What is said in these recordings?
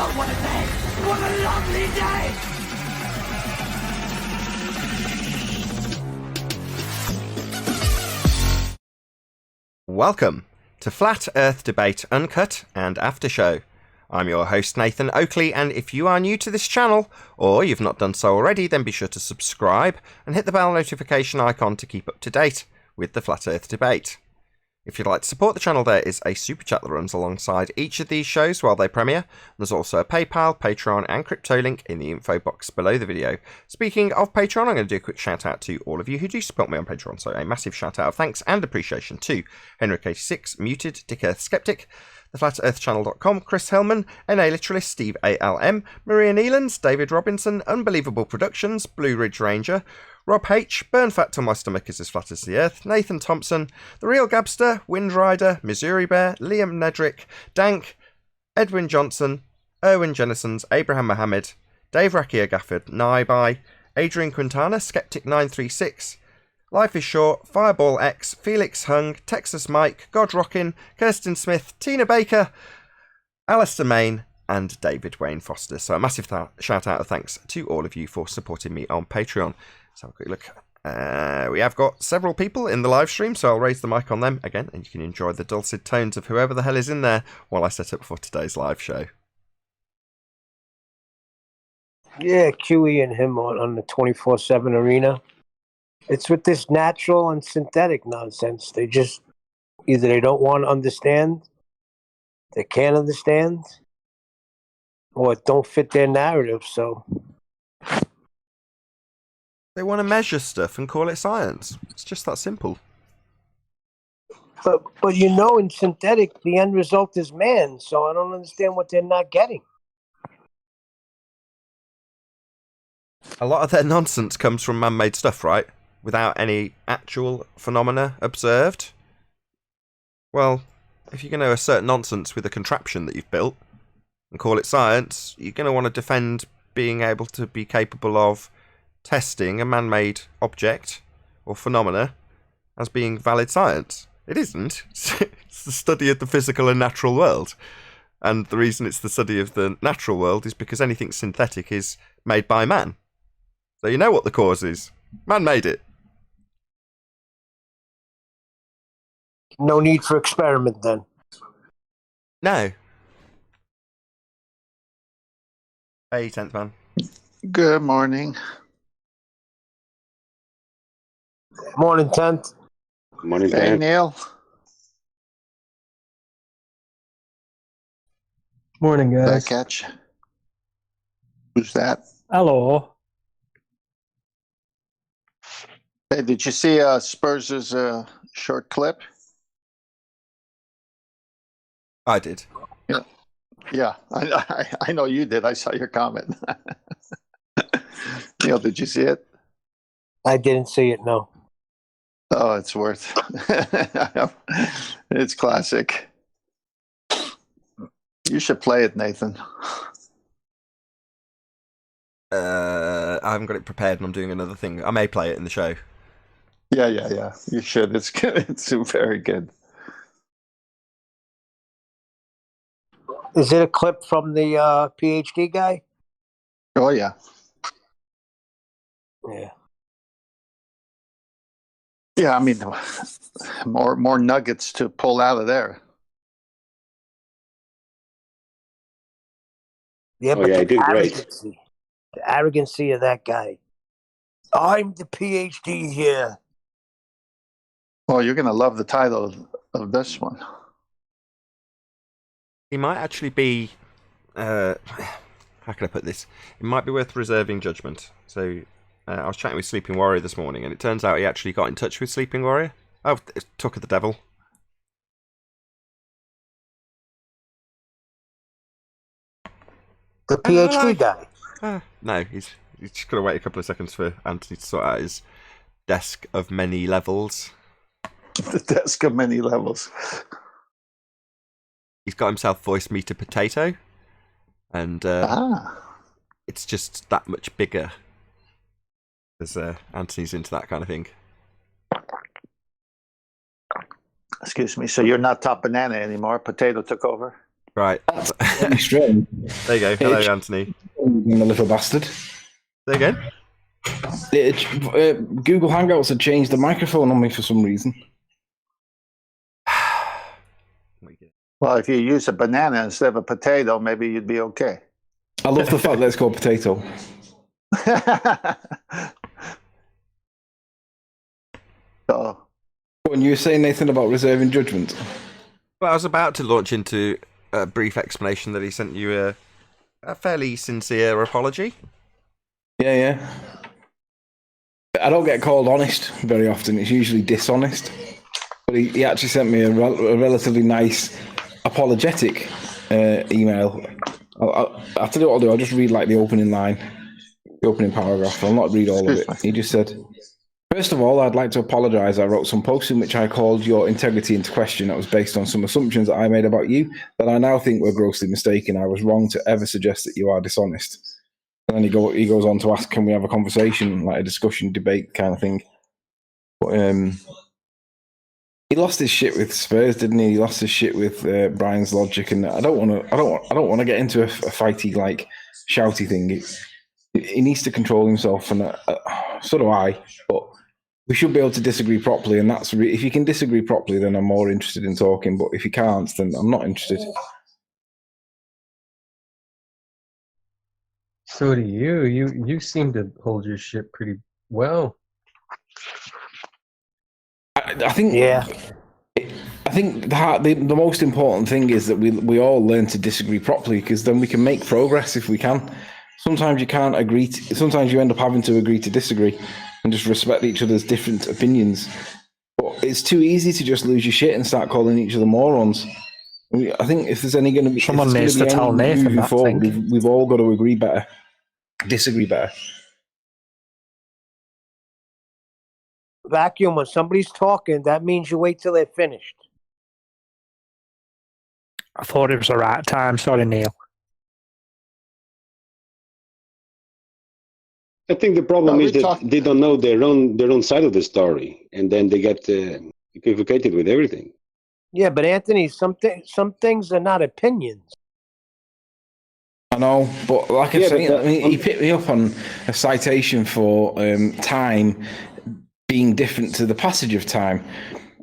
Oh, what a day! What a lovely day! Welcome to Flat Earth Debate Uncut and After Show. I'm your host Nathan Oakley, and if you are new to this channel, or you've not done so already, then be sure to subscribe and hit the bell notification icon to keep up to date with the Flat Earth Debate. If you'd like to support the channel, there is a super chat that runs alongside each of these shows while they premiere. There's also a PayPal, Patreon and crypto link in the info box below the video. Speaking of Patreon, I'm going to do a quick shout out to all of you who do support me on Patreon. So a massive shout out of thanks and appreciation to Henrik86, Muted, Dick Earth Skeptic, theflatearthchannel.com, Chris Hellman, NA Literalist, Steve ALM, Maria Neelands, David Robinson, Unbelievable Productions, Blue Ridge Ranger, Rob H, Burn Fat Till My Stomach Is As Flat As The Earth, Nathan Thompson, The Real Gabster, Windrider, Missouri Bear, Liam Nedrick, Dank, Edwin Johnson, Erwin Jennisons, Abraham Mohammed, Dave Rakia Gafford, Naibai, Adrian Quintana, Skeptic936, Life is Short, Fireball X, Felix Hung, Texas Mike, God Rockin, Kirsten Smith, Tina Baker, Alistair Main, and David Wayne Foster. So a massive shout out of thanks to all of you for supporting me on Patreon. Let's have a quick look. We have got several people in the live stream, so I'll raise the mic on them again, and you can enjoy the dulcet tones of whoever the hell is in there while I set up for today's live show. Yeah, QE and him on the 24/7 arena. It's with this natural and synthetic nonsense. They just either they don't want to understand, they can't understand, or it don't fit their narrative. So they want to measure stuff and call it science. It's just that simple. But you know, in synthetic, the end result is man. So I don't understand what they're not getting. A lot of their nonsense comes from man-made stuff, right? Without any actual phenomena observed. Well, if you're going to assert nonsense with a contraption that you've built and call it science, you're going to want to defend being able to be capable of testing a man-made object or phenomena as being valid science. It isn't. It's the study of the physical and natural world. And the reason it's the study of the natural world is because anything synthetic is made by man. So you know what the cause is. Man made it. No need for experiment then. No. Hey, 10th man. Good morning. Morning, 10th. Morning, Hey, Dan. Neil. Morning, Did I guys. catch? Who's that? Hello. Hey, did you see Spurs' short clip? I did. Yeah, I know you did. I saw your comment. Neil, did you see it? I didn't see it. No. Oh, it's worth. It's classic. You should play it, Nathan. I haven't got it prepared and I'm doing another thing. I may play it in the show. Yeah. You should. It's good. It's very good. Is it a clip from the PhD guy? Oh yeah. Yeah. Yeah, I mean, more nuggets to pull out of there. Yeah, Oh, but yeah, he the did great. arrogancy of that guy. I'm the PhD here. Well, you're going to love the title of this one. He might actually be... how can I put this? It might be worth reserving judgment. So, I was chatting with Sleeping Warrior this morning, and it turns out he actually got in touch with Sleeping Warrior. Oh, Tuck of the Devil. The PhD guy. No, he's just got to wait a couple of seconds for Anthony to sort out his desk of many levels. The desk of many levels. He's got himself voice meter potato, and it's just that much bigger. As Anthony's into that kind of thing. Excuse me. So you're not top banana anymore. Potato took over. Right. That's very strange. There you go. Hello, Anthony. The little bastard. There you go. Google Hangouts had changed the microphone on me for some reason. Well, if you use a banana instead of a potato, maybe you'd be okay. I love the fact that it's called potato. So, When you were saying, Nathan, about reserving judgment. Well, I was about to launch into a brief explanation that he sent you a fairly sincere apology. Yeah. I don't get called honest very often. It's usually dishonest. But he actually sent me a relatively nice apologetic email. I'll tell you what I'll do. I'll just read like the opening line, the opening paragraph. I'll not read all of it. He just said, "First of all, I'd like to apologise. I wrote some posts in which I called your integrity into question. That was based on some assumptions that I made about you that I now think were grossly mistaken. I was wrong to ever suggest that you are dishonest." And then he goes on to ask, "Can we have a conversation, like a discussion, debate kind of thing?" But he lost his shit with Spurs, didn't he? He lost his shit with Brian's logic, and I don't want to get into a fighty, like shouty thing. He needs to control himself, and so do I. But we should be able to disagree properly, and that's if you can disagree properly, then I'm more interested in talking. But if you can't, then I'm not interested. So do you. You seem to hold your shit pretty well. I think. Yeah. I think the most important thing is that we all learn to disagree properly, because then we can make progress if we can. Sometimes you can't agree. Sometimes you end up having to agree to disagree and just respect each other's different opinions. But it's too easy to just lose your shit and start calling each other morons. I think if there's any going to be Someone needs to tell Nathan that thing. We've all got to agree better, disagree better. Vacuum, when somebody's talking, that means you wait till they're finished. I thought it was the right time. Sorry, Neil. I think the problem is that they don't know their own side of the story, and then they get equivocated with everything. Yeah, but Anthony, some things are not opinions. I know, but like I say, he picked me up on a citation for time being different to the passage of time.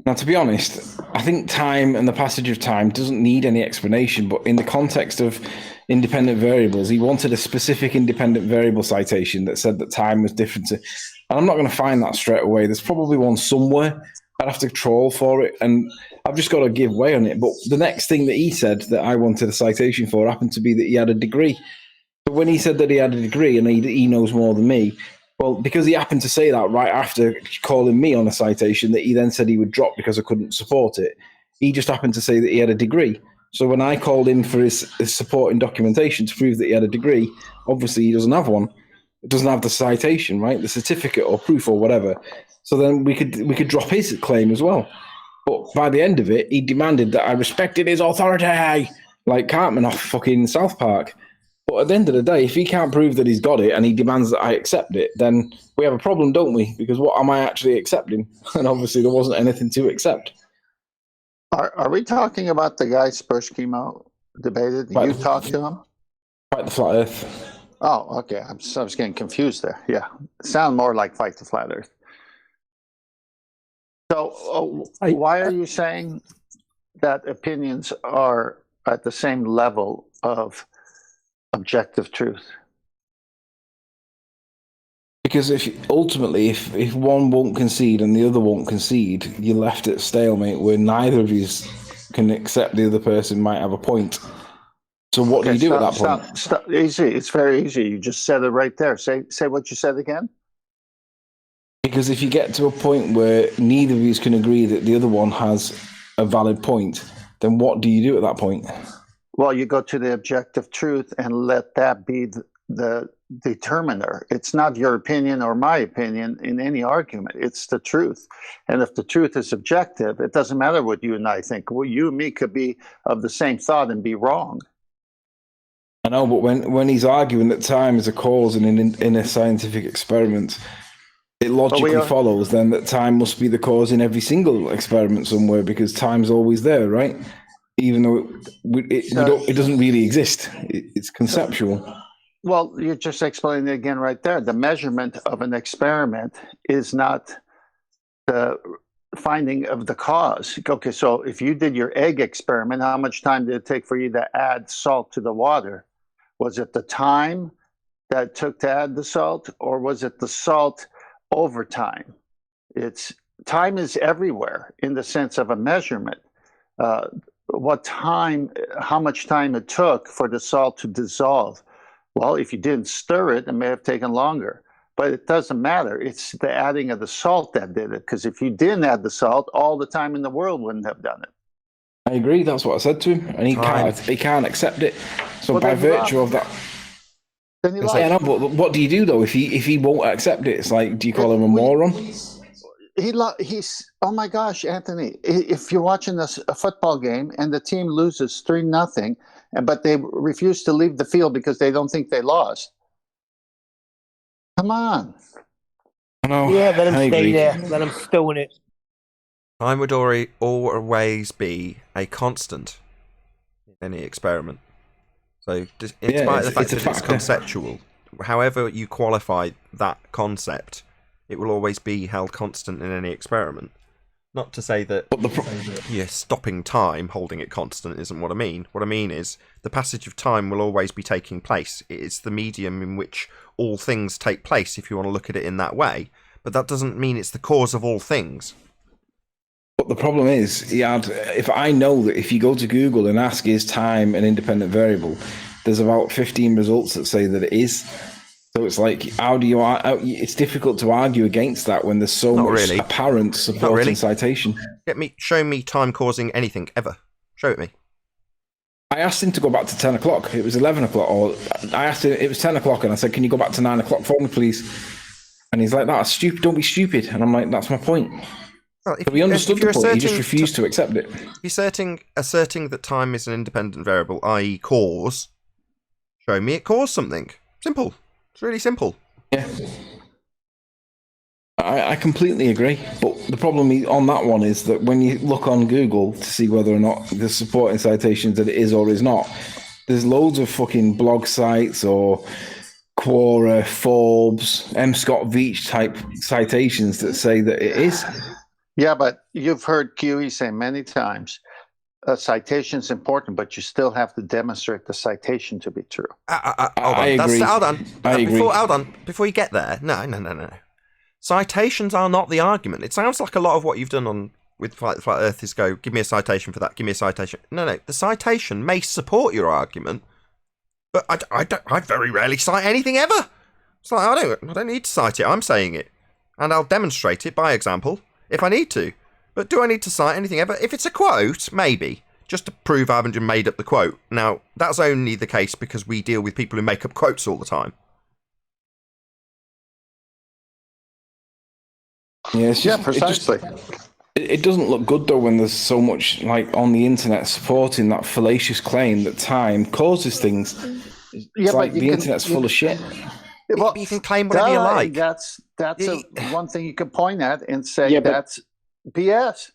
Now, to be honest, I think time and the passage of time doesn't need any explanation, but in the context of independent variables, he wanted a specific independent variable citation that said that time was different to, and I'm not going to find that straight away. There's probably one somewhere. I'd have to troll for it, and I've just got to give way on it. But the next thing that he said that I wanted a citation for happened to be that he had a degree. But when he said that he had a degree and he knows more than me, well, because he happened to say that right after calling me on a citation that he then said he would drop because I couldn't support it, he just happened to say that he had a degree. So when I called him for his supporting documentation to prove that he had a degree, obviously he doesn't have one. It doesn't have the citation, right? The certificate or proof or whatever. So then we could drop his claim as well. But by the end of it, he demanded that I respected his authority, like Cartman off fucking South Park. But at the end of the day, if he can't prove that he's got it and he demands that I accept it, then we have a problem, don't we? Because what am I actually accepting? And obviously there wasn't anything to accept. Are we talking about the guy Spurs chemo debated? You talked to him? Fight the Flat Earth. Oh, okay. I was getting confused there. Yeah. Sound more like Fight the Flat Earth. So why are you saying that opinions are at the same level of objective truth? Because if one won't concede and the other won't concede, you're left at stalemate where neither of you can accept the other person might have a point. So what do you do at that point? Stop. Easy. It's very easy. You just said it right there. Say what you said again. Because if you get to a point where neither of you can agree that the other one has a valid point, then what do you do at that point? Well, you go to the objective truth and let that be the determiner. It's not your opinion or my opinion in any argument. It's the truth. And if the truth is objective, it doesn't matter what you and I think. Well, you and me could be of the same thought and be wrong. I know, but when he's arguing that time is a cause in a scientific experiment, it logically follows then that time must be the cause in every single experiment somewhere, because time's always there, right? even though it doesn't really exist. It's conceptual. Well, you're just explaining it again right there. The measurement of an experiment is not the finding of the cause. Okay, so if you did your egg experiment, how much time did it take for you to add salt to the water? Was it the time that it took to add the salt, or was it the salt over time? Time is everywhere in the sense of a measurement. How much time it took for the salt to dissolve. Well, if you didn't stir it, it may have taken longer. But it doesn't matter. It's the adding of the salt that did it. Because if you didn't add the salt, all the time in the world wouldn't have done it. I agree. That's what I said to him, and he can't accept it. So well, by virtue of that, then he yeah, no, but what do you do though if he won't accept it? It's like, do you call him a moron? He's oh my gosh, Anthony! If you're watching a football game and the team loses 3-0, but they refuse to leave the field because they don't think they lost. Come on. No, yeah, let him stay there. Let him stew in it. Time would always be a constant in any experiment. So, in spite of the fact that it's conceptual, however you qualify that concept, it will always be held constant in any experiment. Not to say that stopping time, holding it constant, isn't what I mean. What I mean is the passage of time will always be taking place. It's the medium in which all things take place, if you want to look at it in that way. But that doesn't mean it's the cause of all things. But the problem is, if I know that if you go to Google and ask, is time an independent variable, there's about 15 results that say that it is. So it's like, it's difficult to argue against that when there's so much apparent supporting citation. Show me time causing anything ever. Show it me. I asked him to go back to 10 o'clock. It was 11 o'clock. Or I asked him, it was 10 o'clock, and I said, can you go back to 9 o'clock for me, please? And he's like, that's stupid. Don't be stupid. And I'm like, that's my point. Well, so he understood the point. He just refused to accept it. If you're asserting that time is an independent variable, i.e. cause, show me it caused something. Simple. It's really simple. Yeah. I completely agree. But the problem on that one is that when you look on Google to see whether or not there's supporting citations that it is or is not, there's loads of fucking blog sites or Quora, Forbes, M. Scott Veach type citations that say that it is. Yeah, but you've heard QE say many times, a citation is important, but you still have to demonstrate the citation to be true. I agree. Hold on. I agree. Hold on. Before you get there, no. Citations are not the argument. It sounds like a lot of what you've done with Flat Earth is go, give me a citation for that, give me a citation. No. The citation may support your argument, but I very rarely cite anything ever. It's like, I don't need to cite it. I'm saying it. And I'll demonstrate it by example if I need to. But do I need to cite anything ever? If it's a quote, maybe. Just to prove I haven't made up the quote. Now, that's only the case because we deal with people who make up quotes all the time. Yeah, precisely. It doesn't look good, though, when there's so much on the internet supporting that fallacious claim that time causes things. It's like the internet's full of shit. Well, you can claim whatever you like. That's one thing you can point at and say that's BS.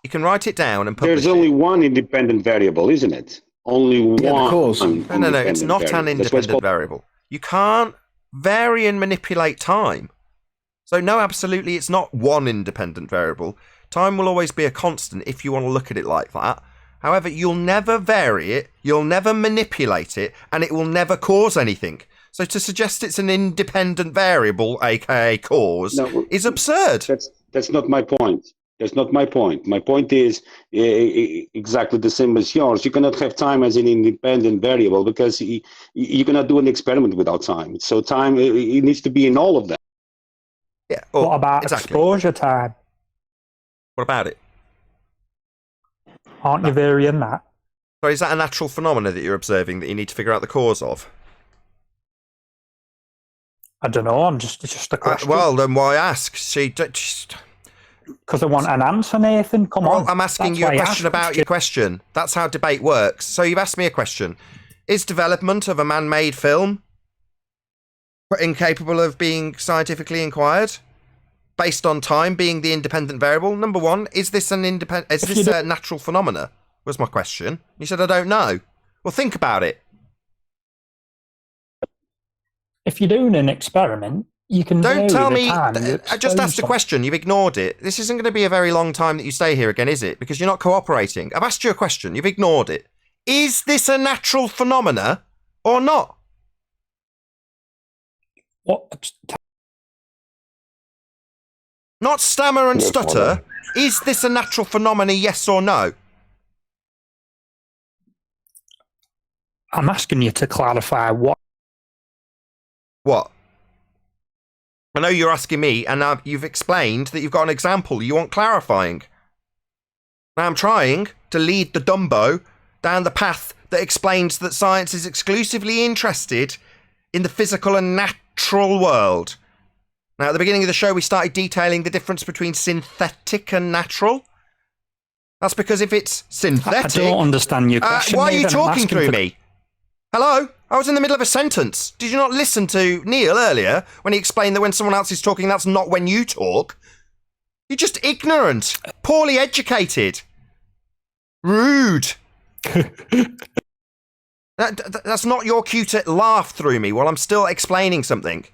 You can write it down and publish There's only one independent variable, isn't it? Only one. Yeah, of course. No, it's not an independent variable. You can't vary and manipulate time. So no, absolutely, it's not one independent variable. Time will always be a constant if you want to look at it like that. However, you'll never vary it, you'll never manipulate it, and it will never cause anything. So to suggest it's an independent variable, aka cause, is absurd. That's not my point. That's not my point. My point is exactly the same as yours. You cannot have time as an independent variable because you cannot do an experiment without time. So time, it needs to be in all of them. Yeah. What about exposure time? What about it? Aren't you varying that? So is that a natural phenomena that you're observing that you need to figure out the cause of? I don't know. It's just a question. Well, then why ask? Because I want an answer, Nathan. Come on. I'm asking you a question about your question. That's how debate works. So you've asked me a question. Is development of a man-made film incapable of being scientifically inquired? Based on time being the independent variable? Number one, is this a natural phenomena? was my question. You said, I don't know. Well, think about it. If you're doing an experiment, you can Don't tell vary me. the time you I just asked a expose question. You've ignored it. This isn't going to be a very long time that you stay here again, is it? Because you're not cooperating. I've asked you a question. You've ignored it. Is this a natural phenomena or not? What? Not stammer and stutter. Is this a natural phenomena, yes or no? I'm asking you to clarify what. What? I know you're asking me, and now you've explained that you've got an example you want clarifying. Now I'm trying to lead the Dumbo down the path that explains that science is exclusively interested in the physical and natural world. Now, at the beginning of the show, we started detailing the difference between synthetic and natural. That's because if it's synthetic... I don't understand your question. Why are you talking through me? Hello? I was in the middle of a sentence. Did you not listen to Neil earlier when he explained that when someone else is talking, that's not when you talk? You're just ignorant, poorly educated, rude. That's not your cue to laugh through me while I'm still explaining something.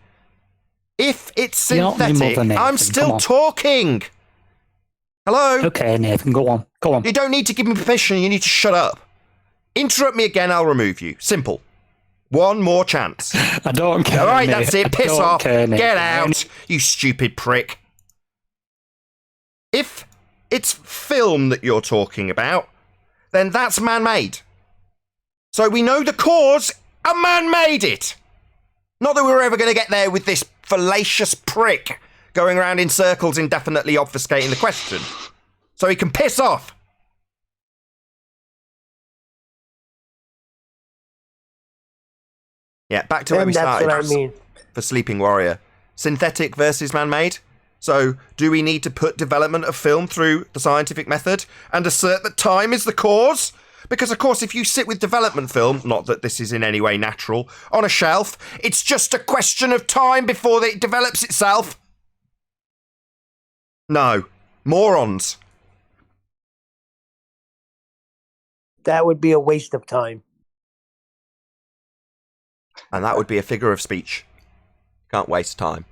If it's synthetic, I'm still talking. Hello? Okay, Nathan, go on. Go on. You don't need to give me permission. You need to shut up. Interrupt me again, I'll remove you. Simple. One more chance. I don't care. All right, that's it. Piss off. Care, Get out, you stupid prick. If it's film that you're talking about, then that's man-made. So we know the cause, a man made it. Not that we're ever going to get there with this fallacious prick going around in circles indefinitely obfuscating the question. So he can piss off. Yeah, back to where we started. That's what I mean. For Sleeping Warrior. Synthetic versus man-made. So do we need to put development of film through the scientific method and assert that time is the cause? Because, of course, if you sit with development film, not that this is in any way natural, on a shelf, it's just a question of time before it develops itself. No. Morons. That would be a waste of time. And that would be a figure of speech. Can't waste time.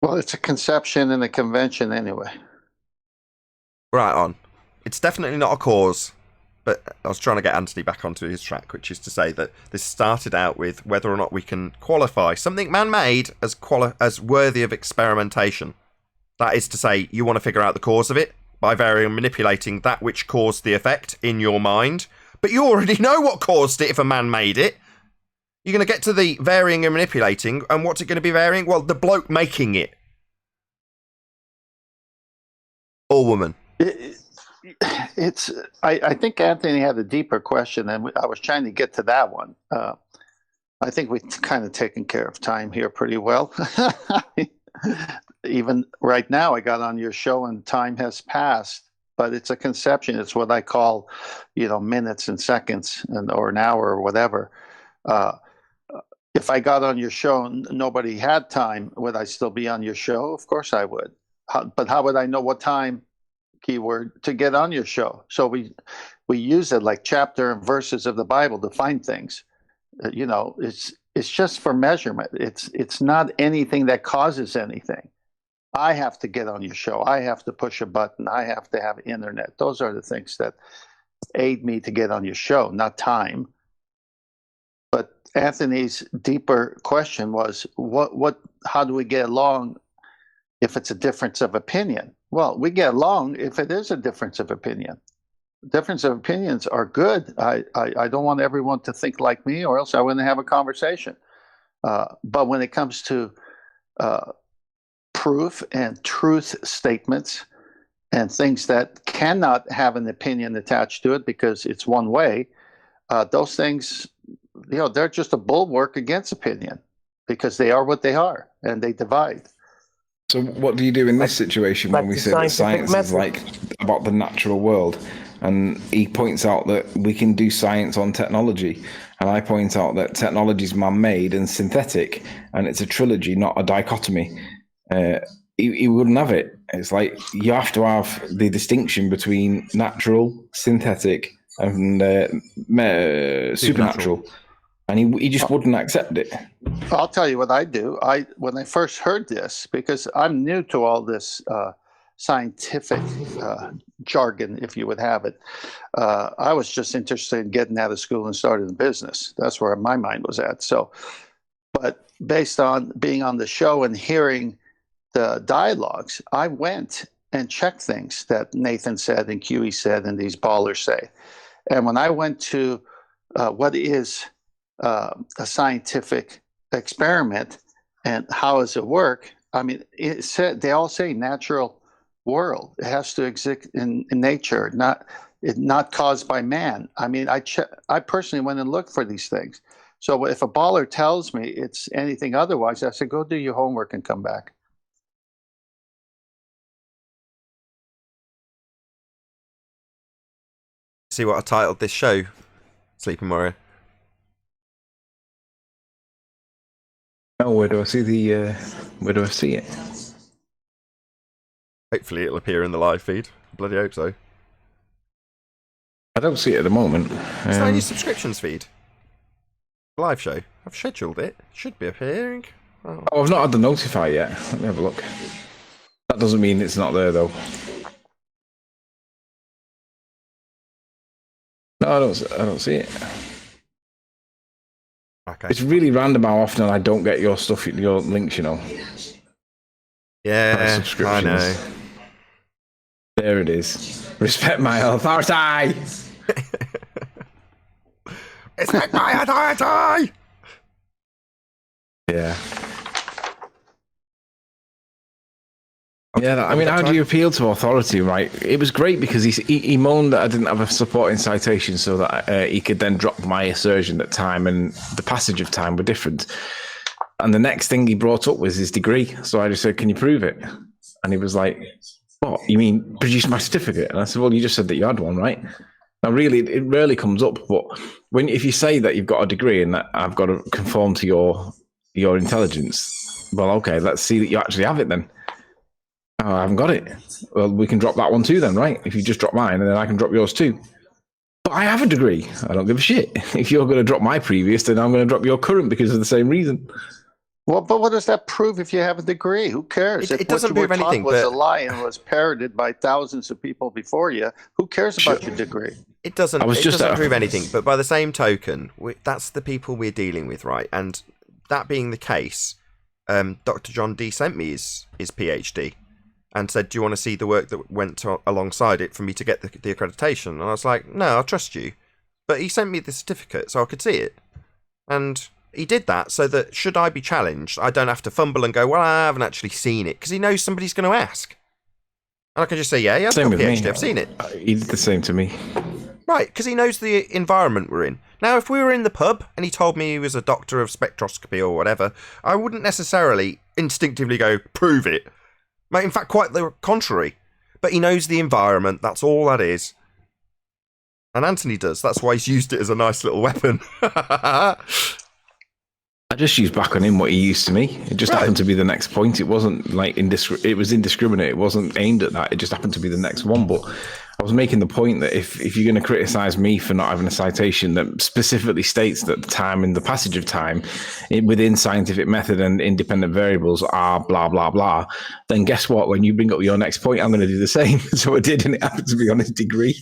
Well, it's a conception and a convention anyway. Right on. It's definitely not a cause, but I was trying to get Anthony back onto his track, which is to say that this started out with whether or not we can qualify something man-made as worthy of experimentation. That is to say, you want to figure out the cause of it by varying and manipulating that which caused the effect in your mind, but you already know what caused it if a man made it. You're going to get to the varying and manipulating, and what's it going to be varying? Well, the bloke making it. Or woman. I think Anthony had a deeper question, and I was trying to get to that one. I think we've kind of taken care of time here pretty well. Even right now, I got on your show and time has passed, but it's a conception. It's what I call, minutes and seconds or an hour or whatever. If I got on your show and nobody had time, would I still be on your show? Of course I would. But how would I know what time, keyword, to get on your show? So we use it like chapter and verses of the Bible to find things. It's just for measurement. It's not anything that causes anything. I have to get on your show. I have to push a button. I have to have internet. Those are the things that aid me to get on your show, not time. But Anthony's deeper question was, how do we get along if it's a difference of opinion? Well, we get along if it is a difference of opinion. Difference of opinions are good. I don't want everyone to think like me, or else I wouldn't have a conversation. But when it comes to proof and truth statements and things that cannot have an opinion attached to it because it's one way, those things, they're just a bulwark against opinion because they are what they are and they divide. So what do you do in this situation when we say that science is like about the natural world? And he points out that we can do science on technology. And I point out that technology is man-made and synthetic, and it's a trilogy, not a dichotomy. he wouldn't have it. It's like you have to have the distinction between natural, synthetic, and supernatural. And he just wouldn't accept it. I'll tell you what I do. When I first heard this, because I'm new to all this scientific jargon, if you would have it, I was just interested in getting out of school and starting a business. That's where my mind was at. So, but based on being on the show and hearing the dialogues, I went and checked things that Nathan said and QE said and these ballers say. And when I went to what is a scientific experiment and how does it work, I mean, it said, they all say natural world. It has to exist in nature, not caused by man. I mean, I personally went and looked for these things. So if a baller tells me it's anything otherwise, I said, go do your homework and come back. See what I titled this show, Sleeping Warrior? Oh, where do I see where do I see it? Hopefully it'll appear in the live feed. Bloody hope so. I don't see it at the moment. It's not in your subscriptions feed. Live show. I've scheduled it. Should be appearing. Oh, I've not had the notify yet. Let me have a look. That doesn't mean it's not there though. No, I don't see it. Okay. It's really random how often I don't get your stuff, your links, you know. Yeah, subscriptions. I know. There it is. Respect my authority. Respect my authority. Yeah. Yeah, I mean, how do you appeal to authority, right? It was great because he moaned that I didn't have a supporting citation so that he could then drop my assertion that time and the passage of time were different. And the next thing he brought up was his degree. So I just said, can you prove it? And he was like, what? You mean produce my certificate? And I said, well, you just said that you had one, right? Now, really, it rarely comes up. But if you say that you've got a degree and that I've got to conform to your intelligence, well, okay, let's see that you actually have it then. Oh, I haven't got it. Well, we can drop that one too then, right? If you just drop mine, and then I can drop yours too. But I have a degree. I don't give a shit. If you're going to drop my previous, then I'm going to drop your current because of the same reason. Well, but what does that prove if you have a degree? Who cares? It doesn't prove anything. Was a lie and was parroted by thousands of people before you. Who cares about your degree? It doesn't prove anything. But by the same token, that's the people we're dealing with, right? And that being the case, Dr. John D sent me his PhD. And said, do you want to see the work that went alongside it for me to get the accreditation? And I was like, no, I trust you. But he sent me the certificate so I could see it. And he did that so that should I be challenged, I don't have to fumble and go, well, I haven't actually seen it. Because he knows somebody's going to ask. And I can just say, yeah, I've got a PhD, I've seen it. He did the same to me. Right, because he knows the environment we're in. Now, if we were in the pub and he told me he was a doctor of spectroscopy or whatever, I wouldn't necessarily instinctively go, prove it. In fact, quite the contrary. But he knows the environment, that's all that is. And Anthony does, that's why he's used it as a nice little weapon. I just used back on him what he used to me. It just happened to be the next point. It wasn't like it was indiscriminate. It wasn't aimed at that. It just happened to be the next one. But I was making the point that if you're going to criticize me for not having a citation that specifically states that the time and the passage of time within scientific method and independent variables are blah, blah, blah, then guess what? When you bring up your next point, I'm going to do the same. So I did, and it happened to be on his degree.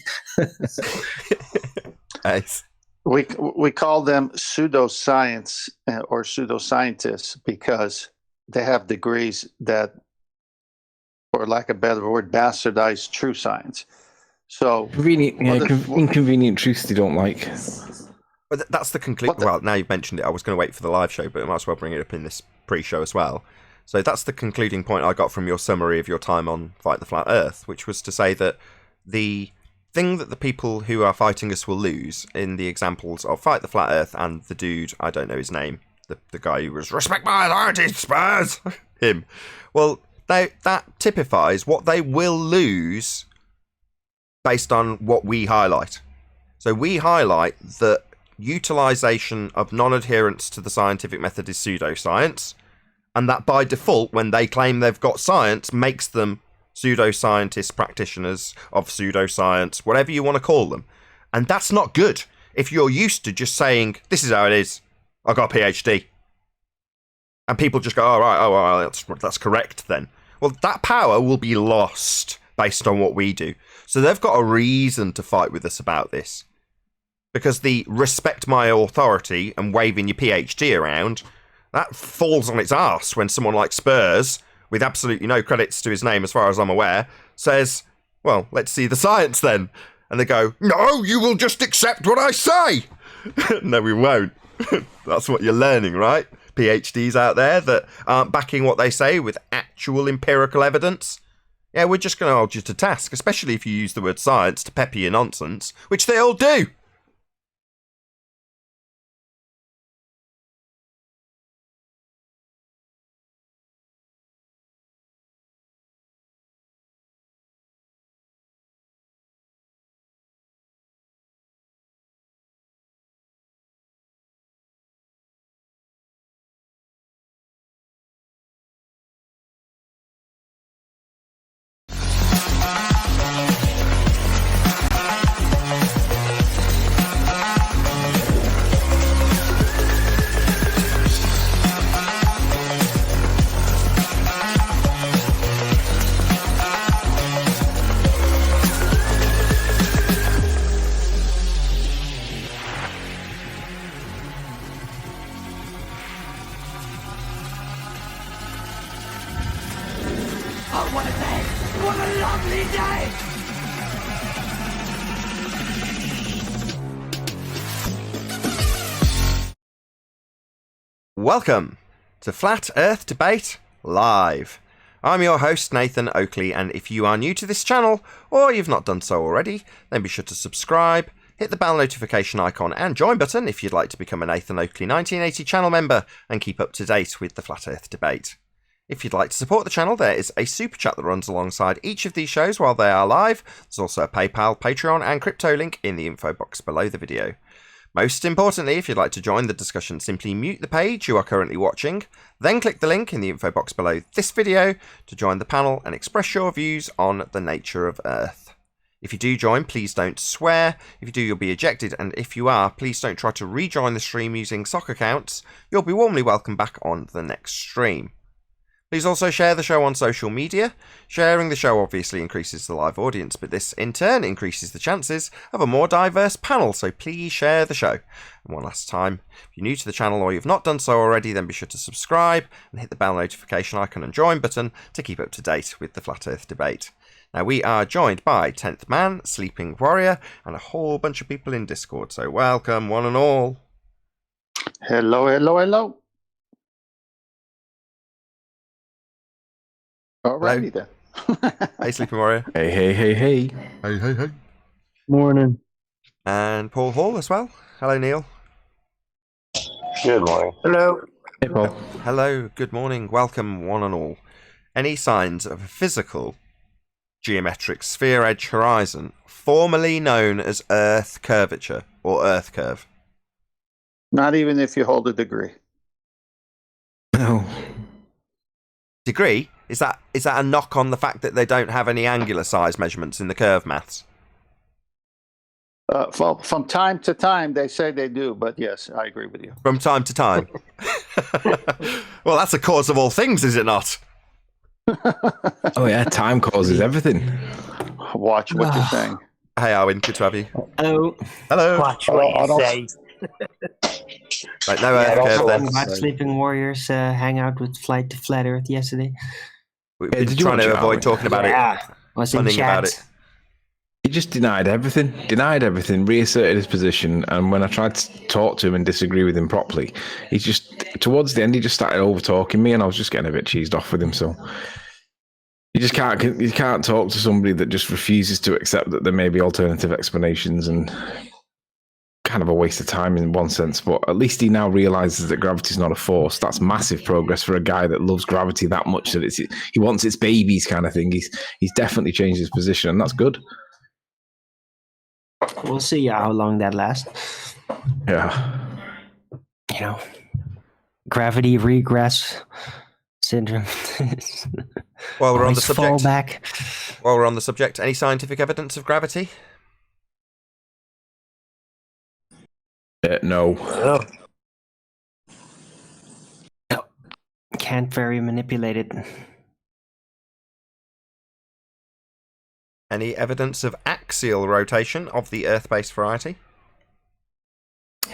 Nice. We call them pseudoscience or pseudoscientists because they have degrees that, for lack of a better word, bastardize true science. So inconvenient truths they don't like. But that's the conclusion. Well, now you've mentioned it, I was going to wait for the live show, but I might as well bring it up in this pre-show as well. So that's the concluding point I got from your summary of your time on Fight the Flat Earth, which was to say that the thing that the people who are fighting us will lose in the examples of Fight the Flat Earth and the dude, I don't know his name, the guy who was respect my authority, Spurs, him. Well, that typifies what they will lose based on what we highlight. So we highlight that utilization of non-adherence to the scientific method is pseudoscience, And that by default, when they claim they've got science, makes them pseudoscientists, practitioners of pseudoscience, whatever you want to call them. And that's not good if you're used to just saying, this is how it is. I got a PhD. And people just go, all right, oh, well, that's correct then. Well, that power will be lost based on what we do. So they've got a reason to fight with us about this. Because the respect my authority and waving your PhD around, that falls on its arse when someone like Spurs, with absolutely no credits to his name as far as I'm aware, says, well, let's see the science then. And they go, no, you will just accept what I say. No, we won't. That's what you're learning, right? PhDs out there that aren't backing what they say with actual empirical evidence. Yeah, we're just going to hold you to task, especially if you use the word science to pepper your nonsense, which they all do. Oh, what a day! What a lovely day! Welcome to Flat Earth Debate Live. I'm your host, Nathan Oakley, and if you are new to this channel, or you've not done so already, then be sure to subscribe, hit the bell notification icon and join button if you'd like to become a Nathan Oakley 1980 channel member and keep up to date with the Flat Earth Debate. If you'd like to support the channel, there is a super chat that runs alongside each of these shows while they are live. There's also a PayPal, Patreon and crypto link in the info box below the video. Most importantly, if you'd like to join the discussion, simply mute the page you are currently watching, then click the link in the info box below this video to join the panel and express your views on the nature of Earth. If you do join, please don't swear. If you do, you'll be ejected, and if you are, please don't try to rejoin the stream using sock accounts. You'll be warmly welcome back on the next stream. Please also share the show on social media. Sharing the show obviously increases the live audience, but this in turn increases the chances of a more diverse panel, so please share the show. And one last time, if you're new to the channel or you've not done so already, then be sure to subscribe and hit the bell notification icon and join button to keep up to date with the Flat Earth Debate. Now, we are joined by 10th Man, Sleeping Warrior, and a whole bunch of people in Discord, so welcome one and all. Hello, hello, hello. Alrighty then. Hey, Sleeping Warrior. Hey, hey, hey, hey. Hey, hey, hey. Morning. And Paul Hall as well. Hello, Neil. Good morning. Hello. Hey, Paul. Hello, good morning. Welcome one and all. Any signs of a physical geometric sphere edge horizon, formerly known as Earth curvature or Earth curve? Not even if you hold a degree. No. Degree? Is that a knock on the fact that they don't have any angular size measurements in the curve maths? From time to time, they say they do, but yes, I agree with you. From time to time. Well, that's the cause of all things, is it not? Oh yeah, time causes everything. Watch what you're saying. Hey, Arwin, good to have you. Hello. Hello. Watch what you say. Right, no Earth curve then. Watched Sleeping Warriors hang out with Flight to Flat Earth yesterday. We've Yeah, been did you trying watch to it, avoid Arwin? talking about it. Was in Funning about chat. it. He just denied everything, reasserted his position, and when I tried to talk to him and disagree with him properly, he just, towards the end, he just started over-talking me, and I was just getting a bit cheesed off with him, so... You can't talk to somebody that just refuses to accept that there may be alternative explanations, and kind of a waste of time in one sense, but at least he now realizes that gravity is not a force. That's massive progress for a guy that loves gravity that much that he wants its babies kind of thing. He's definitely changed his position, and that's good. We'll see how long that lasts. Yeah. You know, gravity regress syndrome. While we're on the Always fall subject, back. any scientific evidence of gravity? No. Oh, Can't very manipulate it. Any evidence of axial rotation of the Earth-based variety?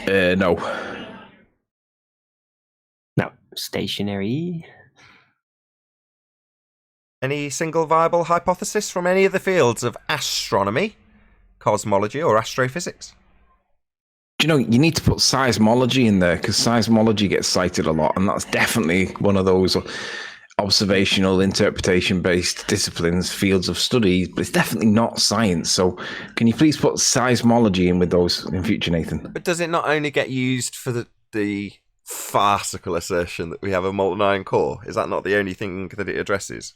No. No, stationary. Any single viable hypothesis from any of the fields of astronomy, cosmology, or astrophysics? Do you know, you need to put seismology in there because seismology gets cited a lot, and that's definitely one of those observational, interpretation-based disciplines, fields of study, but it's definitely not science. So can you please put seismology in with those in future, Nathan? But does it not only get used for the farcical assertion that we have a molten iron core? Is that not the only thing that it addresses?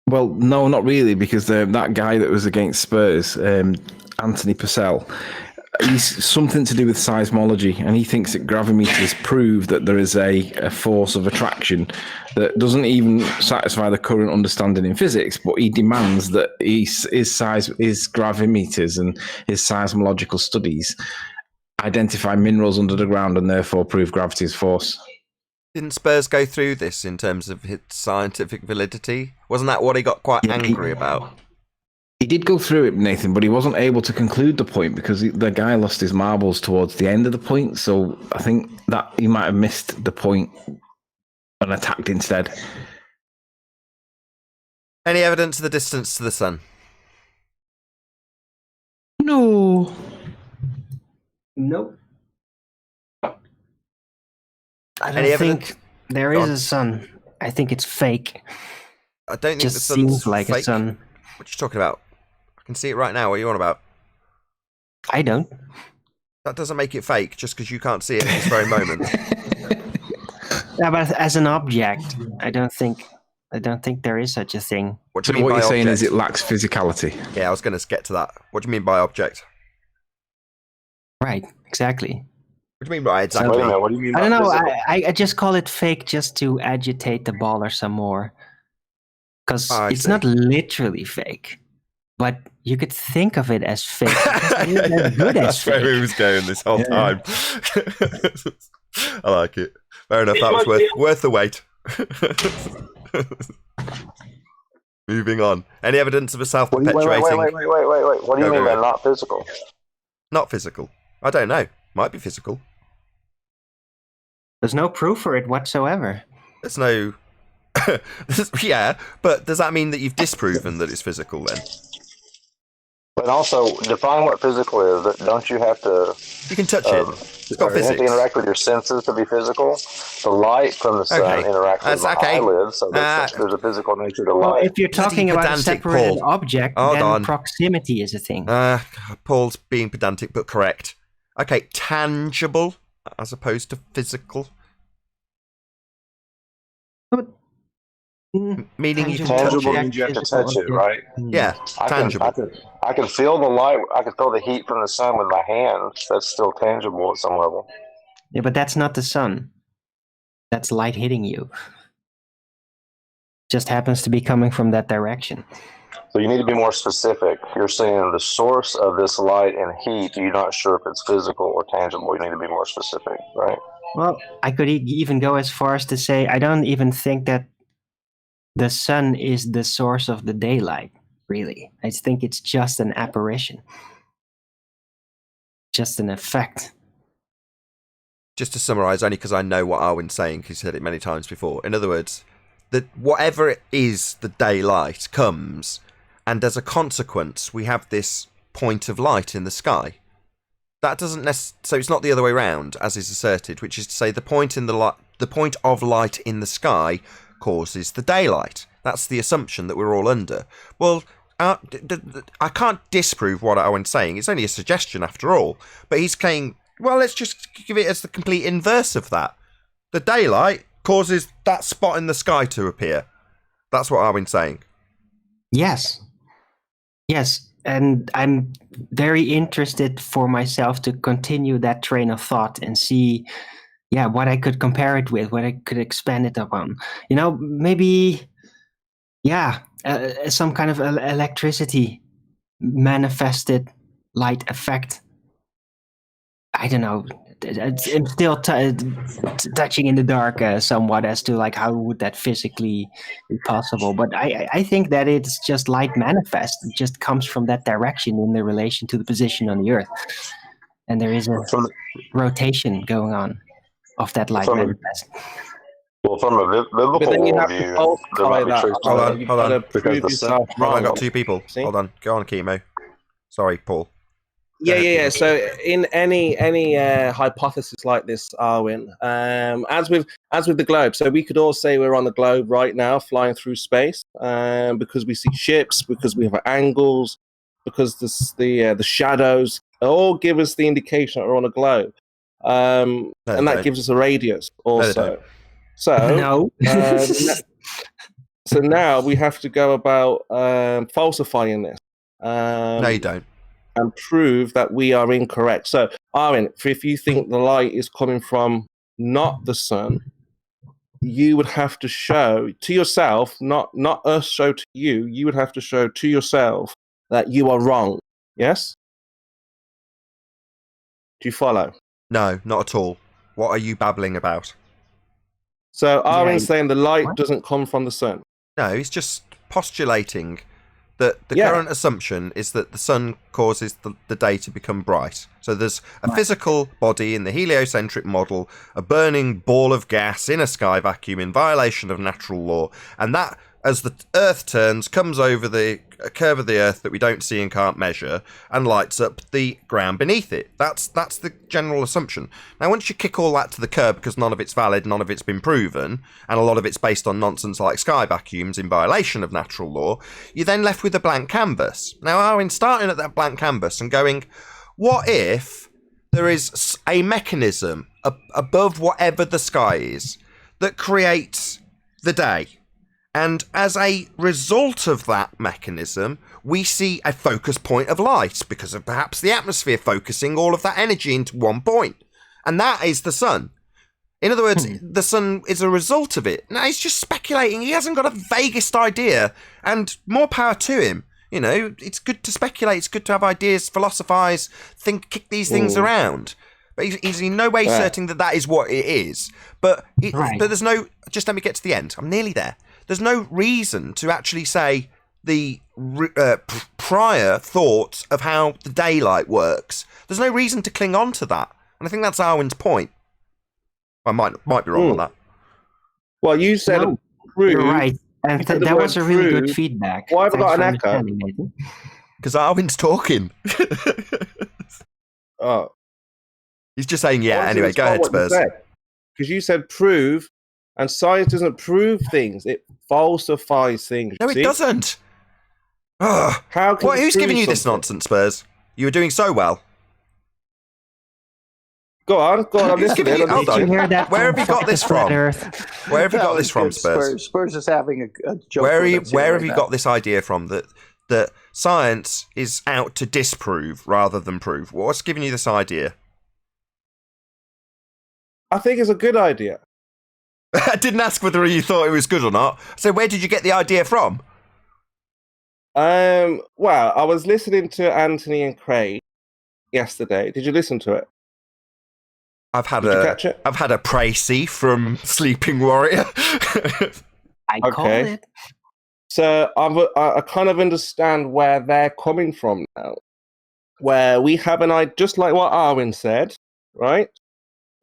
Well, no, not really, because that guy that was against Spurs, Anthony Purcell, he's something to do with seismology, and he thinks that gravimeters prove that there is a force of attraction that doesn't even satisfy the current understanding in physics, but he demands that his gravimeters and his seismological studies identify minerals under the ground and therefore prove gravity's force. Didn't Spurs go through this in terms of its scientific validity? Wasn't that what he got quite angry about? He did go through it, Nathan, but he wasn't able to conclude the point because the guy lost his marbles towards the end of the point. So I think that he might have missed the point and attacked instead. Any evidence of the distance to the sun? No. Nope. I Any don't evidence? think there is a sun. I think it's fake. I don't think Just the sun's seems like fake. a sun. What are you talking about? I can see it right now. What are you on about? I don't. That doesn't make it fake just because you can't see it at this very moment. Yeah, but as an object, I don't think there is such a thing. What do So you mean what by you're saying object? is it lacks physicality. Yeah, I was going to get to that. What do you mean by object? Right, exactly. What do you mean by exactly? Wait a minute, what do you mean by I don't know. physical? I just call it fake just to agitate the baller some more. Because I it's see. not literally fake. But you could think of it as fake. It's not as good as That's where fake. he was going this whole Yeah. time. I like it. Fair enough. That was worth the wait. Moving on. Any evidence of a Wait. self-perpetuating? What do you Go, mean go, by go. not physical? Not physical. I don't know. Might be physical. There's no proof for it whatsoever. There's no. Yeah, but does that mean that you've disproven that it's physical then? But also, define what physical is. Don't you have to? You can touch it. It's got You have physics. to interact with your senses to be physical. The light from the sun Okay. interacts with That's my okay. eyelids, so there's a physical nature to Well, light. if you're talking about a pedantic, separated Paul. object, Hold then on. proximity is a thing. Paul's being pedantic, but correct. Okay, tangible as opposed to physical, meaning you can touch Tangible it. means you have to touch it, right? Yeah, tangible. I can feel the light. I can feel the heat from the sun with my hands. That's still tangible at some level. Yeah, but that's not the sun. That's light hitting you. Just happens to be coming from that direction. So you need to be more specific. You're saying the source of this light and heat, you're not sure if it's physical or tangible. You need to be more specific, right? Well, I could even go as far as to say I don't even think that the sun is the source of the daylight, really. I think it's just an apparition. Just an effect. Just to summarise, only because I know what Arwen's saying, he's said it many times before. In other words, that whatever it is, the daylight comes, and as a consequence, we have this point of light in the sky. That doesn't so it's not the other way around, as is asserted, which is to say the point of light in the sky causes the daylight. That's the assumption that we're all under. Well, I can't disprove what Owen's saying. It's only a suggestion after all. But he's saying, well, let's just give it as the complete inverse of that. The daylight causes that spot in the sky to appear. That's what Owen's saying. Yes. Yes. And I'm very interested for myself to continue that train of thought and see what I could compare it with, what I could expand it upon. Maybe, some kind of electricity manifested light effect. I don't know. I'm still touching in the dark somewhat as to like how would that physically be possible. But I think that it's just light manifest. It just comes from that direction in the relation to the position on the Earth, and there is a rotation going on of that light manifest. Well, from a biblical worldview, there might be truth. Hold on. I got two people. See? Hold on. Go on, Chemo. Sorry, Paul. Yeah. So in any hypothesis like this, Arwin, as with the globe, so we could all say we're on the globe right now, flying through space, because we see ships, because we have angles, because the shadows all give us the indication that we're on a globe, and that gives us a radius also. So so now we have to go about falsifying this. No, you don't. And prove that we are incorrect. So, Arwin, if you think the light is coming from not the sun, you would have to show to yourself, not us show to you, you would have to show to yourself that you are wrong. Yes? Do you follow? No, not at all. What are you babbling about? So, Arwin's saying the light doesn't come from the sun. No, he's just postulating that the current assumption is that the sun causes the day to become bright. So there's a physical body in the heliocentric model, a burning ball of gas in a sky vacuum in violation of natural law, and that, as the Earth turns, comes over the curve of the Earth that we don't see and can't measure, and lights up the ground beneath it. That's the general assumption. Now, once you kick all that to the curb because none of it's valid, none of it's been proven, and a lot of it's based on nonsense like sky vacuums in violation of natural law, you're then left with a blank canvas. Now, Arwin, starting at that blank canvas and going, what if there is a mechanism above whatever the sky is that creates the day? And as a result of that mechanism, we see a focus point of light because of perhaps the atmosphere focusing all of that energy into one point. And that is the sun. In other words, the sun is a result of it. Now, he's just speculating. He hasn't got a vaguest idea. And more power to him. You know, it's good to speculate. It's good to have ideas, philosophize, kick these things around. But he's in no way certain that is what it is. But there's no... Just let me get to the end. I'm nearly there. There's no reason to actually say the prior thoughts of how the daylight works. There's no reason to cling on to that. And I think that's Arwin's point. I might be wrong on that. Well, you said you're right. And that was a really good feedback. Why have I got an echo? Because Arwin's talking. Oh. He's just saying, anyway, go ahead, Spurs. Because you said prove, and science doesn't prove things. It falsifies things. No, it doesn't. Who's giving you this nonsense, Spurs? You were doing so well. Go on, I'm listening. Where have you got this from? Where have you got this from, Spurs? Spurs is having a joke. Where have you got this idea from that science is out to disprove rather than prove? What's giving you this idea? I think it's a good idea. I didn't ask whether you thought it was good or not. So where did you get the idea from? Well, I was listening to Anthony and Craig yesterday. Did you listen to it? I've had a précis from Sleeping Warrior. I called it. So I kind of understand where they're coming from now. Where we have an idea, just like what Arwin said, right?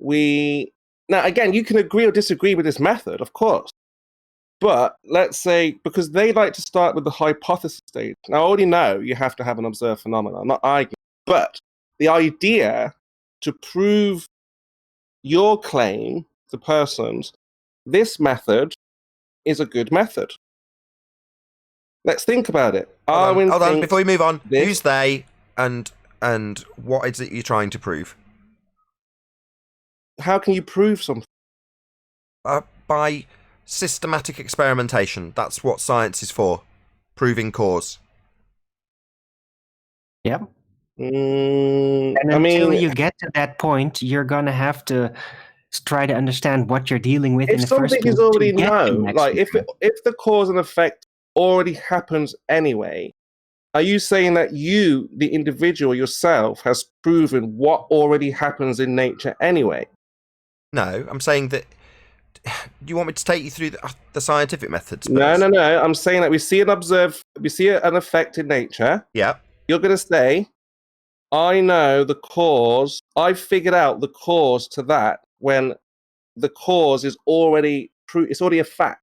Now, again, you can agree or disagree with this method, of course. But let's say, because they like to start with the hypothesis stage. Now, I already know you have to have an observed phenomenon. I'm not arguing. But the idea to prove your claim to persons, this method is a good method. Let's think about it. Hold on, before we move on. Who's they and what is it you're trying to prove? How can you prove something? By systematic experimentation. That's what science is for. Proving cause. Yep. And until you get to that point, you're going to have to try to understand what you're dealing with in If the first something place. is already to get to known, next like if step. the cause and effect already happens anyway, are you saying that you, the individual yourself, has proven what already happens in nature anyway? No, I'm saying that. Do you want me to take you through the scientific methods? No. First? I'm saying that we see an effect in nature. Yeah. You're going to say, I know the cause. I've figured out the cause to that when the cause is already true. It's already a fact,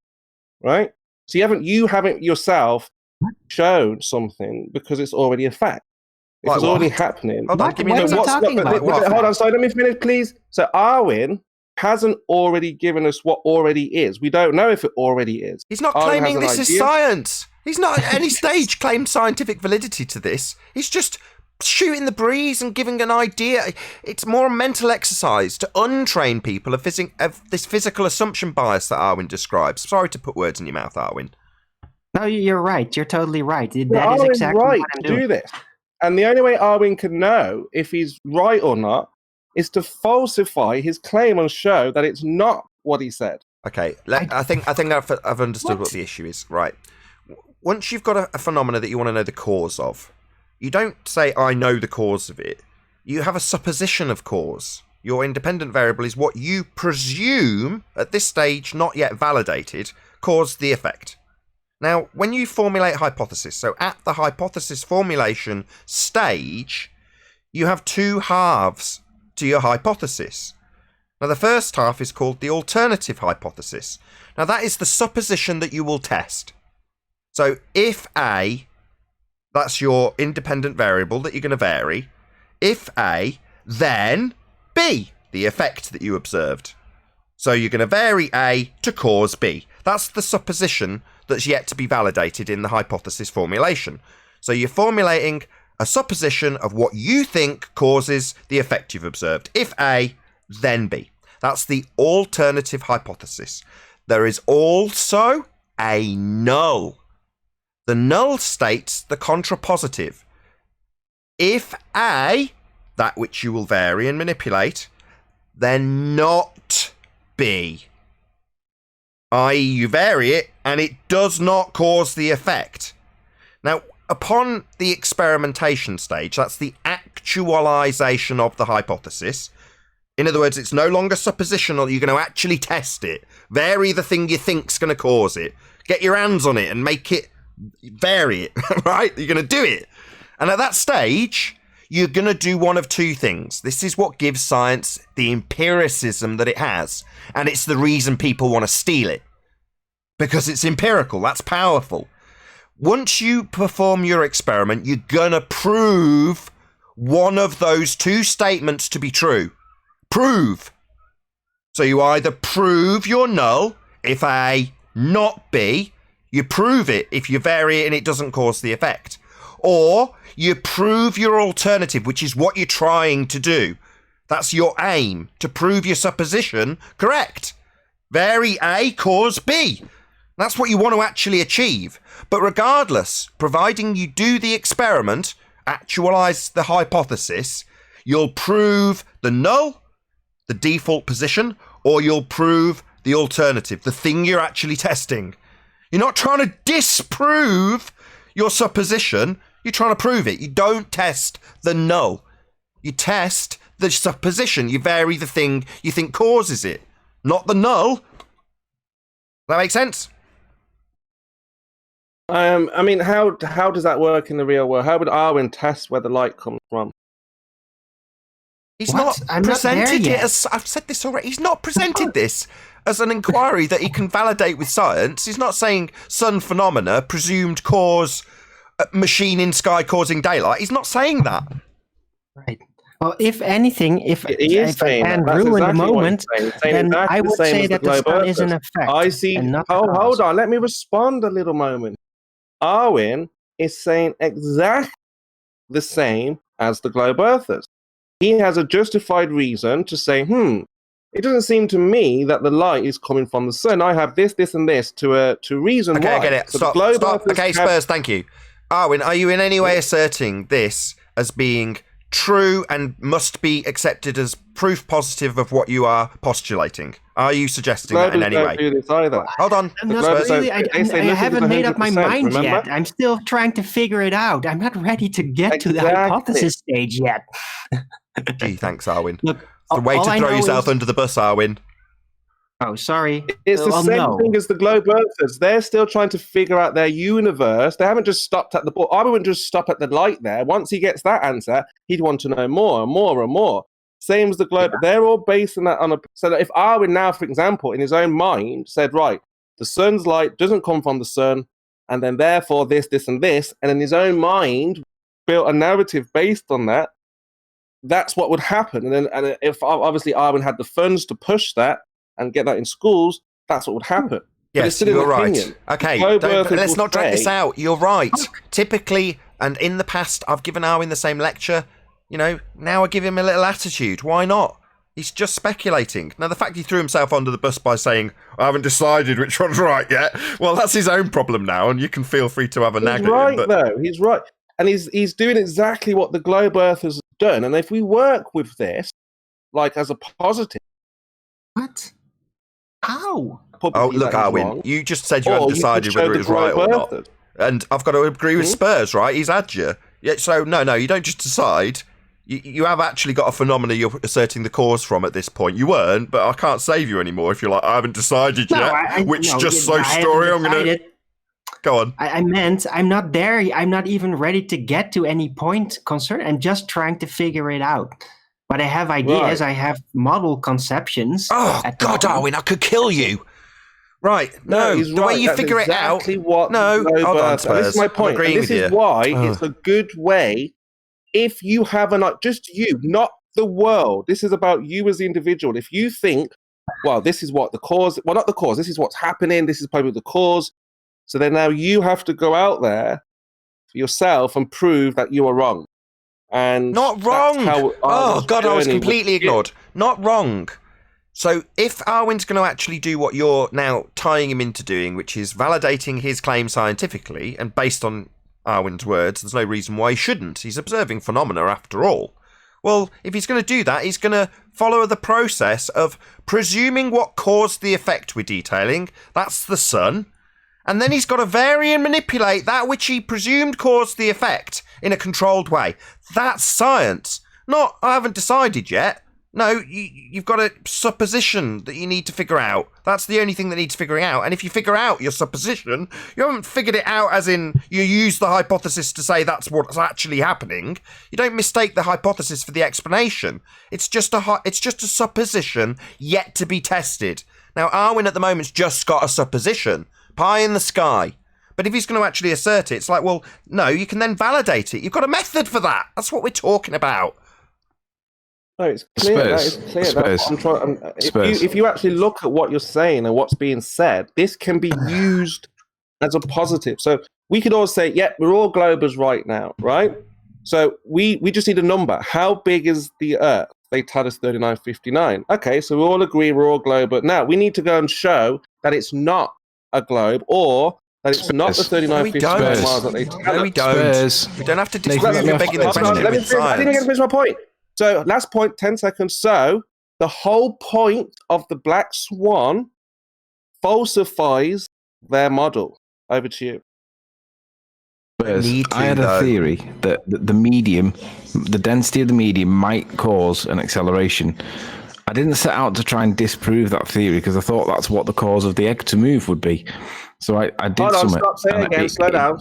right? So you haven't yourself shown something because it's already a fact. If it's already happening. Hold on, give me an What are you talking about? Hold on, sorry, let me finish, please. So Arwin hasn't already given us what already is. We don't know if it already is. He's not Arwin claiming has an this is idea. science. He's not at any stage claimed scientific validity to this. He's just shooting the breeze and giving an idea. It's more a mental exercise to untrain people of this physical assumption bias that Arwin describes. Sorry to put words in your mouth, Arwin. No, you're right. You're totally right. That is Arwin's exactly right what I'm to doing. do this. And the only way Arwin can know if he's right or not is to falsify his claim and show that it's not what he said. Okay, I think I've understood what the issue is. Right. Once you've got a phenomena that you want to know the cause of, you don't say, I know the cause of it. You have a supposition of cause. Your independent variable is what you presume, at this stage not yet validated, caused the effect. Now, when you formulate hypothesis, so at the hypothesis formulation stage, you have two halves to your hypothesis. Now, the first half is called the alternative hypothesis. Now, that is the supposition that you will test. So, if A, that's your independent variable that you're going to vary, if A, then B, the effect that you observed. So, you're going to vary A to cause B. That's the supposition that's yet to be validated in the hypothesis formulation. So you're formulating a supposition of what you think causes the effect you've observed. If A, then B. That's the alternative hypothesis. There is also a null. The null states the contrapositive. If A, that which you will vary and manipulate, then not B. I.e. you vary it and it does not cause the effect. Now, upon the experimentation stage, that's the actualization of the hypothesis. In other words, it's no longer suppositional, you're going to actually test it. Vary the thing you think's going to cause it. Get your hands on it and make it, vary it, right? You're going to do it. And at that stage, you're going to do one of two things. This is what gives science the empiricism that it has. And it's the reason people want to steal it. Because it's empirical. That's powerful. Once you perform your experiment, you're going to prove one of those two statements to be true. Prove. So you either prove your null, if A, not B. You prove it if you vary it and it doesn't cause the effect. Or you prove your alternative, which is what you're trying to do. That's your aim, to prove your supposition correct. Vary A, cause B. That's what you want to actually achieve. But regardless, providing you do the experiment, actualize the hypothesis, you'll prove the null, the default position, or you'll prove the alternative, the thing you're actually testing. You're not trying to disprove your supposition. You're trying to prove it. You don't test the null. You test the supposition. You vary the thing you think causes it, not the null. Does that make sense? I mean, how does that work in the real world? How would Arwin test where the light comes from? He's not presented it as, I've said this already, he's not presented this as an inquiry that he can validate with science. He's not saying sun phenomena presumed cause machine in sky causing daylight. He's not saying that. Right. Well, if anything, if I can that's ruin exactly the moment, then exactly I would say that the sun is an effect. I see. Hold on. Let me respond a little moment. Arwin is saying exactly the same as the globe earthers. He has a justified reason to say, it doesn't seem to me that the light is coming from the sun. I have this, this, and this to reason why. Okay, I get it. So Stop. Okay, Spurs, thank you. Arwin, are you in any way asserting this as being true and must be accepted as proof positive of what you are postulating? Are you suggesting that in any way? Do this either. Hold on. I'm not really, I haven't made up my mind yet. I'm still trying to figure it out. I'm not ready to get to the hypothesis stage yet. Gee, thanks, Arwin. Look, the way to throw yourself under the bus, Arwin. Oh, sorry. It's the same thing as the globe earthers. They're still trying to figure out their universe. They haven't just stopped at the ball. I wouldn't just stop at the light there. Once he gets that answer, he'd want to know more and more and more. Same as the globe. Yeah. They're all based on that. So that if Arwin now, for example, in his own mind said, right, the sun's light doesn't come from the sun, and then therefore this, and this, and in his own mind built a narrative based on that, that's what would happen. And if obviously Arwin had the funds to push that and get that in schools, that's what would happen. Yes, you're right. Okay, let's not drag this out. You're right. Typically, and in the past, I've given Arwin the same lecture. You know, now I give him a little attitude. Why not? He's just speculating. Now, the fact he threw himself under the bus by saying, I haven't decided which one's right yet, well, that's his own problem now, and you can feel free to have a nag at him. He's right, though. He's right. And he's doing exactly what the globe earthers have done. And if we work with this, like, as a positive... What? How? Oh, look, Arwin, you just said you hadn't decided whether it was right or not. And I've got to agree with Spurs, right? He's had you. Yeah, so, no, you don't just decide. You have actually got a phenomena you're asserting the cause from at this point. You weren't, but I can't save you anymore if you're like, I haven't decided yet. Story, I'm going to... Go on. I meant I'm not there. I'm not even ready to get to any point concern. I'm just trying to figure it out. But I have ideas. Right. I have model conceptions. Oh, God, Arwin, I could kill you. Right. No, the way you figure it out. Hold on, Spurs. This is my point. This is why it's a good way if you have just you, not the world. This is about you as the individual. If you think, well, this is what the cause, well, not the cause, this is what's happening, this is probably the cause. So then now you have to go out there for yourself and prove that you are wrong. And not wrong. Oh, God, I was completely ignored. Not wrong. So if Arwin's going to actually do what you're now tying him into doing, which is validating his claim scientifically, and based on Arwin's words, there's no reason why he shouldn't. He's observing phenomena after all. Well, if he's going to do that, he's going to follow the process of presuming what caused the effect we're detailing. That's the sun. And then he's got to vary and manipulate that which he presumed caused the effect in a controlled way. That's science. Not, I haven't decided yet. No, you've got a supposition that you need to figure out. That's the only thing that needs figuring out. And if you figure out your supposition, you haven't figured it out as in you use the hypothesis to say that's what's actually happening. You don't mistake the hypothesis for the explanation. It's just a supposition yet to be tested. Now, Arwin at the moment's just got a supposition. Pie in the sky. But if he's going to actually assert it, it's like, well, no, you can then validate it. You've got a method for that. That's what we're talking about. No, it's clear. If you actually look at what you're saying and what's being said, this can be used as a positive. So we could all say, yeah, we're all globers right now, right? So we just need a number. How big is the Earth? They tell us 3959. Okay, so we all agree we're all globe. Now we need to go and show that it's not a globe, or that it's not the 3959 miles that they tell us. No, we don't. We don't have to disprove. You're begging the question with science. I didn't get to finish my point. So last point, 10 seconds. So the whole point of the Black Swan falsifies their model. Over to you. I had a theory that the medium, the density of the medium might cause an acceleration. I didn't set out to try and disprove that theory because I thought that's what the cause of the egg to move would be. So I did Hold on, stop saying again, slow down.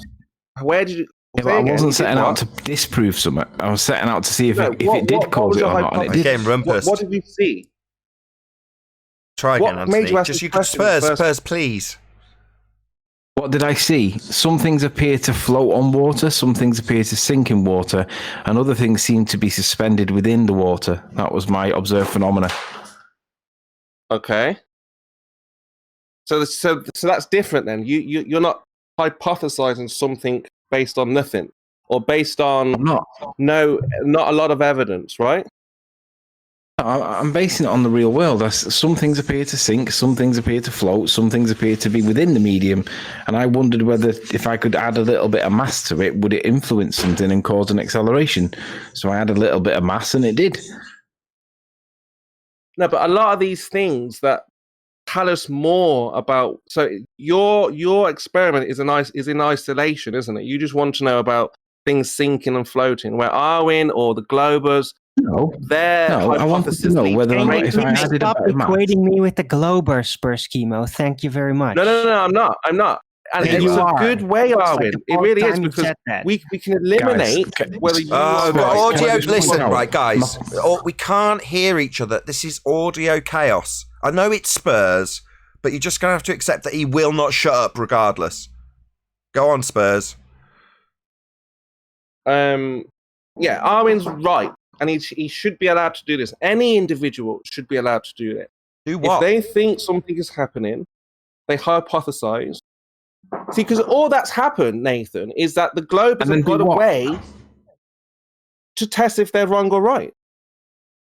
Where did you... I wasn't setting out to disprove something. I was setting out to see if it did cause it or not. And it did. Again, Rumpus. What did you see? Try again, Anthony. Just you could Spurs, please. What did I see? Some things appear to float on water, some things appear to sink in water, and other things seem to be suspended within the water. That was my observed phenomena. Okay. So that's different then. You're not hypothesizing something based on nothing, or based on not a lot of evidence, right? I'm basing it on the real world. Some things appear to sink, some things appear to float, some things appear to be within the medium. And I wondered whether if I could add a little bit of mass to it, would it influence something and cause an acceleration? So I added a little bit of mass and it did. No, but a lot of these things that tell us more about. So your experiment is in isolation, isn't it? You just want to know about things sinking and floating. Where Arwin or the Globers, no, I wanted to know whether or not if I added stop a bit of mass. equating me with the Globers, Spurskimo. Thank you very much. No, I'm not. And Yeah, it's you a are. good way, Looks Arwin. like the It really fourth is, time you've because said that. we can eliminate Guys, whether you audio. just Listen, point out- right, guys. We can't hear each other. This is audio chaos. I know it's Spurs, but you're just going to have to accept that he will not shut up regardless. Go on, Spurs. Yeah, Arwin's right, and he should be allowed to do this. Any individual should be allowed to do it. Do what? If they think something is happening, they hypothesize. See, because all that's happened, Nathan, is that the Globers And then have got do a what? way to test if they're wrong or right.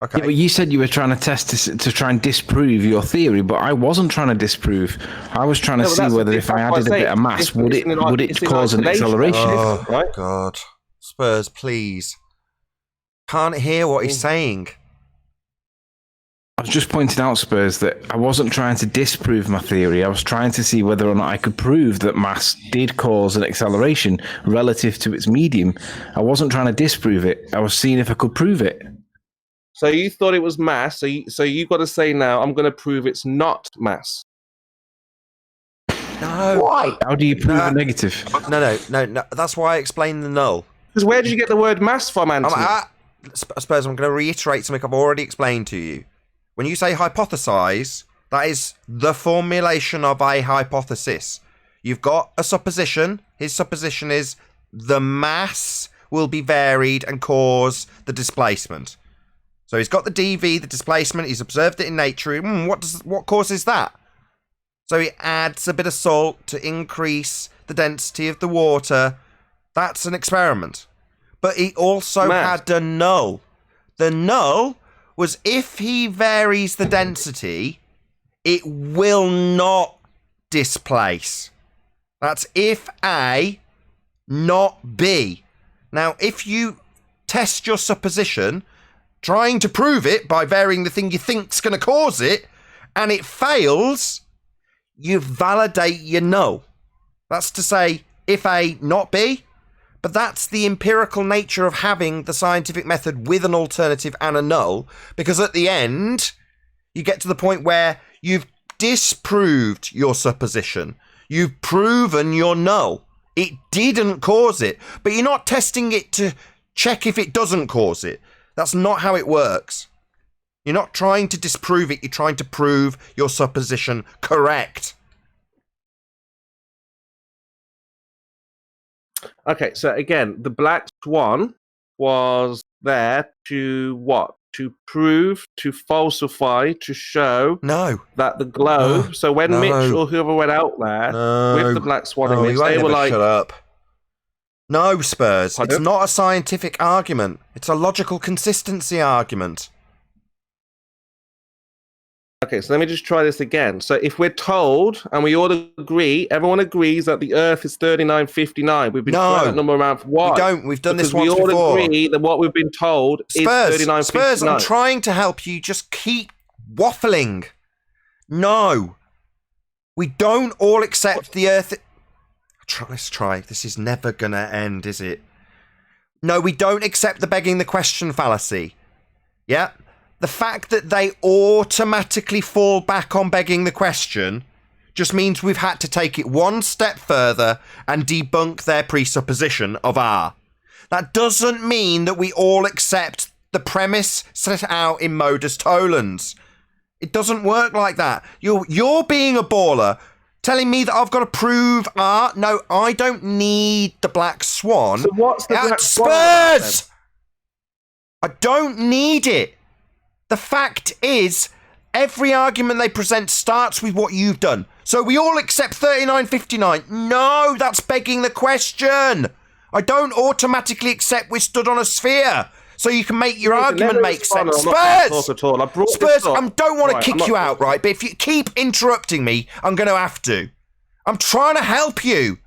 Okay. Yeah, but you said you were trying to test this to try and disprove your theory, but I wasn't trying to disprove. I was trying to No, but see that's the whether if I difference. added a I say bit of mass, it's would in it cause an isolation. acceleration? Oh, right? God. Spurs, please. Can't hear what he's saying. I was just pointing out, Spurs, that I wasn't trying to disprove my theory. I was trying to see whether or not I could prove that mass did cause an acceleration relative to its medium. I wasn't trying to disprove it. I was seeing if I could prove it. So you thought it was mass. So you got to say now, I'm going to prove it's not mass. No. Why? How do you prove a negative? No. That's why I explained the null. Because where did you get the word mass from, Anthony? I suppose I'm going to reiterate something I've already explained to you. When you say hypothesize, that is the formulation of a hypothesis. You've got a supposition. His supposition is the mass will be varied and cause the displacement. So he's got the dV, the displacement. He's observed it in nature. What causes that? So he adds a bit of salt to increase the density of the water. That's an experiment. But he also had a null. The null was if he varies the density, it will not displace. That's if A, not B. Now, if you test your supposition, trying to prove it by varying the thing you think's going to cause it, and it fails, you validate your null. That's to say, if A, not B. But that's the empirical nature of having the scientific method with an alternative and a null, because at the end, you get to the point where you've disproved your supposition. You've proven your null. It didn't cause it, but you're not testing it to check if it doesn't cause it. That's not how it works. You're not trying to disprove it. You're trying to prove your supposition correct. Okay, so again, the black swan was there to what? To prove, to falsify, to show that the globe. So when Mitch or whoever went out there with the black swan image, they were like, shut up. No, Spurs. Pardon? It's not a scientific argument. It's a logical consistency argument. okay, so let me just try this again. So if we're told, and we all agree, everyone agrees that the Earth is 3959. We've been throwing that number around for what? We don't. We've done this Because once we all before. agree that what we've been told is 3959. Spurs, I'm trying to help you. Just keep waffling. No. We don't all accept the Earth. Let's try. This is never going to end, is it? No, we don't accept the begging the question fallacy. Yeah? The fact that they automatically fall back on begging the question just means we've had to take it one step further and debunk their presupposition of R. That doesn't mean that we all accept the premise set out in Modus Tollens. It doesn't work like that. You're being a baller, telling me that I've got to prove R. No, I don't need the black swan. So what's the black swan Spurs! I don't need it. The fact is, every argument they present starts with what you've done. So we all accept 3959. No, that's begging the question. I don't automatically accept we're stood on a sphere. so you can make your Nathan, argument let me make respond, sense. I'm not gonna Spurs! talk at all. I brought this Spurs, up. I don't want to Right, kick I'm not you out, talking. right? But if you keep interrupting me, I'm going to have to. I'm trying to help you.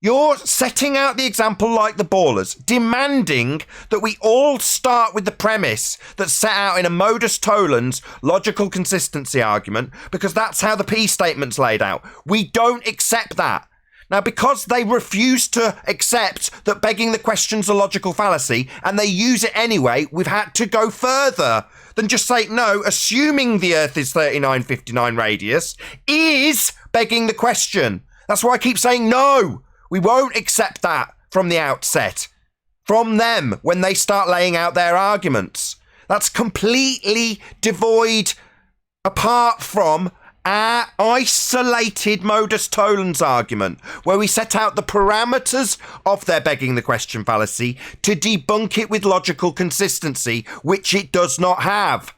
You're setting out the example like the ballers, demanding that we all start with the premise that's set out in a modus tollens logical consistency argument, because that's how the P statement's laid out. We don't accept that. Now, because they refuse to accept that begging the question's a logical fallacy, and they use it anyway, we've had to go further than just say, no, assuming the Earth is 3959 radius is begging the question. That's why I keep saying no. We won't accept that from the outset. From them, when they start laying out their arguments. That's completely devoid, apart from our isolated modus tollens argument, where we set out the parameters of their begging the question fallacy to debunk it with logical consistency, which it does not have.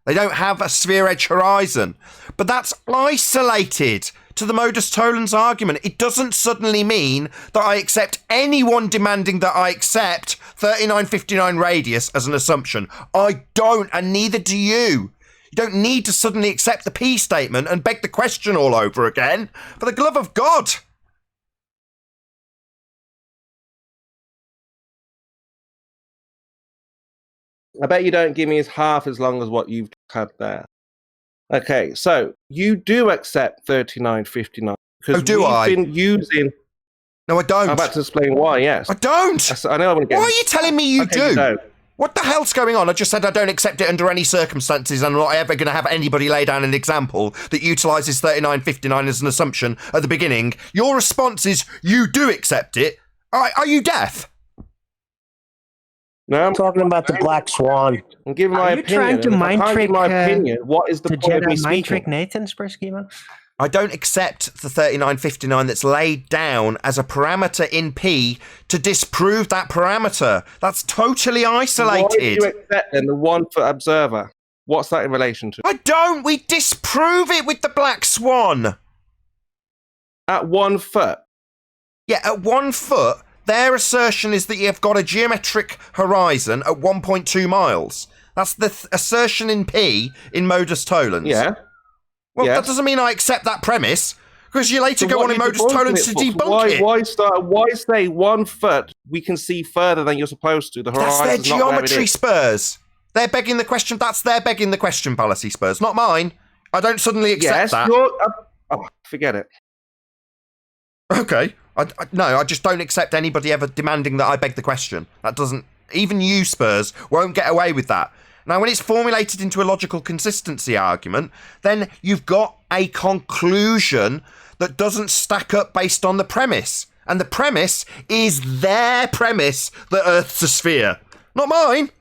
They don't have a sphere edge horizon. But that's isolated to the modus tollens argument. It doesn't suddenly mean that I accept anyone demanding that I accept 3959 radius as an assumption. I don't, and neither do you. You don't need to suddenly accept the P statement and beg the question all over again. For the love of God. I bet you don't give me half as long as what you've had there. Okay, so you do accept 3959 because do I? we've been using. No, I don't. I'm about to explain why. Yes, I don't. I know. I want to get. Why are you telling me you do? You don't. What the hell's going on? I just said I don't accept it under any circumstances, and I'm not ever going to have anybody lay down an example that utilises 3959 as an assumption at the beginning. Your response is you do accept it. Are you deaf? No, I'm talking about the black swan. I'm giving my Are you opinion. trying to and if I mind can't give trick my opinion? What is the the point of me Jedi mind trick speaking? Nathan per schema? I don't accept the 3959 that's laid down as a parameter in P to disprove that parameter. That's totally isolated. Why do you accept then the 1 foot observer? What's that in relation to? I don't. We disprove it with the black swan. At 1 foot? Yeah, at 1 foot, their assertion is that you've got a geometric horizon at 1.2 miles. That's the assertion in P in modus tollens. Yeah. Well, yes. that doesn't mean I accept that premise, because you later So go what on in are you modus debunking tollens to it for? debunk it. Why say 1 foot we can see further than you're supposed to? The That's horizon's their not where it geometry, is. Spurs. They're begging the question. That's their begging the question fallacy, Spurs, not mine. I don't suddenly accept that. Forget it. Okay. No, I just don't accept anybody ever demanding that I beg the question. That doesn't... Even you, Spurs, won't get away with that. Now, when it's formulated into a logical consistency argument, then you've got a conclusion that doesn't stack up based on the premise. And the premise is their premise that Earth's a sphere, not mine.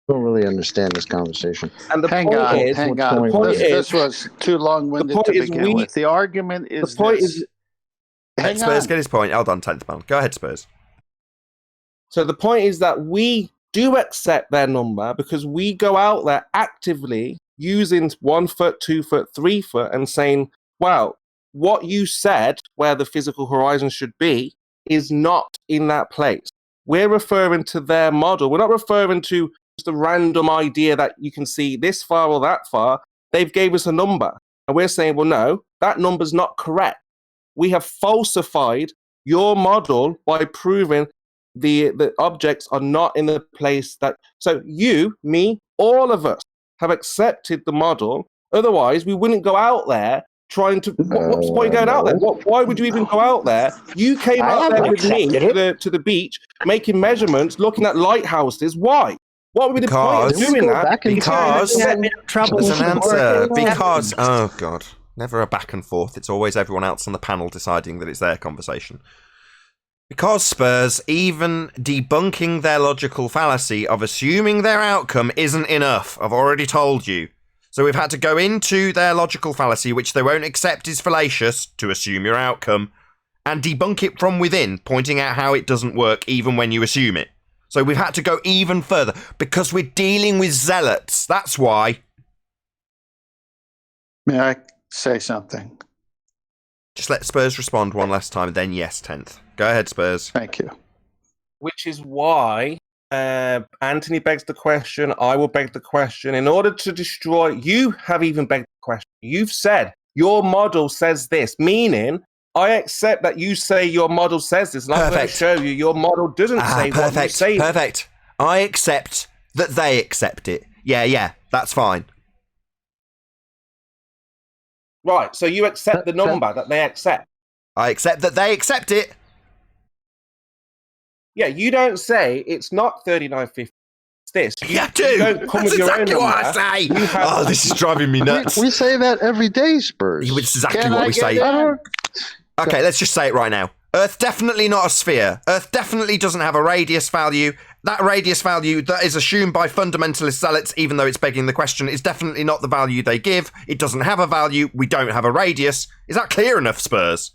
I don't really understand this conversation. And the Hang point on, is, hang the on. point This is, was too long-winded the point to is begin with. The argument is the point this. is, Hang Spurs, on. get his point. Hold on, 10th man. Go ahead, Spurs. so the point is that we do accept their number because we go out there actively using 1 foot, 2 foot, 3 foot and saying, well, what you said where the physical horizon should be is not in that place. We're referring to their model. We're not referring to just a random idea that you can see this far or that far. They've gave us a number. And we're saying, well, no, that number's not correct. We have falsified your model by proving the objects are not in the place that... So you, me, all of us have accepted the model. Otherwise, we wouldn't go out there trying to... What's the point of going out there? Why would you even go out there? You came out there with me to the beach, making measurements, looking at lighthouses. Why? What would be the point of doing that? Because trouble. there's an answer. Because... Oh, God. Never a back and forth. It's always everyone else on the panel deciding that it's their conversation. Because, Spurs, even debunking their logical fallacy of assuming their outcome isn't enough. I've already told you. So we've had to go into their logical fallacy, which they won't accept is fallacious, to assume your outcome, and debunk it from within, pointing out how it doesn't work even when you assume it. So we've had to go even further, because we're dealing with zealots. That's why. May I say something? Just let Spurs respond one last time, then yes, 10th. Go ahead, Spurs. Thank you. Which is why Anthony begs the question, I will beg the question. In order to destroy, you have even begged the question. You've said, your model says this, meaning I accept that you say your model says this, and I'm going to show you your model doesn't say what you say. Perfect. I accept that they accept it. Yeah, that's fine. Right, so you accept the number that they accept. I accept that they accept it. Yeah, you don't say it's not 39.50. It's this. Yeah, I do. You don't come That's with exactly your own what number. I say. This is driving me nuts. We say that every day, Spurs. It's exactly what we say. Okay, let's just say it right now. Earth definitely not a sphere. Earth definitely doesn't have a radius value. That radius value that is assumed by fundamentalist zealots, even though it's begging the question, is definitely not the value they give. It doesn't have a value. We don't have a radius. Is that clear enough, Spurs?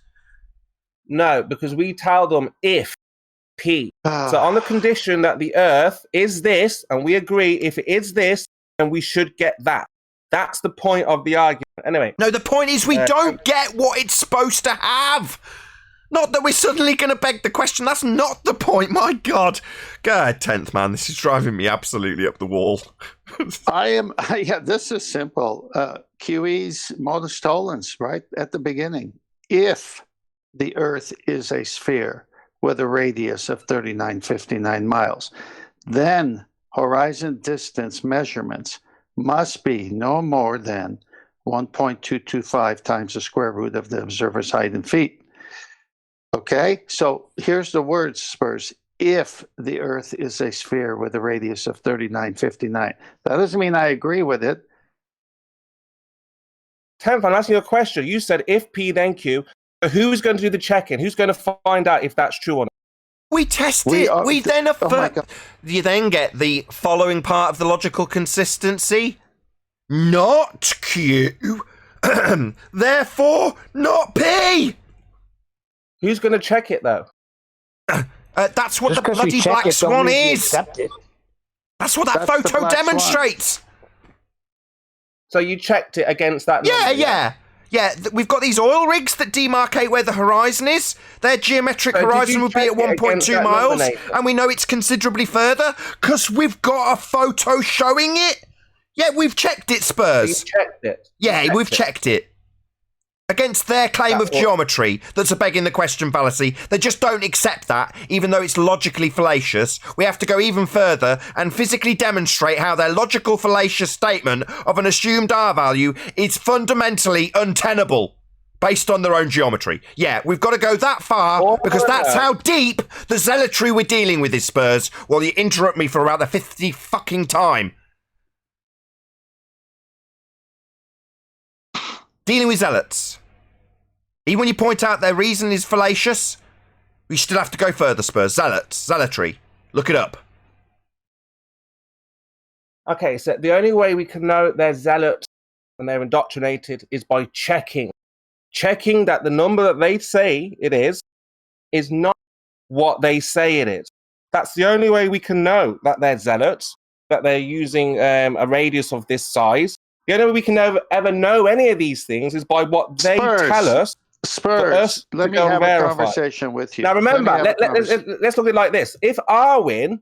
No, because we tell them if P. So on the condition that the Earth is this, and we agree if it is this, then we should get that. That's the point of the argument. Anyway. No, the point is we don't get what it's supposed to have. Not that we're suddenly going to beg the question. That's not the point. My God. Go ahead, 10th, man. This is driving me absolutely up the wall. This is simple. QE's modus tollens, right at the beginning. If the Earth is a sphere with a radius of 3959 miles, then horizon distance measurements must be no more than 1.225 times the square root of the observer's height in feet. Okay, so here's the words, Spurs. If the Earth is a sphere with a radius of 3959. That doesn't mean I agree with it. 10th, I'm asking you a question. You said if P, then Q. Who's going to do the checking? Who's going to find out if that's true or not? We test it. We then affirm. You then get the following part of the logical consistency. Not Q. Therefore, not P. Who's going to check it, though? That's what the bloody black swan is. That's what that photo demonstrates. So you checked it against that number? Yeah, we've got these oil rigs that demarcate where the horizon is. Their geometric horizon would be at 1.2 miles, and we know it's considerably further because we've got a photo showing it. Yeah, we've checked it, Spurs. So you checked it? Yeah, we've checked it. Against their claim of geometry that's a begging the question fallacy. They just don't accept that, even though it's logically fallacious. We have to go even further and physically demonstrate how their logical fallacious statement of an assumed R value is fundamentally untenable based on their own geometry. Yeah, we've got to go that far because that's how deep the zealotry we're dealing with is, Spurs. Well, you interrupt me for about the 50 fucking time. Dealing with zealots. Even when you point out their reason is fallacious, we still have to go further, Spurs. Zealotry. Look it up. Okay, so the only way we can know they're zealots and they're indoctrinated is by checking. Checking that the number that they say it is not what they say it is. That's the only way we can know that they're zealots, that they're using a radius of this size. The only way we can ever know any of these things is by what they tell us. Spurs, let me have a conversation with you. Now remember, let's look at it like this. If Arwin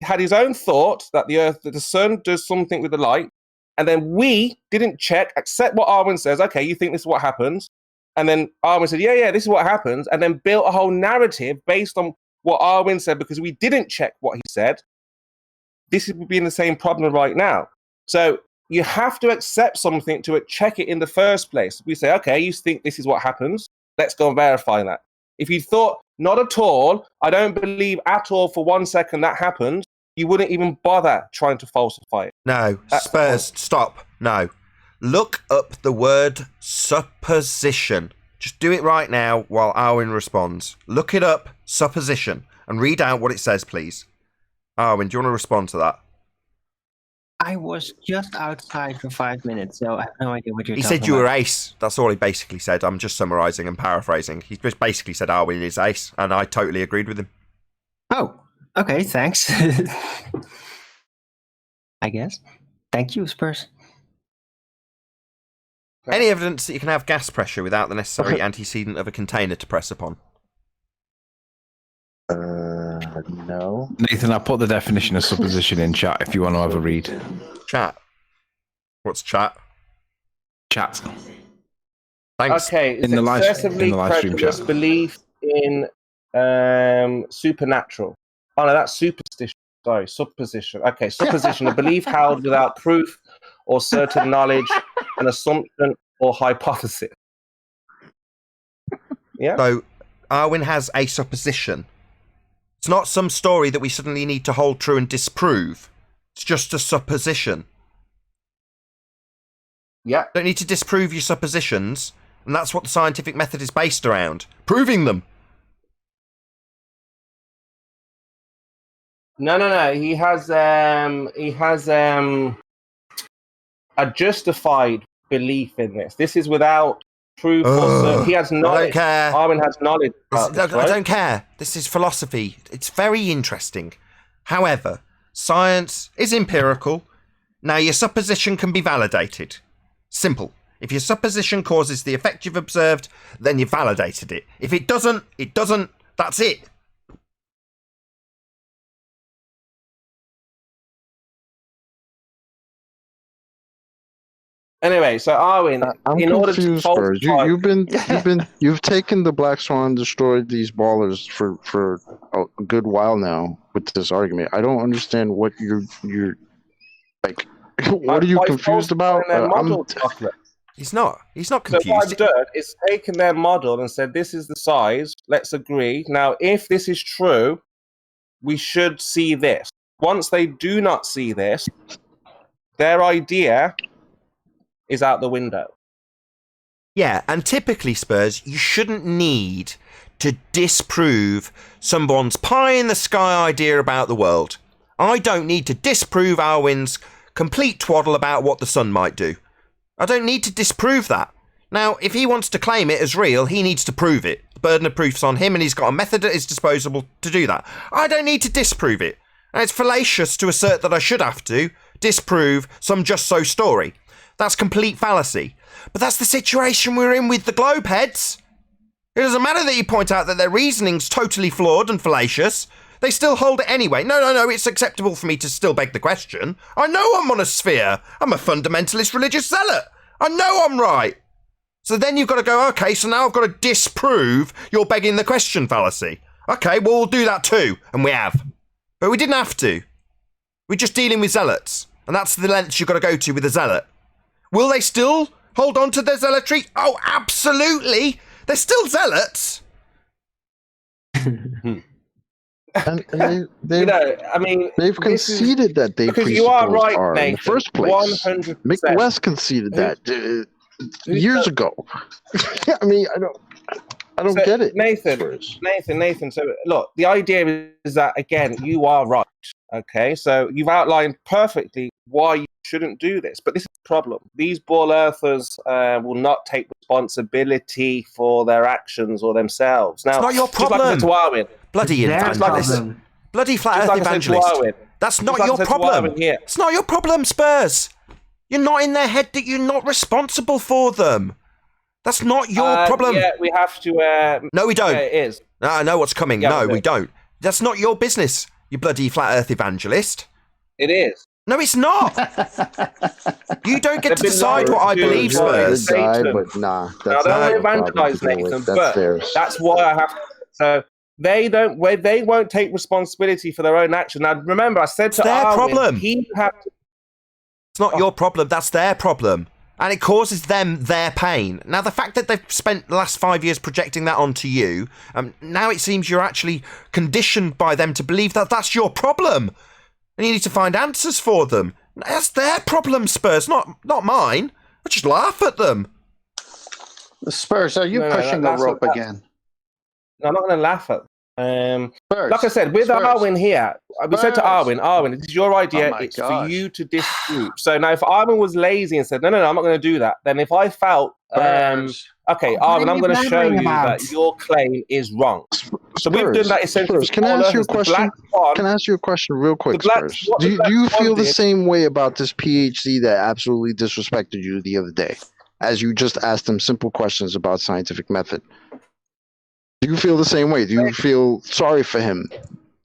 had his own thought that the sun does something with the light, and then we didn't check, accept what Arwin says, okay, you think this is what happens, and then Arwin said, yeah, this is what happens, and then built a whole narrative based on what Arwin said because we didn't check what he said, this would be in the same problem right now. So you have to accept something to check it in the first place. We say, okay, you think this is what happens. Let's go and verify that. If you thought, not at all, I don't believe at all for 1 second that happened, you wouldn't even bother trying to falsify it. No, Spurs, stop. No. Look up the word supposition. Just do it right now while Arwin responds. Look it up, supposition, and read out what it says, please. Arwin, do you want to respond to that? I was just outside for 5 minutes, so I have no idea what you're talking about. He said you were ace. That's all he basically said. I'm just summarising and paraphrasing. He just basically said Arwin is ace, and I totally agreed with him. Oh, okay, thanks. I guess. Thank you, Spurs. Any evidence that you can have gas pressure without the necessary antecedent of a container to press upon? No. Nathan, I put the definition of supposition in chat if you want to have a read. Chat. What's chat? Chat. Thanks. Okay, In the live stream credulous chat. belief in supernatural. Oh no, that's superstition. Sorry, supposition. Okay, supposition, a belief held without proof or certain knowledge, an assumption or hypothesis. Yeah. So, Arwin has a supposition. It's not some story that we suddenly need to hold true and disprove. It's just a supposition. Yeah. Don't need to disprove your suppositions, and that's what the scientific method is based around. Proving them. No. He has a justified belief in this. This is without proof or certain. He has knowledge. I don't care. Arwen has knowledge. I don't care. This is philosophy. It's very interesting. However, science is empirical. Now, your supposition can be validated. Simple. If your supposition causes the effect you've observed, then you've validated it. If it doesn't, it doesn't. That's it. Anyway, so Arwen, I'm in order to confused, Spurs. You've taken the Black Swan, destroyed these ballers for a good while now with this argument. I don't understand what you're like. What are you confused about? He's not confused. So what I've done is taken their model and said, this is the size. Let's agree. Now, if this is true, we should see this. Once they do not see this, their idea is out the window. Yeah, and typically, Spurs, you shouldn't need to disprove someone's pie-in-the-sky idea about the world. I don't need to disprove Arwen's complete twaddle about what the sun might do. I don't need to disprove that. Now, if he wants to claim it as real, he needs to prove it. The burden of proof's on him, and he's got a method at his disposal to do that. I don't need to disprove it. And it's fallacious to assert that I should have to disprove some just-so story. That's complete fallacy. But that's the situation we're in with the globeheads. It doesn't matter that you point out that their reasoning's totally flawed and fallacious. They still hold it anyway. No, it's acceptable for me to still beg the question. I know I'm on a sphere. I'm a fundamentalist religious zealot. I know I'm right. So then you've got to go, okay, so now I've got to disprove your begging the question fallacy. Okay, well, we'll do that too. And we have. But we didn't have to. We're just dealing with zealots. And that's the lengths you've got to go to with a zealot. Will they still hold on to their zealotry? Oh, absolutely. They're still zealots. And they've conceded that they because you are right, are Nathan, in the first place. 100%. Mick West conceded that years ago. I mean, I don't get it. Nathan. So look, the idea is that again, you are right. Okay, so you've outlined perfectly why you shouldn't do this, but this is the problem. These ball earthers will not take responsibility for their actions or themselves. Now, it's not your problem. Just like I said to Arwen, bloody evangelist, bloody flat earth evangelist. That's not your problem. It's not your problem, Spurs. You're not in their head. That you're not responsible for them. That's not your problem. Yeah, we have to. No, we don't. Yeah, it is. No, I know what's coming. Yeah, no, we don't. That's not your business. You bloody flat earth evangelist. It is. No, it's not. You don't get to decide what I believe, Spurs. But nah, that's now, they won't evangelize Nathan, but that's why I have to. So they won't take responsibility for their own action. Now, remember, I said to their Arwen, problem. It's not your problem. That's their problem. And it causes them their pain. Now, the fact that they've spent the last 5 years projecting that onto you, now it seems you're actually conditioned by them to believe that that's your problem. And you need to find answers for them. That's their problem, Spurs, not mine. I just laugh at them. Spurs, are you pushing the rope again? No, I'm not going to laugh at like I said, with Arwen here, we said to Arwen, this is your idea, it's for you to disprove. So now if Arwen was lazy and said, no, I'm not going to do that, then if I felt, okay, Arwen, I'm going to show you that your claim is wrong. So we've done that essentially. Spurs, can I ask you a question? Can I ask you a question real quick, Spurs? Do you feel the same way about this PhD that absolutely disrespected you the other day? as you just asked him simple questions about scientific method. Do you feel the same way? Do you feel sorry for him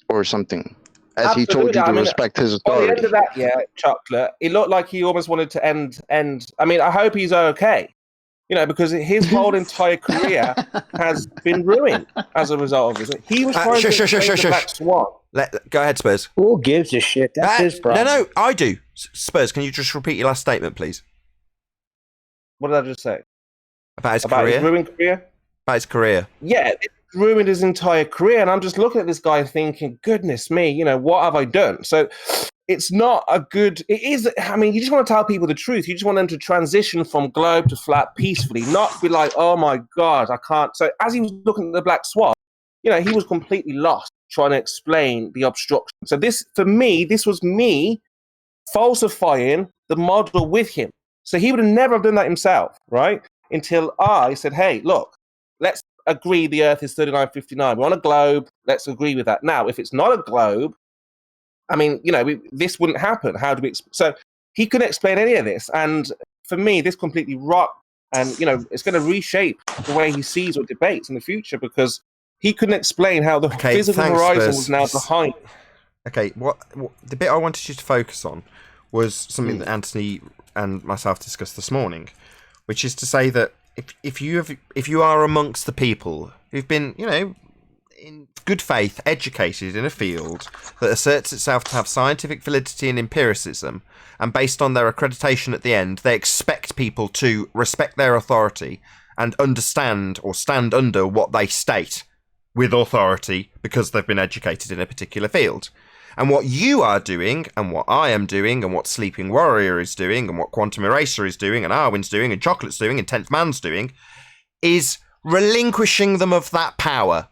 or something? As he told you to respect his authority. On the end of that, Chocolate, it looked like he almost wanted to end. I mean, I hope he's okay. Because his whole entire career has been ruined as a result of this. He was trying to explain the Black Swan. Go ahead, Spurs. Who gives a shit? That's his problem. No, I do. Spurs, can you just repeat your last statement, please? What did I just say? About his career? His ruined career? About his career. Yeah, it ruined his entire career. And I'm just looking at this guy thinking, goodness me, what have I done? So it's not a good... It is... I mean, you just want to tell people the truth. You just want them to transition from globe to flat peacefully, not be like, oh my God, I can't... So as he was looking at the Black Swan, he was completely lost trying to explain the obstruction. So this, for me, this was me falsifying the model with him. So he would have never have done that himself, right? Until I said, hey, look, let's agree the Earth is 3959. We're on a globe. Let's agree with that. Now, if it's not a globe, I mean, this wouldn't happen. How do we... So he couldn't explain any of this. And for me, this completely rocked. And, it's going to reshape the way he sees or debates in the future because he couldn't explain how the physical horizon was now behind. Okay, what the bit I wanted you to focus on was something that Anthony and myself discussed this morning, which is to say that if you are amongst the people who've been, in good faith, educated in a field that asserts itself to have scientific validity and empiricism, and based on their accreditation at the end, they expect people to respect their authority and understand or stand under what they state with authority because they've been educated in a particular field. And what you are doing, and what I am doing, and what Sleeping Warrior is doing, and what Quantum Eraser is doing, and Arwin's doing, and Chocolate's doing, and 10th Man's doing, is relinquishing them of that power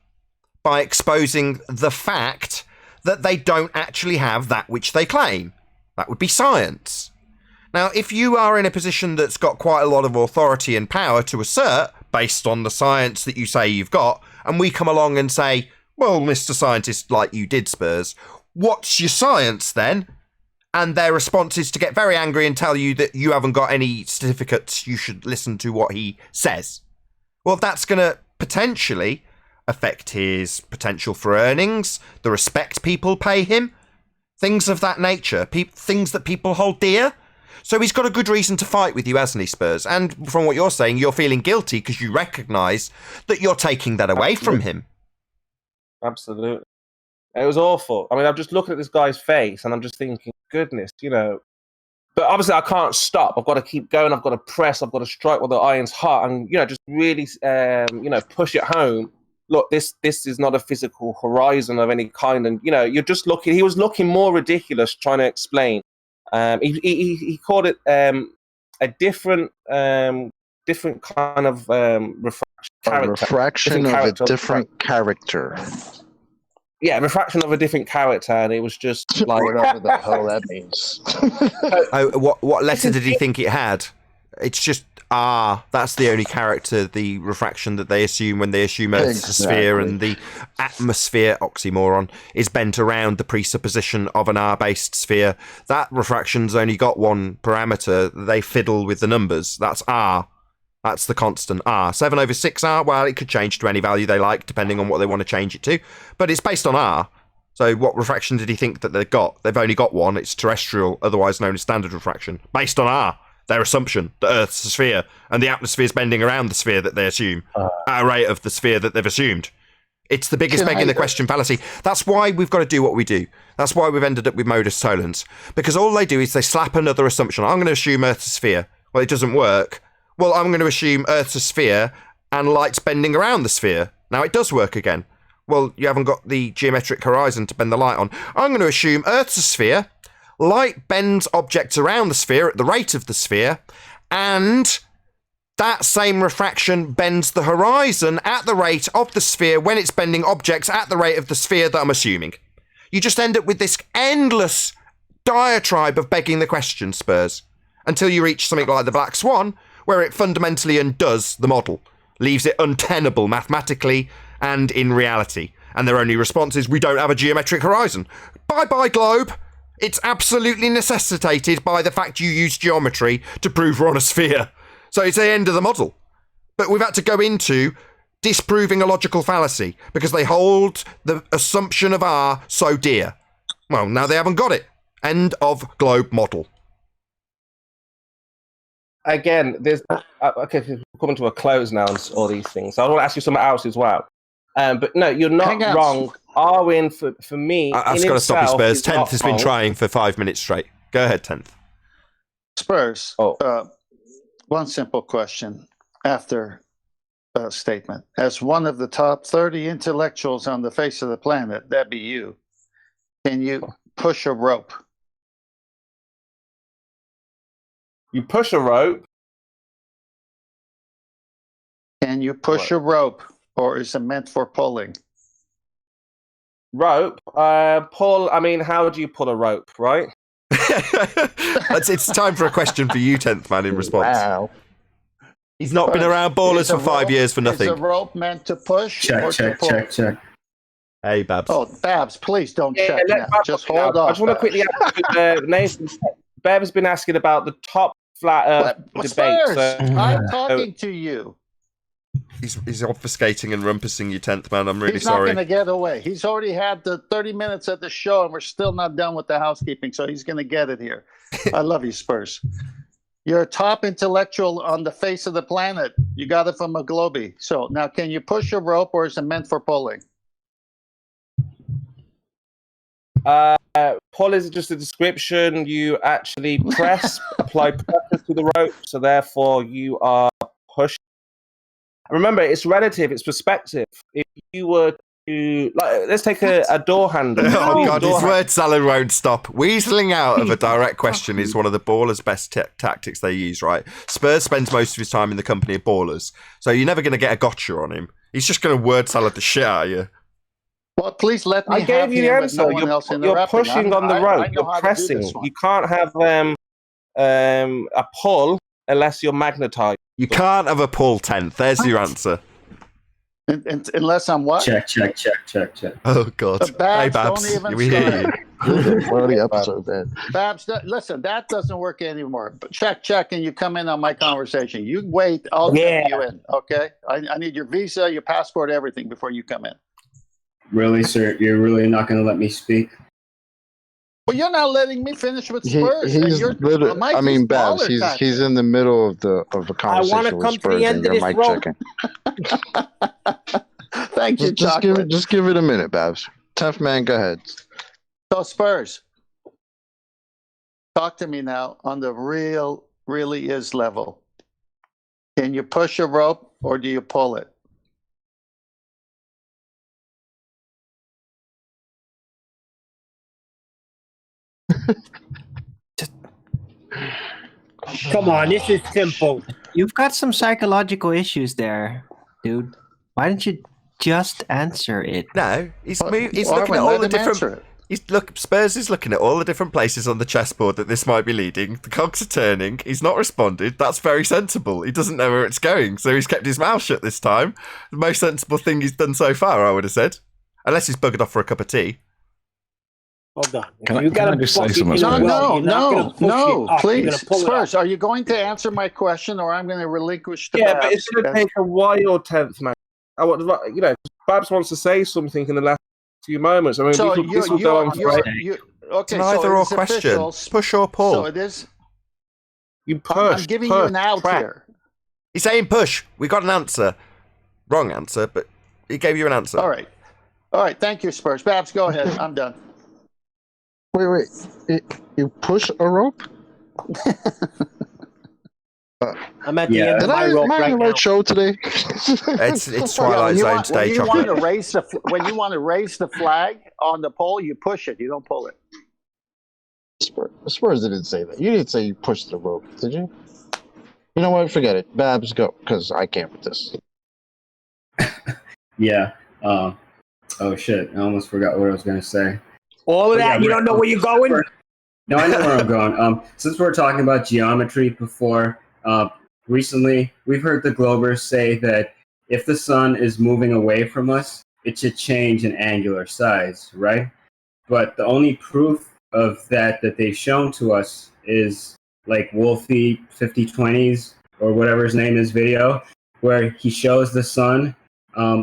by exposing the fact that they don't actually have that which they claim. That would be science. Now, if you are in a position that's got quite a lot of authority and power to assert, based on the science that you say you've got, and we come along and say, well, Mr. Scientist, like you did, Spurs, what's your science then? And their response is to get very angry and tell you that you haven't got any certificates, you should listen to what he says. Well, that's going to potentially affect his potential for earnings, the respect people pay him, things of that nature, things that people hold dear. So he's got a good reason to fight with you, hasn't he, Spurs? And from what you're saying, you're feeling guilty because you recognise that you're taking that away from him. Absolutely. It was awful. I mean, I'm just looking at this guy's face and I'm just thinking, goodness, But obviously I can't stop. I've got to keep going. I've got to press. I've got to strike while the iron's hot and, just really, push it home. Look, this is not a physical horizon of any kind. And, you're just looking, he was looking more ridiculous trying to explain. He called it a different kind of refraction of a different character. Yeah, refraction of a different character, and it was just like whatever the hell that means. What letter did he think it had? It's just that's the only character, the refraction that they assume when they assume Earth's a sphere, and the atmosphere, oxymoron, is bent around the presupposition of an R-based sphere. That refraction's only got one parameter. They fiddle with the numbers. That's R. That's the constant R. 7 over 6R, well, it could change to any value they like, depending on what they want to change it to. But it's based on R. So what refraction did he think that they've got? They've only got one. It's terrestrial, otherwise known as standard refraction, based on R. Their assumption that Earth's a sphere and the atmosphere is bending around the sphere that they assume at a rate of the sphere that they've assumed. It's the biggest begging the question fallacy. That's why we've got to do what we do. That's why we've ended up with modus tollens. Because all they do is they slap another assumption. I'm going to assume Earth's a sphere. Well, it doesn't work. Well, I'm going to assume Earth's a sphere and light's bending around the sphere. Now it does work again. Well, you haven't got the geometric horizon to bend the light on. I'm going to assume Earth's a sphere. Light bends objects around the sphere at the rate of the sphere, and that same refraction bends the horizon at the rate of the sphere when it's bending objects at the rate of the sphere that I'm assuming. You just end up with this endless diatribe of begging the question, Spurs, until you reach something like the Black Swan, where it fundamentally undoes the model, leaves it untenable mathematically and in reality. And their only response is, we don't have a geometric horizon. Bye-bye, globe. It's absolutely necessitated by the fact you use geometry to prove we're on a sphere. So it's the end of the model. But we've had to go into disproving a logical fallacy because they hold the assumption of R so dear. Well, now they haven't got it. End of globe model. Again, there's okay. We're coming to a close now on all these things. So I want to ask you something else as well. But no, you're not wrong. Arwin, for me, I've got to stop you, Spurs. 10th has been trying for 5 minutes straight. Go ahead, 10th. Spurs. One simple question after a statement. As one of the top 30 intellectuals on the face of the planet, that be you, can you push a rope? You push a rope? Can you push a rope, or is it meant for pulling? Rope? Pull, I mean, how do you pull a rope, right? It's time for a question for you, 10th man, in response. Wow. He's not been around ballers for 5 years for nothing. Is a rope meant to push or to pull? Check. Hey, Babs. Oh, Babs, please don't check now. Just hold on. I just want to quickly ask Nathan. Babs has been asking about the top flat earth debate. Spurs, I'm talking to you. He's obfuscating and rumpusing you, 10th man. I'm really He's sorry. not going to get away. He's already had the 30 minutes of the show, and we're still not done with the housekeeping, so he's going to get it here. I love you, Spurs. You're a top intellectual on the face of the planet. You got it from a Globie. So now, can you push a rope, or is it meant for pulling? Pull is just a description. You actually apply pressure to the rope, so therefore you are pushing. Remember, it's relative, it's perspective. If you were to, let's take a door handle. Oh, God, his word salad won't stop. Weaseling out of a direct question is one of the ballers' best tactics they use, right? Spurs spends most of his time in the company of ballers, so you're never going to get a gotcha on him. He's just going to word salad the shit out of you. Well, please let me I gave you the answer. You're pushing I'm, on the rope. I know You're how to do pressing. this one. You can't have a pull unless you're magnetized. You can't have a pull, 10th. There's your answer. Unless I'm what? Check. Oh, God. Hey, Babs. Don't even We hear you. What the episode, man? Babs, listen, that doesn't work anymore. But check, and you come in on my conversation. You wait, I'll get you in, okay? I need your visa, your passport, everything before you come in. Really, sir? You're really not going to let me speak? Well, you're not letting me finish with Spurs. He's literally. I mean, Babs. He's in the middle of a conversation with Spurs, and you're mic checking. Thank you, just give it a minute, Babs. 10th man, go ahead. So Spurs, talk to me now on the really is level. Can you push a rope or do you pull it? Come on, this is simple. You've got some psychological issues there, dude. Why don't you just answer it? No, he's looking at all the different. Spurs is looking at all the different places on the chessboard that this might be leading. The cogs are turning. He's not responded. That's very sensible. He doesn't know where it's going, so he's kept his mouth shut this time. The most sensible thing he's done so far, I would have said, unless he's buggered off for a cup of tea. Hold on. Can I just say something? No, please. Spurs, are you going to answer my question, or I'm going to relinquish the but it's going to take a while, 10th man. Babs wants to say something in the last few moments. I mean, so this will go on forever. Okay, it's an either or question. Push or pull. So it is. You push. I'm giving you an out here. He's saying push. We got an answer. Wrong answer, but he gave you an answer. All right. Thank you, Spurs. Babs, go ahead. I'm done. Wait. You push a rope? I'm at the end of my rope right now. Show today? It's Twilight Zone today, chocolate. When you want to raise the flag on the pole, you push it. You don't pull it. Spurs didn't say that. You didn't say you pushed the rope, did you? You know what? Forget it. Babs, go, because I can't with this. Yeah. Oh, shit. I almost forgot what I was going to say. All of that, you don't know where you're going? No, I know where I'm going. Since we're talking about geometry before, recently we've heard the Globers say that if the sun is moving away from us, it should change in angular size, right? But the only proof of that they've shown to us is like Wolfie 5020's or whatever his name is video, where he shows the sun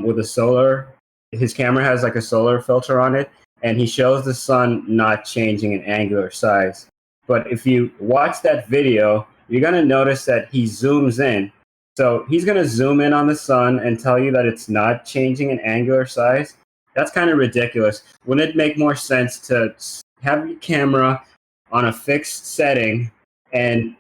with a solar. His camera has like a solar filter on it, and he shows the sun not changing in angular size. But if you watch that video, you're going to notice that he zooms in. So he's going to zoom in on the sun and tell you that it's not changing in angular size. That's kind of ridiculous. Wouldn't it make more sense to have your camera on a fixed setting and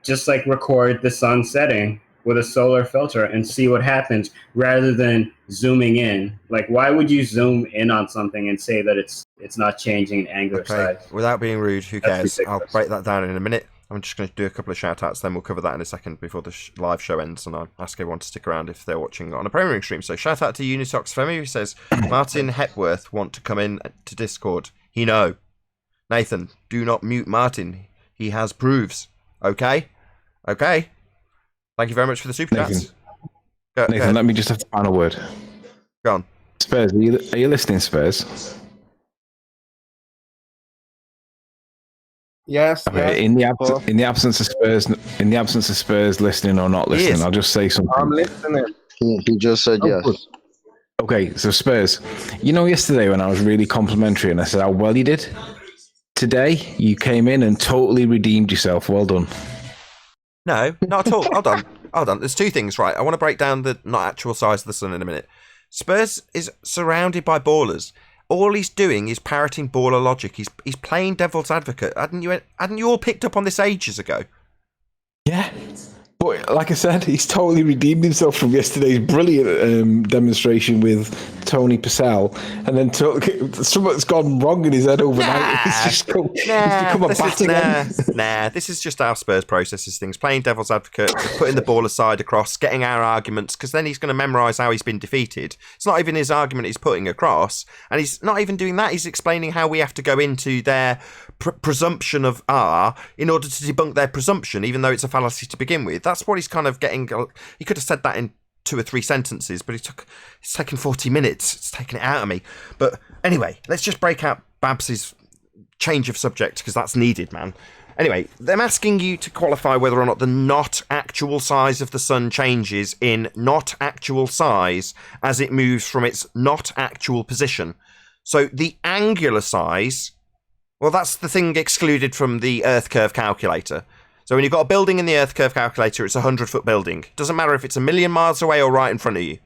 just like record the sun setting with a solar filter and see what happens rather than zooming in? Like, why would you zoom in on something and say that it's not changing in angular size? Without being rude, who cares? I'll break that down in a minute. I'm just going to do a couple of shout outs, then we'll cover that in a second before the live show ends, and I'll ask everyone to stick around if they're watching on a Premiering stream. So shout out to Unitox Femi, who says, Martin Hepworth want to come in to Discord. He know. Nathan, do not mute Martin. He has proofs. Okay? Okay? Thank you very much for the super chats. Nathan, let me just have the final word. Go on. Spurs, are you listening, Spurs? Yes. Okay, in the absence of Spurs listening or not listening, I'll just say something. I'm listening. He just said yes. Good. Okay, so Spurs, yesterday when I was really complimentary and I said how well you did, today you came in and totally redeemed yourself. Well done. No, not at all. Hold on. There's two things, right? I want to break down the not actual size of the sun in a minute. Spurs is surrounded by ballers. All he's doing is parroting baller logic. He's playing devil's advocate. Hadn't you all picked up on this ages ago? Yeah. But like I said, he's totally redeemed himself from yesterday's brilliant demonstration with Tony Purcell, and then something's gone wrong in his head overnight. He's become a batting. This is just how Spurs processes things. Playing devil's advocate, putting the baller side across, getting our arguments, because then he's going to memorise how he's been defeated. It's not even his argument he's putting across, and he's not even doing that. He's explaining how we have to go into their presumption of R in order to debunk their presumption, even though it's a fallacy to begin with. That's what he's kind of getting. He could have said that in 2 or 3 sentences, but it's taken 40 minutes. It's taken it out of me. But anyway, let's just break out Babs's change of subject, because that's needed, man. Anyway, them asking you to qualify whether or not the not actual size of the sun changes in not actual size as it moves from its not actual position. So the angular size, well, that's the thing excluded from the Earth curve calculator. So when you've got a building in the Earth curve calculator, it's a 100-foot building. Doesn't matter if it's a million miles away or right in front of you.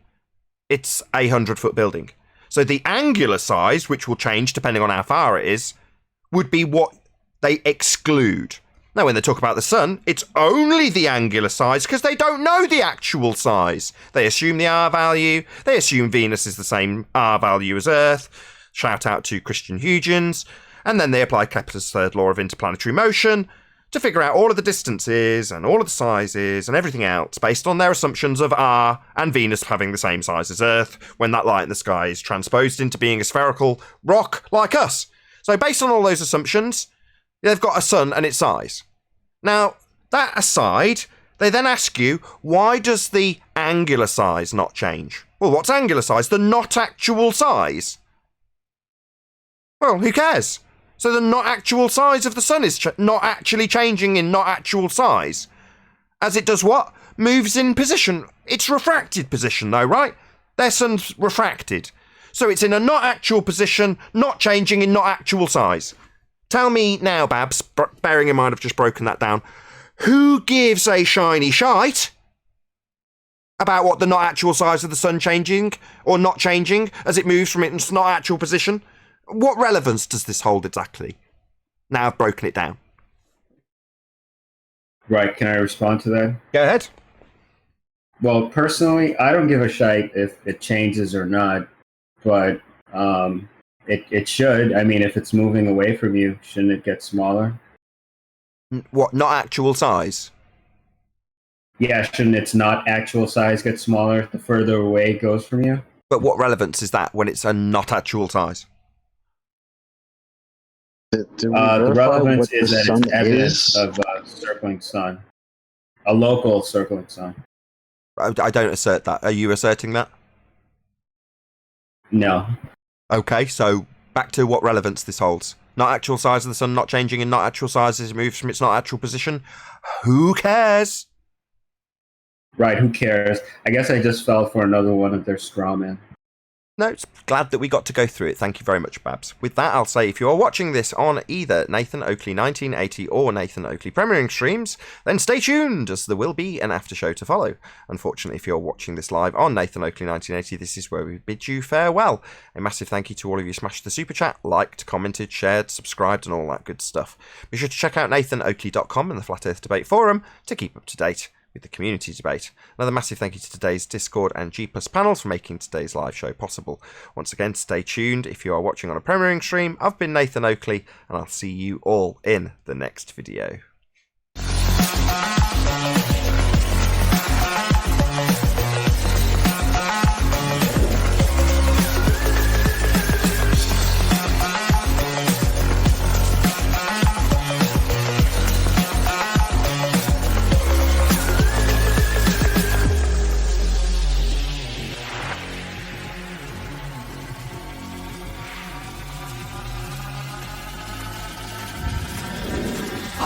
It's a 100-foot building. So the angular size, which will change depending on how far it is, would be what they exclude. Now, when they talk about the sun, it's only the angular size because they don't know the actual size. They assume the R value. They assume Venus is the same R value as Earth. Shout out to Christian Huygens. And then they apply Kepler's third law of interplanetary motion to figure out all of the distances and all of the sizes and everything else based on their assumptions of R and Venus having the same size as Earth when that light in the sky is transposed into being a spherical rock like us. So based on all those assumptions, they've got a sun and its size. Now, that aside, they then ask you, why does the angular size not change? Well, what's angular size? The not actual size. Well, who cares? So the not actual size of the sun is not actually changing in not actual size. As it does what? Moves in position. It's refracted position though, right? Their sun's refracted. So it's in a not actual position, not changing in not actual size. Tell me now, Babs, bearing in mind I've just broken that down, who gives a shiny shite about what the not actual size of the sun changing or not changing as it moves from its not actual position? What relevance does this hold exactly? Now I've broken it down. Right, can I respond to that? Go ahead. Well, personally, I don't give a shite if it changes or not, but it should. I mean, if it's moving away from you, shouldn't it get smaller? What, not actual size? Yeah, shouldn't its not actual size get smaller the further away it goes from you? But what relevance is that when it's a not actual size? The relevance is that it's evidence of a circling sun, a local circling sun. I don't assert that. Are you asserting that? No. Okay, so back to what relevance this holds. Not actual size of the sun not changing in not actual size as it moves from its not actual position. Who cares? right, who cares? I guess I just fell for another one of their straw men. No, it's glad that we got to go through it. Thank you very much, Babs. With that, I'll say if you are watching this on either Nathan Oakley 1980 or Nathan Oakley premiering streams, then stay tuned, as there will be an after show to follow. Unfortunately, if you're watching this live on Nathan Oakley 1980, this is where we bid you farewell. A massive thank you to all of you who smashed the super chat, liked, commented, shared, subscribed, and all that good stuff. Be sure to check out nathanoakley.com and the Flat Earth Debate Forum to keep up to date with the community debate. Another massive thank you to today's Discord and G Plus panels for making today's live show possible. Once again, stay tuned if you are watching on a premiering stream. I've been Nathan Oakley, and I'll see you all in the next video.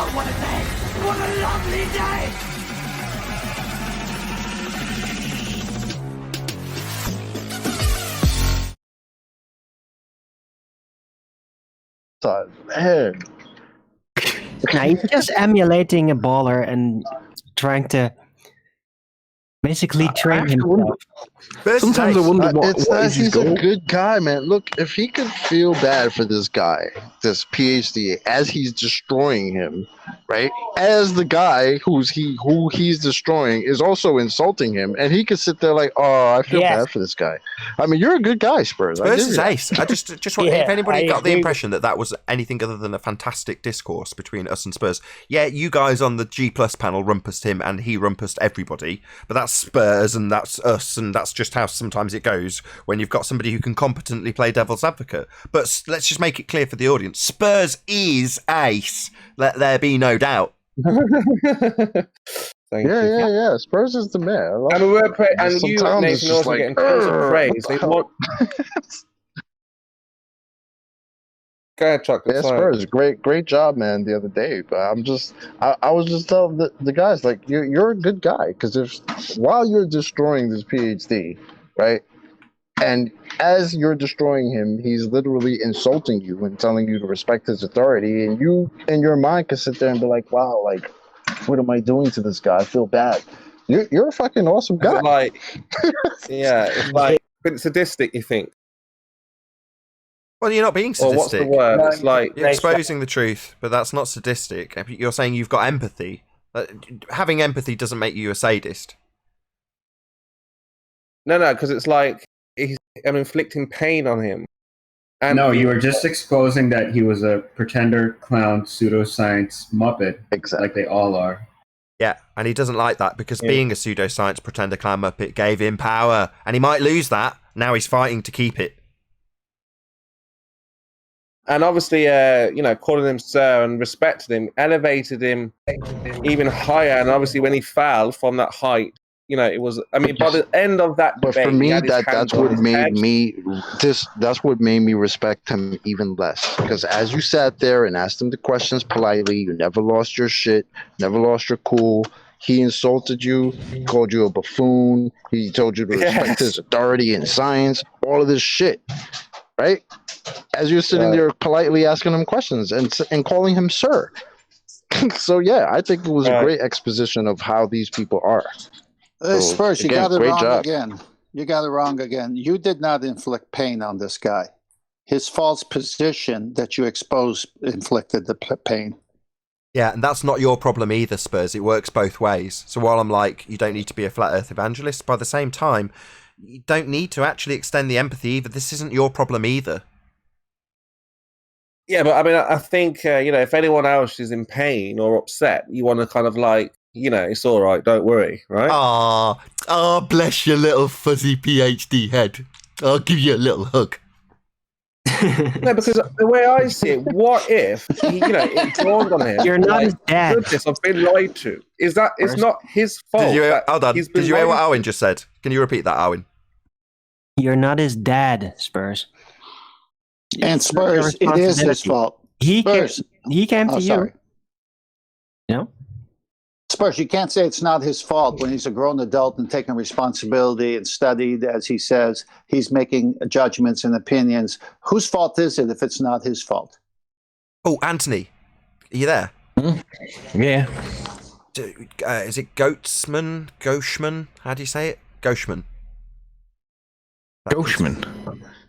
Oh, what a day! What a lovely day! Man. Nah, he's just emulating a baller and trying to basically train himself. Sometimes I wonder what is he's a good guy, man. Look, if he could feel bad for this guy, this PhD, as he's destroying him, right? As the guy who he's destroying is also insulting him, and he could sit there like, oh, I feel bad for this guy. I mean, you're a good guy, Spurs. Spurs is ace. I just want, if anybody got the agree. impression that was anything other than a fantastic discourse between us and Spurs, yeah, you guys on the G Plus panel rumpused him and he rumpused everybody, but that's Spurs and that's us, and that's just how sometimes it goes when you've got somebody who can competently play devil's advocate. But let's just make it clear for the audience: Spurs is ace. Let there be no doubt. Yeah. Spurs is the man. And you, Sometimes it's Nathan, just also like, getting tons of praise. They want... Go ahead, Chuck. Yeah, Spurs, great job, man. The other day, but I was just telling the guys, like, you're a good guy, because while you're destroying this PhD, right, and as you're destroying him, he's literally insulting you and telling you to respect his authority, and you in your mind can sit there and be like, wow, like, what am I doing to this guy? I feel bad. You're a fucking awesome guy. It's like a bit sadistic, you think? Well, you're not being sadistic. Or what's the word? It's like you're exposing the truth, but that's not sadistic. You're saying you've got empathy. Having empathy doesn't make you a sadist. No, because it's like I'm inflicting pain on him. And no, you were just exposing that he was a pretender, clown, pseudoscience muppet, like they all are. Yeah, and he doesn't like that because being a pseudoscience pretender, clown, muppet gave him power, and he might lose that. Now he's fighting to keep it. And obviously, calling him sir and respected him, elevated him even higher. And obviously, when he fell from that height, it was. I mean, by the end of that debate, but for me, that's what made me respect him even less. Because as you sat there and asked him the questions politely, you never lost your shit, never lost your cool. He insulted you, he called you a buffoon. He told you to respect his authority in science. All of this shit, right? As you're sitting there politely asking him questions and calling him sir. So yeah, I think it was a great exposition of how these people are. Spurs, you got it great wrong job. again. You got it wrong again. You did not inflict pain on this guy. His false position that you exposed inflicted the pain. Yeah, and that's not your problem either, Spurs. It works both ways. So while I'm like, you don't need to be a flat earth evangelist, by the same time, you don't need to actually extend the empathy either. This isn't your problem either. Yeah, but I mean, I think, if anyone else is in pain or upset, you want to kind of like, it's all right, don't worry, right? Ah, bless your little fuzzy PhD head. I'll give you a little hug. No, because the way I see it, what if, it dawned on him. You're not his dad. Goodness, I've been lied to. It's not his fault. Did you hear what lied Arwen just said? Can you repeat that, Arwen? You're not his dad, Spurs. And Spurs, it is his fault. He came to you. Sorry. No? Spurs, you can't say it's not his fault when he's a grown adult and taking responsibility and studied, as he says, he's making judgments and opinions. Whose fault is it if it's not his fault? Oh, Anthony, are you there? Yeah. Is it Gauchman? How do you say it? Gauchman. Gauchman.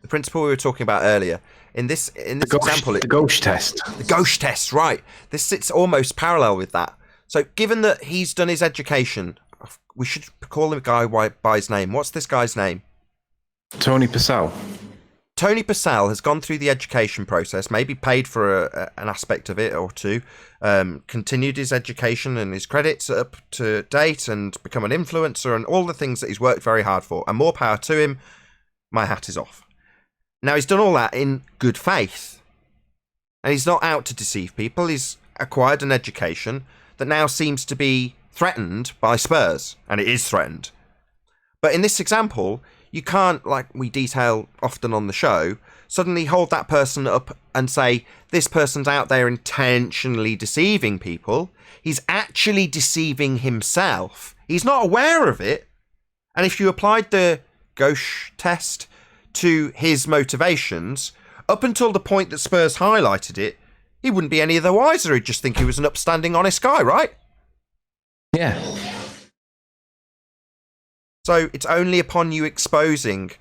The principle we were talking about earlier. In this example, the Gauch test. The Gauch test, right? This sits almost parallel with that. So, given that he's done his education, we should call him a guy by his name. What's this guy's name? Tony Purcell. Tony Purcell has gone through the education process, maybe paid for an aspect of it or two, continued his education and his credits up to date and become an influencer and all the things that he's worked very hard for. And more power to him. My hat is off. Now, he's done all that in good faith. And he's not out to deceive people. He's acquired an education that now seems to be threatened by Spurs. And it is threatened. But in this example, you can't, like we detail often on the show, suddenly hold that person up and say, this person's out there intentionally deceiving people. He's actually deceiving himself. He's not aware of it. And if you applied the Gauch test to his motivations, up until the point that Spurs highlighted it, he wouldn't be any the wiser. He'd just think he was an upstanding, honest guy, right? Yeah. So it's only upon you exposing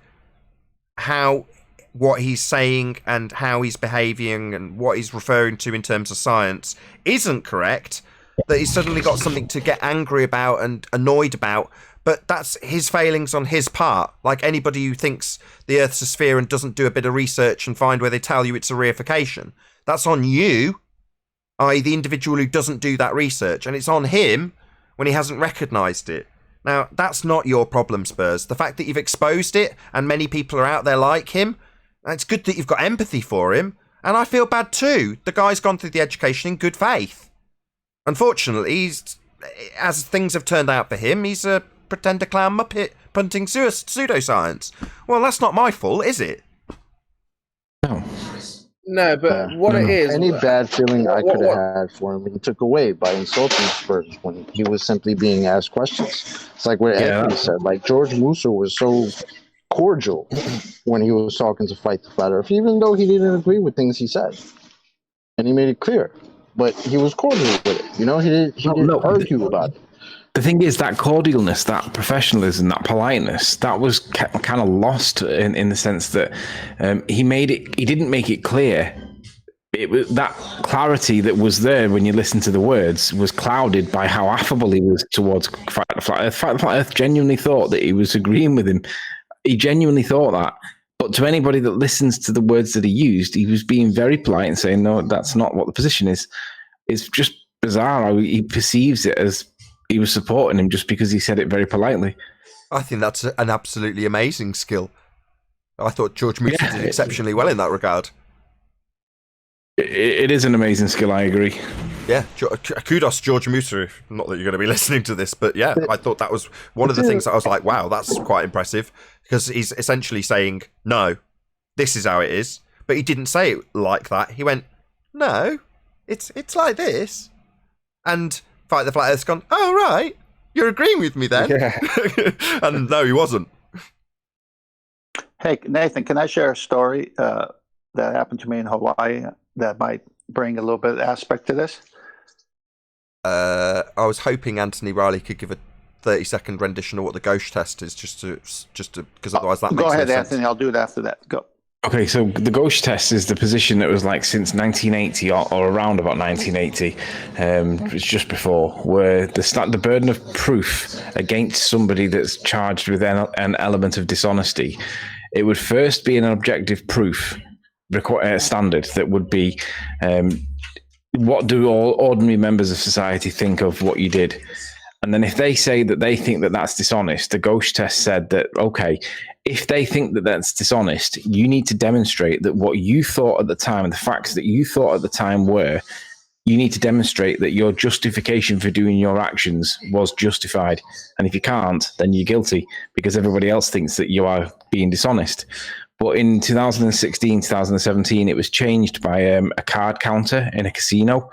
what he's saying and how he's behaving and what he's referring to in terms of science isn't correct that he's suddenly got something to get angry about and annoyed about. But that's his failings on his part. Like anybody who thinks the Earth's a sphere and doesn't do a bit of research and find where they tell you it's a reification. That's on you, i.e. the individual who doesn't do that research. And it's on him when he hasn't recognised it. Now, that's not your problem, Spurs. The fact that you've exposed it and many people are out there like him, it's good that you've got empathy for him. And I feel bad too. The guy's gone through the education in good faith. Unfortunately, as things have turned out for him, he's a pretender clown muppet punting pseudoscience. Well, that's not my fault, is it? No, but what it is... Any bad feeling I could have had for him, he took away by insulting Spurs when he was simply being asked questions. It's like what Anthony said. Like, George Musa was so cordial when he was talking to Fight the Flat Earth, even though he didn't agree with things he said. And he made it clear. But he was cordial with it. You know, he didn't argue about it. The thing is, that cordialness, that professionalism, that politeness, that was kind of lost in the sense that he didn't make it clear. It was that clarity that was there when you listen to the words was clouded by how affable he was towards Fight the Flat Earth. Fight the Flat Earth genuinely thought that he was agreeing with him. He genuinely thought that. But to anybody that listens to the words that he used, he was being very polite and saying, no, that's not what the position is. It's just bizarre how he perceives it as he was supporting him just because he said it very politely. I think that's an absolutely amazing skill. I thought George Musa did exceptionally well in that regard. It is an amazing skill, I agree. Yeah, kudos to George Musa. Not that you're going to be listening to this, but yeah, I thought that was one of the things that I was like, wow, that's quite impressive. Because he's essentially saying, no, this is how it is. But he didn't say it like that. He went, no, it's like this. And Fight the Flat Earth's gone, oh, right, you're agreeing with me then? Yeah. And no, he wasn't. Hey, Nathan, can I share a story that happened to me in Hawaii that might bring a little bit of aspect to this? I was hoping Anthony Riley could give a 30-second rendition of what the Gauch test is, just to because otherwise that makes no sense. Go ahead, Anthony. I'll do it after that. Go. Okay, so the Gauch test is the position that was like since 1980 or around about 1980, it's just before, where the burden of proof against somebody that's charged with an element of dishonesty, it would first be an objective proof standard that would be what do all ordinary members of society think of what you did. And then if they say that they think that that's dishonest, the Gauch test said that, okay, if they think that that's dishonest, you need to demonstrate that what you thought at the time and the facts that you thought at the time were, you need to demonstrate that your justification for doing your actions was justified. And if you can't, then you're guilty because everybody else thinks that you are being dishonest. But in 2016, 2017, it was changed by a card counter in a casino.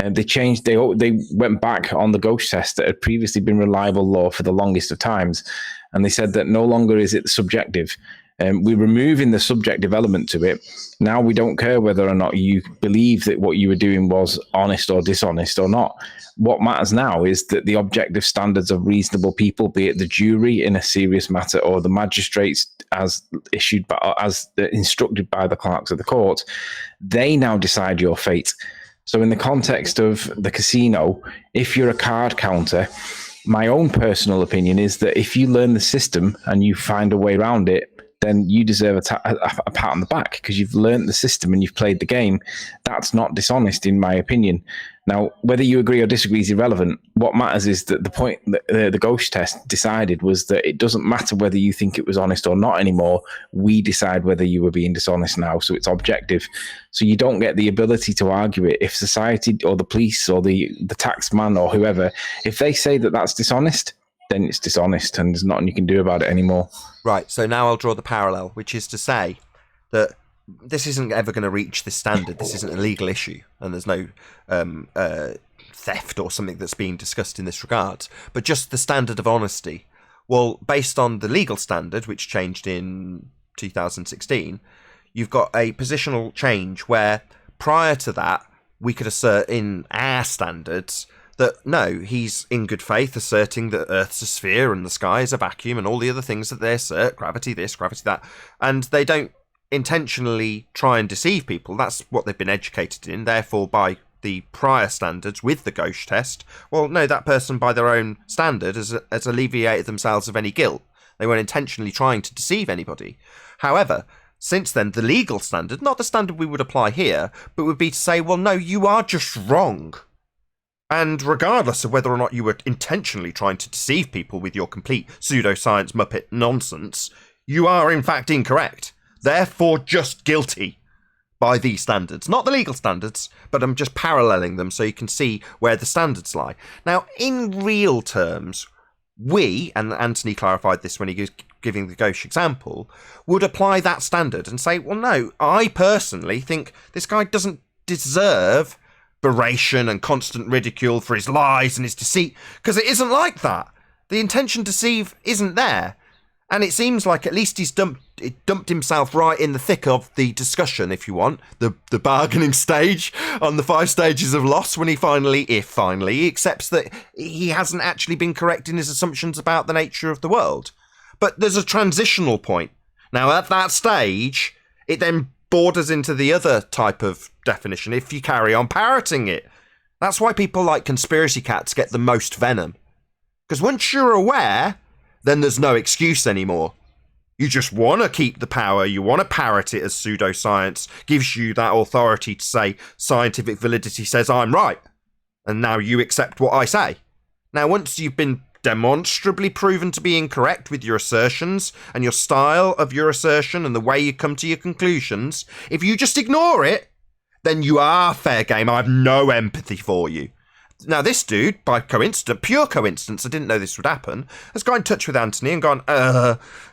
They changed. They went back on the ghost test that had previously been reliable law for the longest of times, and they said that no longer is it subjective. We're removing the subjective element to it. Now we don't care whether or not you believe that what you were doing was honest or dishonest or not. What matters now is that the objective standards of reasonable people, be it the jury in a serious matter or the magistrates as instructed by the clerks of the court, they now decide your fate. So in the context of the casino, if you're a card counter, my own personal opinion is that if you learn the system and you find a way around it, then you deserve a pat on the back because you've learned the system and you've played the game. That's not dishonest, in my opinion. Now, whether you agree or disagree is irrelevant. What matters is that the point that the ghost test decided was that it doesn't matter whether you think it was honest or not anymore. We decide whether you were being dishonest now, so it's objective. So you don't get the ability to argue it. If society or the police or the taxman or whoever, if they say that that's dishonest, then it's dishonest and there's nothing you can do about it anymore. Right, so now I'll draw the parallel, which is to say that this isn't ever going to reach this standard. This isn't a legal issue, and there's no theft or something that's being discussed in this regard, but just the standard of honesty. Well, based on the legal standard, which changed in 2016, you've got a positional change where prior to that, we could assert in our standards that no, he's in good faith asserting that Earth's a sphere and the sky is a vacuum and all the other things that they assert, gravity this, gravity that, and they don't intentionally try and deceive people. That's what they've been educated in. Therefore, by the prior standards with the ghost test, well, no, that person by their own standard has alleviated themselves of any guilt. They weren't intentionally trying to deceive anybody. However, since then, the legal standard, not the standard we would apply here, but would be to say, well, no, you are just wrong. And regardless of whether or not you were intentionally trying to deceive people with your complete pseudoscience Muppet nonsense, you are in fact incorrect. Therefore, just guilty by these standards. Not the legal standards, but I'm just paralleling them so you can see where the standards lie. Now, in real terms, we, and Anthony clarified this when he was giving the ghost example, would apply that standard and say, well, no, I personally think this guy doesn't deserve beration and constant ridicule for his lies and his deceit, because it isn't like that. The intention to deceive isn't there. And it seems like at least he's dumped himself right in the thick of the discussion, if you want, the bargaining stage on the 5 stages of loss, when he finally accepts that he hasn't actually been correct in his assumptions about the nature of the world. But there's a transitional point. Now, at that stage, it then borders into the other type of definition if you carry on parroting it. That's why people like conspiracy cats get the most venom. Because once you're aware, then there's no excuse anymore. You just want to keep the power, you want to parrot it as pseudoscience, gives you that authority to say scientific validity says I'm right, and now you accept what I say. Now, once you've been demonstrably proven to be incorrect with your assertions and your style of your assertion and the way you come to your conclusions, if you just ignore it, then you are fair game. I have no empathy for you. Now, this dude, by coincidence, pure coincidence, I didn't know this would happen, has got in touch with Anthony and gone,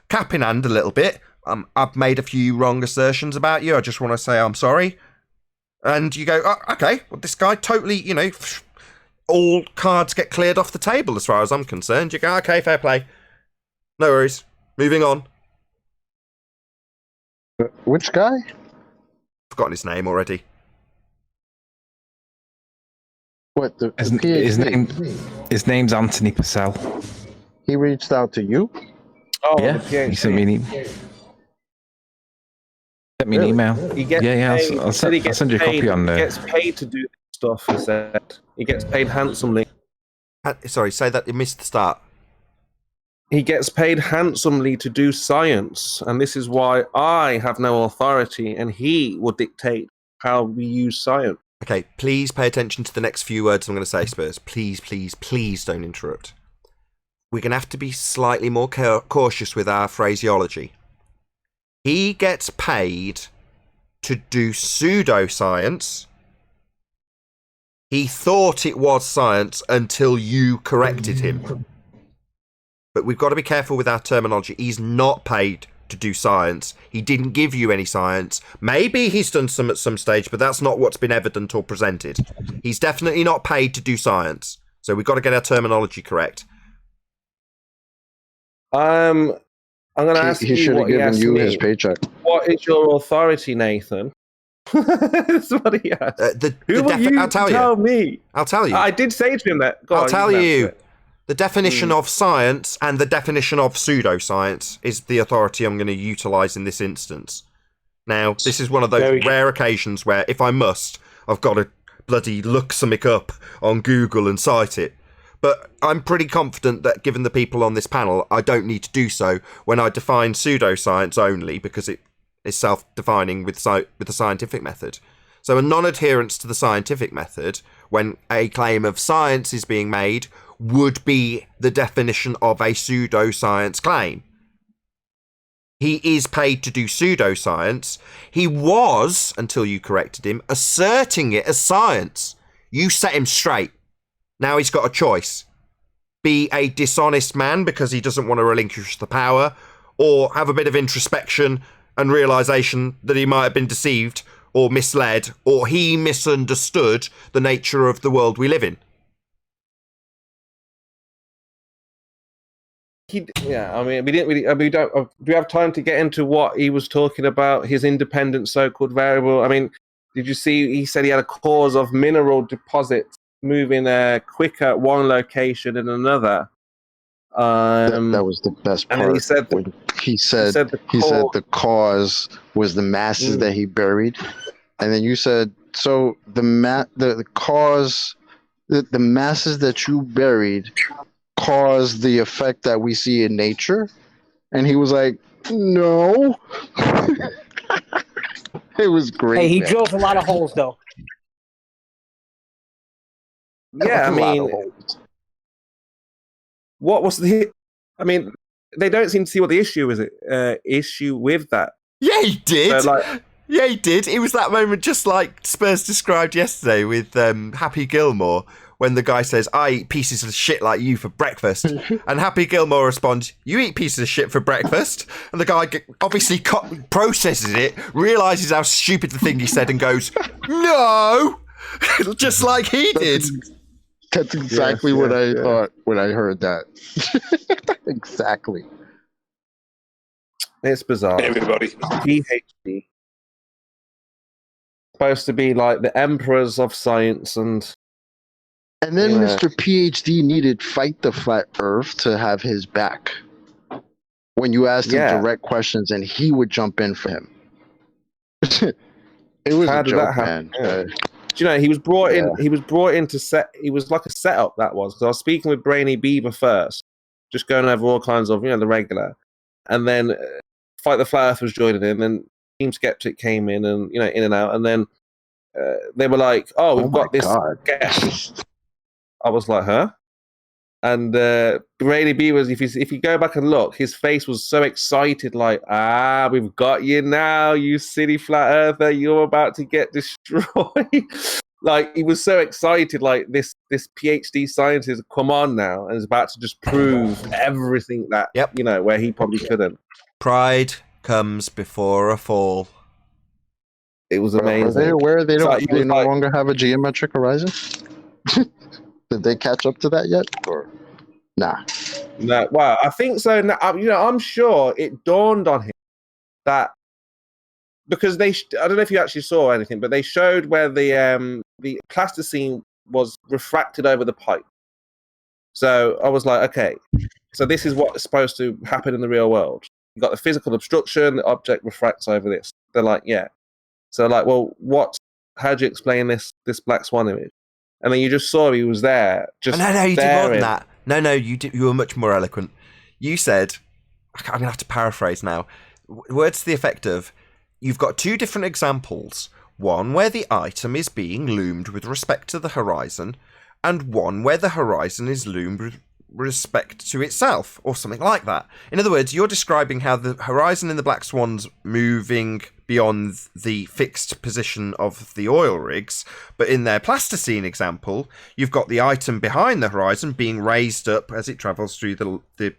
cap in hand a little bit. I've made a few wrong assertions about you. I just want to say I'm sorry. And you go, oh, okay, well, this guy totally, all cards get cleared off the table as far as I'm concerned. You go, okay, fair play. No worries. Moving on. Which guy? Forgotten his name already. What, the his name's Anthony Purcell. He reached out to you? Oh, yeah, he sent me an email. He gets I'll send you a copy on there. He gets paid to do this stuff, he said. He gets paid handsomely. Sorry, say that, you missed the start. He gets paid handsomely to do science, and this is why I have no authority, and he will dictate how we use science. Okay, please pay attention to the next few words I'm going to say, Spurs. Please, please, please don't interrupt. We're going to have to be slightly more cautious with our phraseology. He gets paid to do pseudoscience. He thought it was science until you corrected him. But we've got to be careful with our terminology. He's not paid to do science. He didn't give you any science. Maybe he's done some at some stage, but that's not what's been evident or presented. He's definitely not paid to do science. So we've got to get our terminology correct. I'm going to ask you. He should have given you his paycheck. What is your authority, Nathan? That's what he asked. I'll tell me. I'll tell you. I did say to him that. I'll tell you. The definition of science and the definition of pseudoscience is the authority I'm going to utilise in this instance. Now, this is one of those rare occasions where, if I must, I've got to bloody look something up on Google and cite it. But I'm pretty confident that, given the people on this panel, I don't need to do so when I define pseudoscience only, because it is self-defining with the scientific method. So a non-adherence to the scientific method, when a claim of science is being made, would be the definition of a pseudoscience claim. He is paid to do pseudoscience. He was, until you corrected him, asserting it as science. You set him straight. Now he's got a choice. Be a dishonest man because he doesn't want to relinquish the power, or have a bit of introspection and realisation that he might have been deceived or misled, or he misunderstood the nature of the world we live in. I mean, we didn't really. We don't. Do we have time to get into what he was talking about? His independent so-called variable. I mean, did you see? He said he had a cause of mineral deposits moving quicker at one location than another. That was the best part. And he said he said the cause was the masses that he buried, and then you said so the cause the masses that you buried caused the effect that we see in nature, and he was like, no. It was great. Hey, he drills a lot of holes though. Yeah, I mean, what was the? I mean, they don't seem to see what the issue is. Issue with that? Yeah, he did. Yeah, he did. It was that moment, just like Spurs described yesterday with Happy Gilmore, when the guy says, "I eat pieces of shit like you for breakfast," and Happy Gilmore responds, "You eat pieces of shit for breakfast?" And the guy obviously processes it, realizes how stupid the thing he said, and goes, "No," just like he did. That's exactly what I thought when I heard that. Exactly. It's bizarre. Everybody. PhD. Supposed to be like the emperors of science, and then Mr. PhD needed Fight the Flat Earth to have his back. When you asked him direct questions, and he would jump in for him. It was a joke, man. Do you know, he was brought in. He was brought in to set. He was like a setup, that was, because I was speaking with Brainy Beaver first, just going over all kinds of the regular, and then Fight the Flat Earth was joining in, and Team Skeptic came in, and in and out, and then they were like, "Oh, we've got this guest." I was like, "Huh?" And Brainy Beaver, if you go back and look, his face was so excited, like, we've got you now, you silly flat earther, you're about to get destroyed. Like, he was so excited, like this PhD scientist has come on now and is about to just prove everything that where he probably couldn't. Pride comes before a fall. It was amazing. Are they aware they no longer have a geometric horizon? Did they catch up to that yet, or nah? No. Well, I think so. Now, I'm sure it dawned on him that because I don't know if you actually saw anything, but they showed where the plasticine was refracted over the pipe. So I was like, okay, so this is what's supposed to happen in the real world. You've got the physical obstruction, the object refracts over this. They're like, yeah. So like, well, how do you explain this black swan image? And then you just saw he was there. Just no, you did more than that. No, you were much more eloquent. You said, I'm going to have to paraphrase now, words to the effect of, you've got two different examples. One where the item is being loomed with respect to the horizon, and one where the horizon is loomed with respect to itself, or something like that. In other words, you're describing how the horizon in the Black Swan's moving beyond the fixed position of the oil rigs, but in their plasticine example, you've got the item behind the horizon being raised up as it travels through the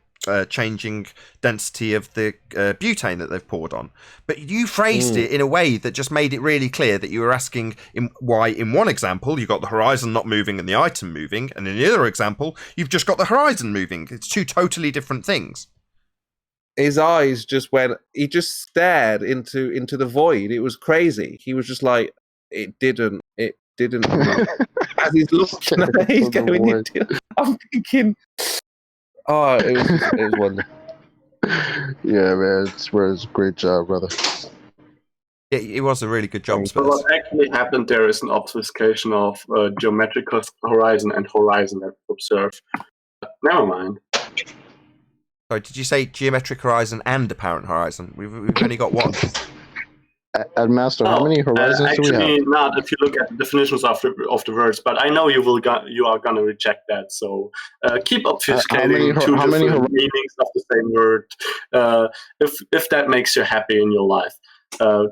changing density of the butane that they've poured on. But you phrased it in a way that just made it really clear that you were asking why in one example you got the horizon not moving and the item moving, and in the other example you've just got the horizon moving. It's two totally different things. His eyes just went, he just stared into the void. It was crazy. He was just like, it didn't as he's looking at it, he's going, I'm thinking, oh, it was wonderful. Yeah, man, it's a great job, brother. It was a really good job. So what actually happened there is an obfuscation of geometrical horizon and horizon that we observe. Never mind. Sorry, did you say geometric horizon and apparent horizon? We've only got one. At Master, how many horizons do we have? Actually, not if you look at the definitions of the words, but I know you are gonna reject that. So keep obfuscating two different meanings of the same word. If that makes you happy in your life,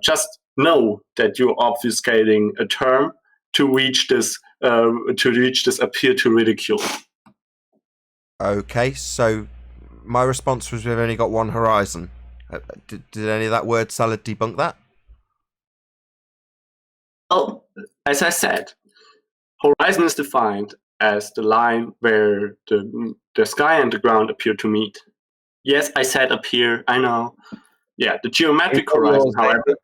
just know that you're obfuscating a term to reach this appeal to ridicule. Okay, so my response was we've only got one horizon. Did any of that word salad debunk that? Oh, as I said, horizon is defined as the line where the sky and the ground appear to meet. Yes, I said appear, I know. Yeah, the geometric horizon, however,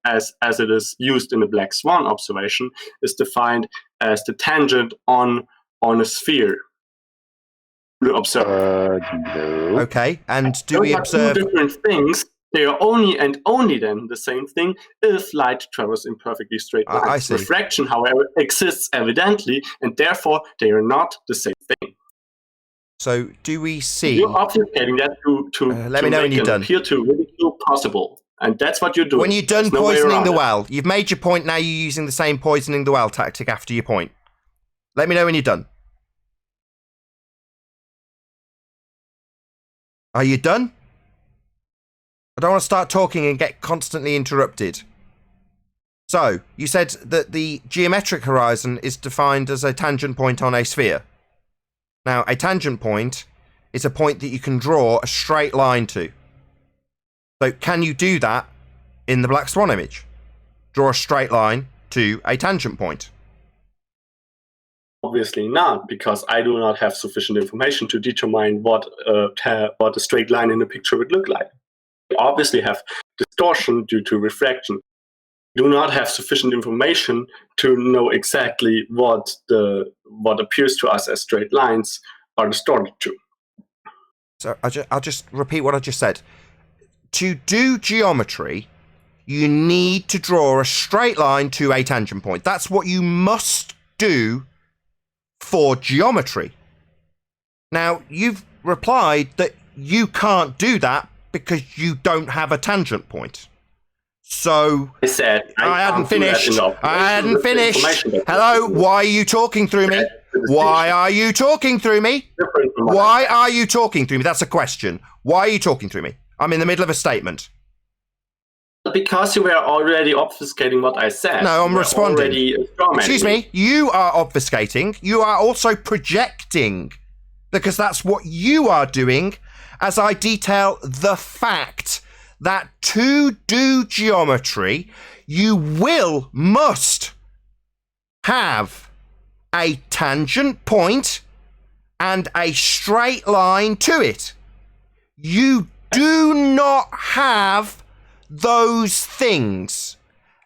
as it is used in the black swan observation, is defined as the tangent on a sphere to observe. No. Okay, and do we observe two different things? They are only then the same thing if light travels in perfectly straight lines. I see. Refraction, however, exists evidently, and therefore they are not the same thing. So, do we see? You're obfuscating that to let me know when you're done. Appear to ridicule possible, and that's what you're doing. When you're done poisoning the well, you've made your point. Now you're using the same poisoning the well tactic after your point. Let me know when you're done. Are you done? I don't want to start talking and get constantly interrupted. So, you said that the geometric horizon is defined as a tangent point on a sphere. Now, a tangent point is a point that you can draw a straight line to. So, can you do that in the black swan image? Draw a straight line to a tangent point? Obviously not, because I do not have sufficient information to determine what a straight line in the picture would look like. We obviously have distortion due to refraction. We do not have sufficient information to know exactly what appears to us as straight lines are distorted to. So I'll just repeat what I just said. To do geometry, you need to draw a straight line to a tangent point. That's what you must do for geometry. Now, you've replied that you can't do that because you don't have a tangent point. So I said I hadn't finished. Hello, why are you talking through me? Why are you talking through me? Why are you talking through me? That's a question. Why are you talking through me? I'm in the middle of a statement. Because you were already obfuscating what I said. No, I'm responding. Excuse me, you are obfuscating. You are also projecting. Because that's what you are doing, as I detail the fact that to do geometry, you must have a tangent point and a straight line to it. You do not have those things.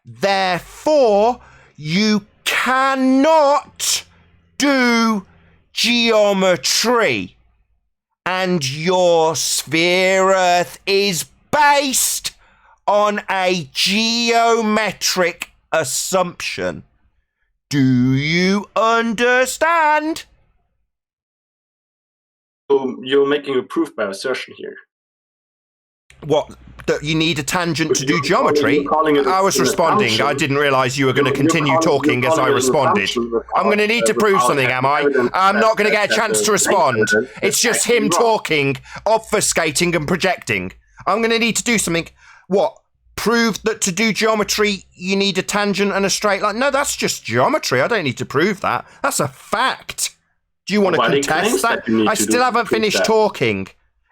Therefore, you cannot do geometry. And your sphere Earth is based on a geometric assumption. Do you understand? You're making a proof by assertion here. What? That you need a tangent to do geometry? I was responding. I didn't realise you were going to continue talking as I responded. I'm going to need to prove something, am I? I'm not going to get a chance to respond. It's just him talking, obfuscating and projecting. I'm going to need to do something. What? Prove that to do geometry you need a tangent and a straight line? No, that's just geometry. I don't need to prove that. That's a fact. Do you want to contest that? I still haven't finished talking.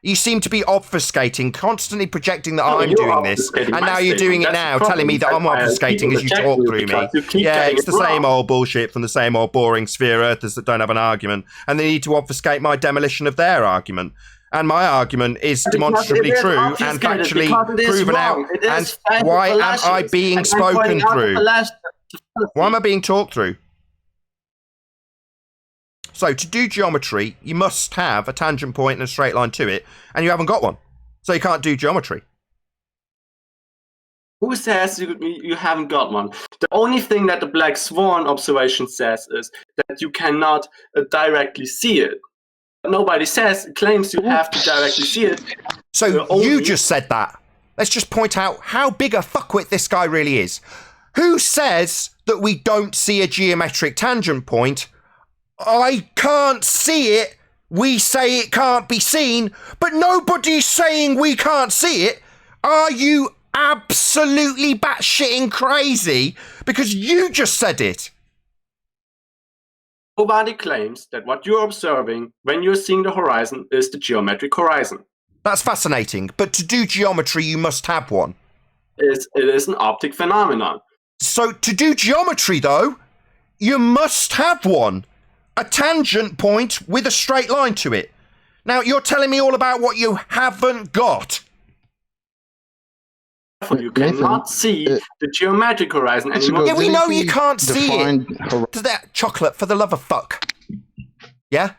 You seem to be obfuscating, constantly projecting that No, I'm you're doing this, obfuscating and my now you're doing it statement. now, That's the telling me that I'm problem. That's why obfuscating people as you reject talk you through me. because you keep Yeah, getting it's it the same wrong. old bullshit from the same old boring sphere earthers that don't have an argument, and they need to obfuscate my demolition of their argument. And my argument is Because demonstrably it is true and obfuscated, factually because it is proven out. wrong. It is And why am I fallacious. being And I'm pointing spoken out the through? fallacious. Why am I being talked through? So to do geometry, you must have a tangent point and a straight line to it, and you haven't got one. So you can't do geometry. Who says you haven't got one? The only thing that the Black Swan observation says is that you cannot directly see it. Nobody claims you have to directly see it. So you just said that. Let's just point out how big a fuckwit this guy really is. Who says that we don't see a geometric tangent point? I can't see it. We say it can't be seen, but nobody's saying we can't see it. Are you absolutely batshitting crazy? Because you just said it. Nobody claims that what you're observing when you're seeing the horizon is the geometric horizon. That's fascinating, but to do geometry, you must have one. It is an optic phenomenon. So to do geometry, though, you must have one. A tangent point with a straight line to it. Now, you're telling me all about what you haven't got. You cannot see the geometric horizon anymore. Yeah, we know you can't see it. To that chocolate, for the love of fuck. Yeah?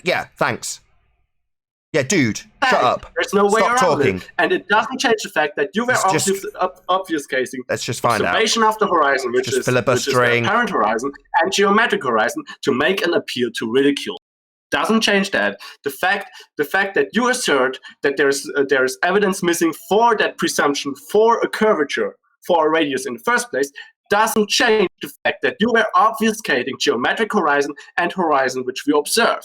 yeah, thanks. Yeah, dude, shut up. There's no way Stop around talking. it. And it doesn't change the fact that you were obfuscating Let's just find out. observation of the horizon, which is the filibustering. apparent horizon, and geometric horizon to make an appeal to ridicule. Doesn't change that. The fact that you assert that there's evidence missing for that presumption for a curvature for a radius in the first place doesn't change the fact that you were obfuscating geometric horizon and horizon which we observe.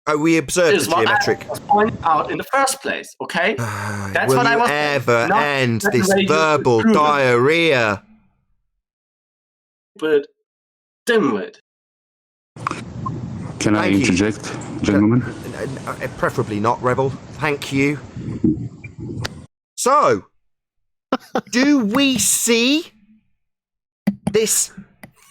Oh, we observed the geometric. I was pointing out in the first place, okay? That's Will what I you was ever not end that the this radius is verbal proven. diarrhea? But dimwit. Can I interject, gentlemen? Preferably not, Rebel. Thank you. So, do we see this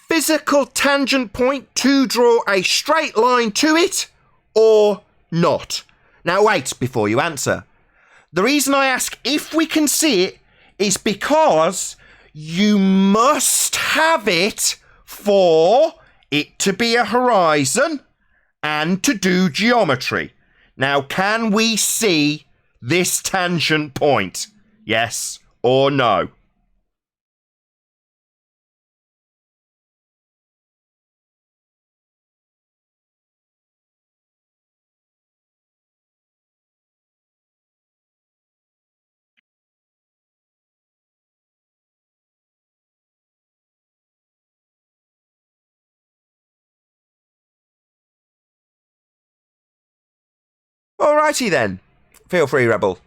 physical tangent point to draw a straight line to it, or not? Now wait before you answer. The reason I ask if we can see it is because you must have it for it to be a horizon and to do geometry. Now, can we see this tangent point? Yes or no? Alrighty then. Feel free, Rebel.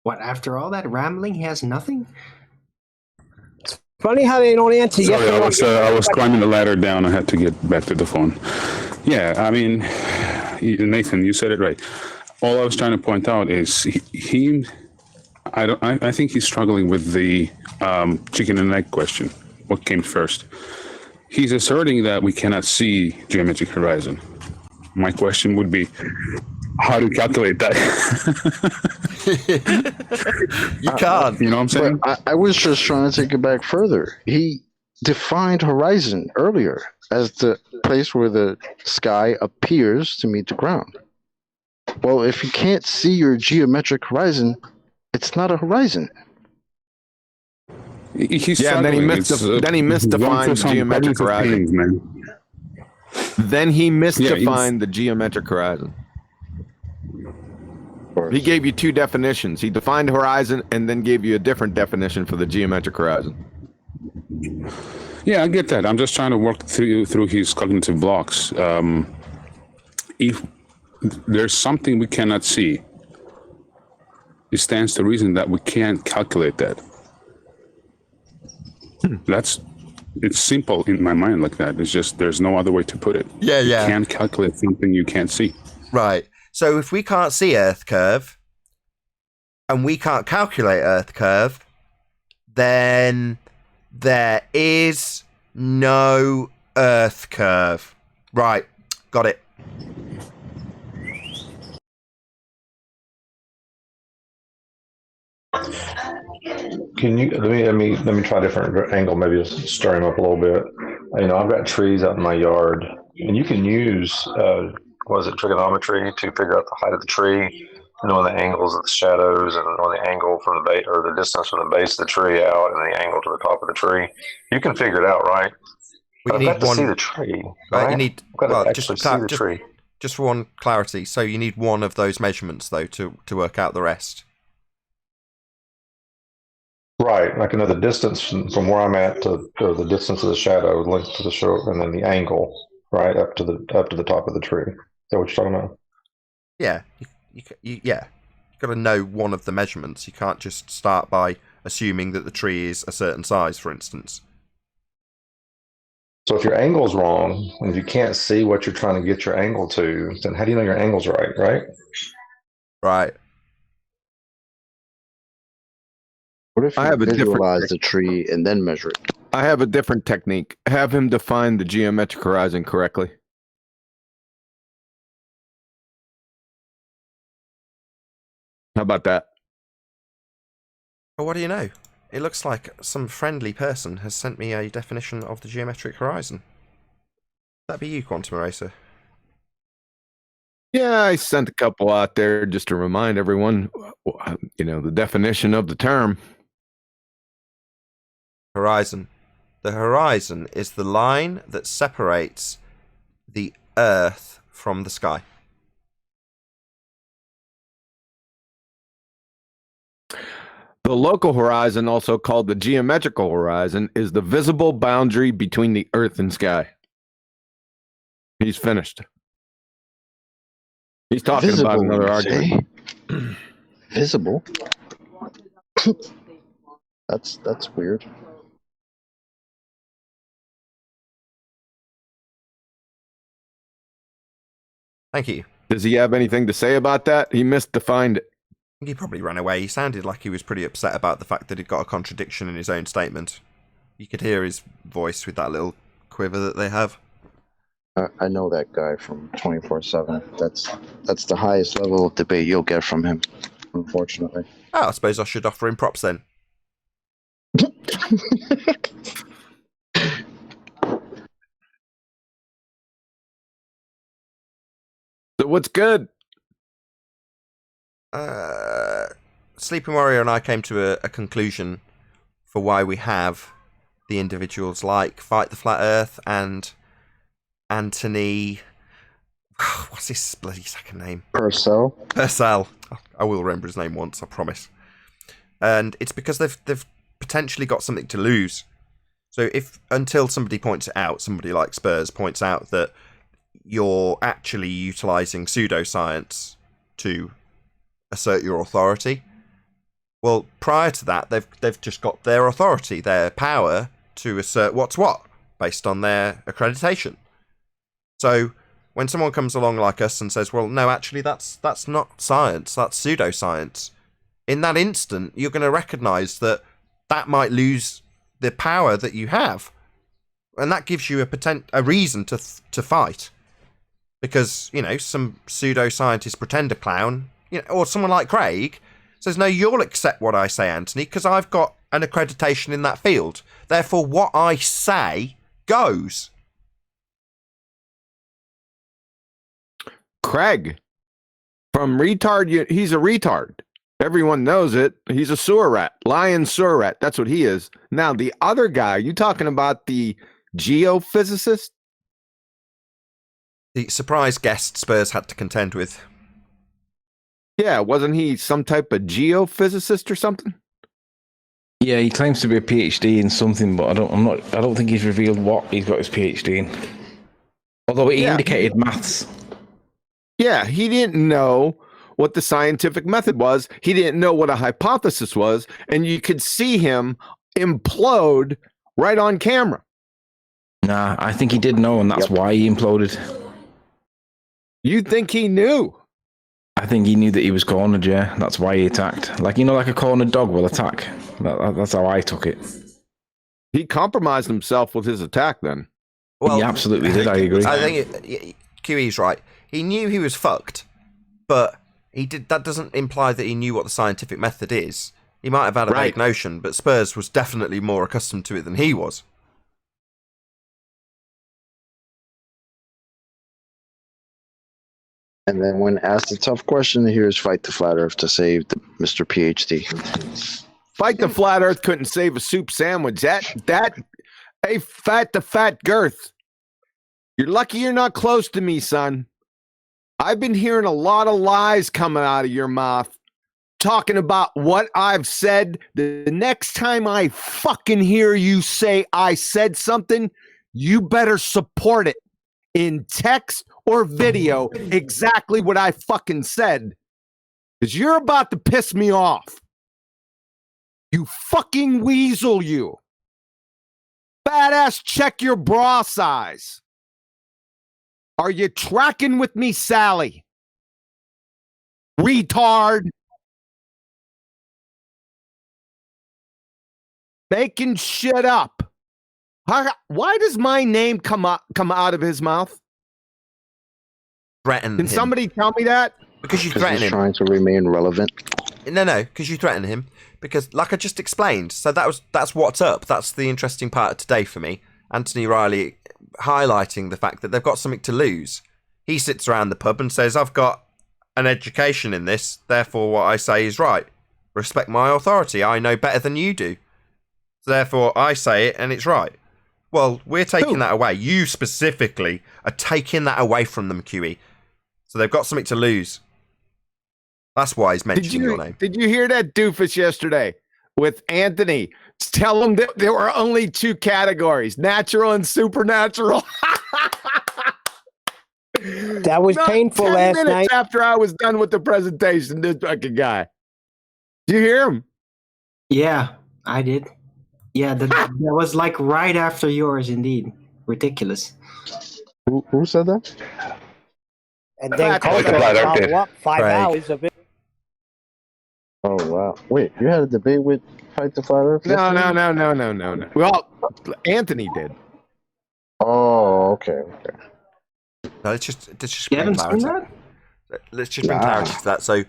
What, after all that rambling, he has nothing? Funny how they don't answer. Sorry, I was climbing the ladder down. I had to get back to the phone. Yeah, I mean, Nathan, you said it right. All I was trying to point out is I think he's struggling with the chicken and egg question. What came first? He's asserting that we cannot see geometric horizon. My question would be, how to calculate that? You can't. You know what I'm saying? I was just trying to take it back further. He defined horizon earlier as the place where the sky appears to meet the ground. Well, if you can't see your geometric horizon, it's not a horizon. He's yeah, and then he struggling. misdefined geometric horizon. Man. Then he misdefined the geometric horizon. He gave you two definitions. He defined horizon and then gave you a different definition for the geometric horizon. Yeah, I get that. I'm just trying to work through his cognitive blocks. If there's something we cannot see, it stands to reason that we can't calculate that. That's it's simple in my mind like that. It's just there's no other way to put it. Yeah. You can't calculate something you can't see. Right. So if we can't see Earth curve and we can't calculate Earth curve, then there is no Earth curve. Right. Got it. Can you let me try a different angle, maybe just stir him up a little bit. I've got trees out in my yard, and you can use trigonometry to figure out the height of the tree, knowing the angles of the shadows, and knowing the angle from the base or the distance from the base of the tree out, and the angle to the top of the tree. You can figure it out, right? But I've got to see the tree. Right? You need I've got to just actually see the tree. Just for one clarity, so you need one of those measurements though to work out the rest. Right, I can know the distance from where I'm at to the distance of the shadow, length to the show, and then the angle, right up to the top of the tree. Is that what you're talking about? Yeah, you got to know one of the measurements. You can't just start by assuming that the tree is a certain size, for instance. So if your angle's wrong, and if you can't see what you're trying to get your angle to, then how do you know your angle's right? Right. What if you visualize the tree and then measure it? I have a different technique. Have him define the geometric horizon correctly. How about that? Well, what do you know? It looks like some friendly person has sent me a definition of the geometric horizon. That'd be you, Quantum Eraser. Yeah, I sent a couple out there just to remind everyone, the definition of the term. Horizon. The horizon is the line that separates the Earth from the sky. The local horizon, also called the geometrical horizon, is the visible boundary between the Earth and sky. He's finished. He's talking about another argument. Visible? That's weird. Thank you. Does he have anything to say about that? He misdefined it. I think he probably ran away. He sounded like he was pretty upset about the fact that he'd got a contradiction in his own statement. You could hear his voice with that little quiver that they have. I know that guy from 24/7. That's the highest level of debate you'll get from him, unfortunately. Oh, I suppose I should offer him props then. So what's good? Sleeping Warrior and I came to a conclusion for why we have the individuals like Fight the Flat Earth and Anthony. What's his bloody second name? Purcell. I will remember his name once, I promise. And it's because they've potentially got something to lose. So until somebody points it out, somebody like Spurs points out that you're actually utilizing pseudoscience to assert your authority. Well, prior to that, they've just got their authority, their power to assert what's what based on their accreditation. So when someone comes along like us and says, well, no, actually that's not science, that's pseudoscience, in that instant, you're going to recognize that might lose the power that you have. And that gives you a reason to fight. Because, some pseudoscientist pretender clown, or someone like Craig says, no, you'll accept what I say, Anthony, because I've got an accreditation in that field. Therefore, what I say goes. Craig, from retard, he's a retard. Everyone knows it. He's a sewer rat, lion sewer rat. That's what he is. Now, the other guy, you talking about the geophysicist? The surprise guest Spurs had to contend with. Yeah, wasn't he some type of geophysicist or something? Yeah, he claims to be a PhD in something, but I don't think he's revealed what he's got his PhD in. Although he indicated maths. Yeah, he didn't know what the scientific method was. He didn't know what a hypothesis was, and you could see him implode right on camera. Nah, I think he did know, and that's why he imploded. You think he knew? I think he knew that he was cornered, yeah. That's why he attacked. Like, like a cornered dog will attack. That's how I took it. He compromised himself with his attack then. Well, he absolutely did, I agree. I think QE's right. He knew he was fucked, but that doesn't imply that he knew what the scientific method is. He might have had a vague notion, but Spurs was definitely more accustomed to it than he was. And then when asked a tough question, here's Fight the Flat Earth to save Mr. PhD. Fight the Flat Earth couldn't save a soup sandwich. Hey, Fat the Fat Girth. You're lucky you're not close to me, son. I've been hearing a lot of lies coming out of your mouth, talking about what I've said. The next time I fucking hear you say I said something, you better support it in text or video exactly what I fucking said. Because you're about to piss me off. You fucking weasel, you. Badass, check your bra size. Are you tracking with me, Sally? Retard. Making shit up. Why does my name come out of his mouth? Threaten Can him. somebody tell me that? Because you threaten him. Trying to remain relevant. No, because you threaten him. Because, like I just explained, so that's what's up. That's the interesting part of today for me. Anthony Riley highlighting the fact that they've got something to lose. He sits around the pub and says, I've got an education in this, therefore what I say is right. Respect my authority. I know better than you do. Therefore, I say it and it's right. Well, we're taking that away. You specifically are taking that away from them, QE. So they've got something to lose. That's why he's mentioning your name. Did you hear that doofus yesterday with Anthony? Tell him that there were only two categories, natural and supernatural. That was painful 10 last minutes night. after I was done with the presentation, this fucking guy. Did you hear him? Yeah, I did. Yeah, that was like right after yours, indeed. Ridiculous. Who said that? And then Fight the Coco Flat Earth followed did. up 5 Right. hours of it. Oh, wow. Wait, you had a debate with Fight the Flat Earth? No. Well, Anthony did. Oh, okay. No, let's just bring clarity. Let's just bring clarity to that. So,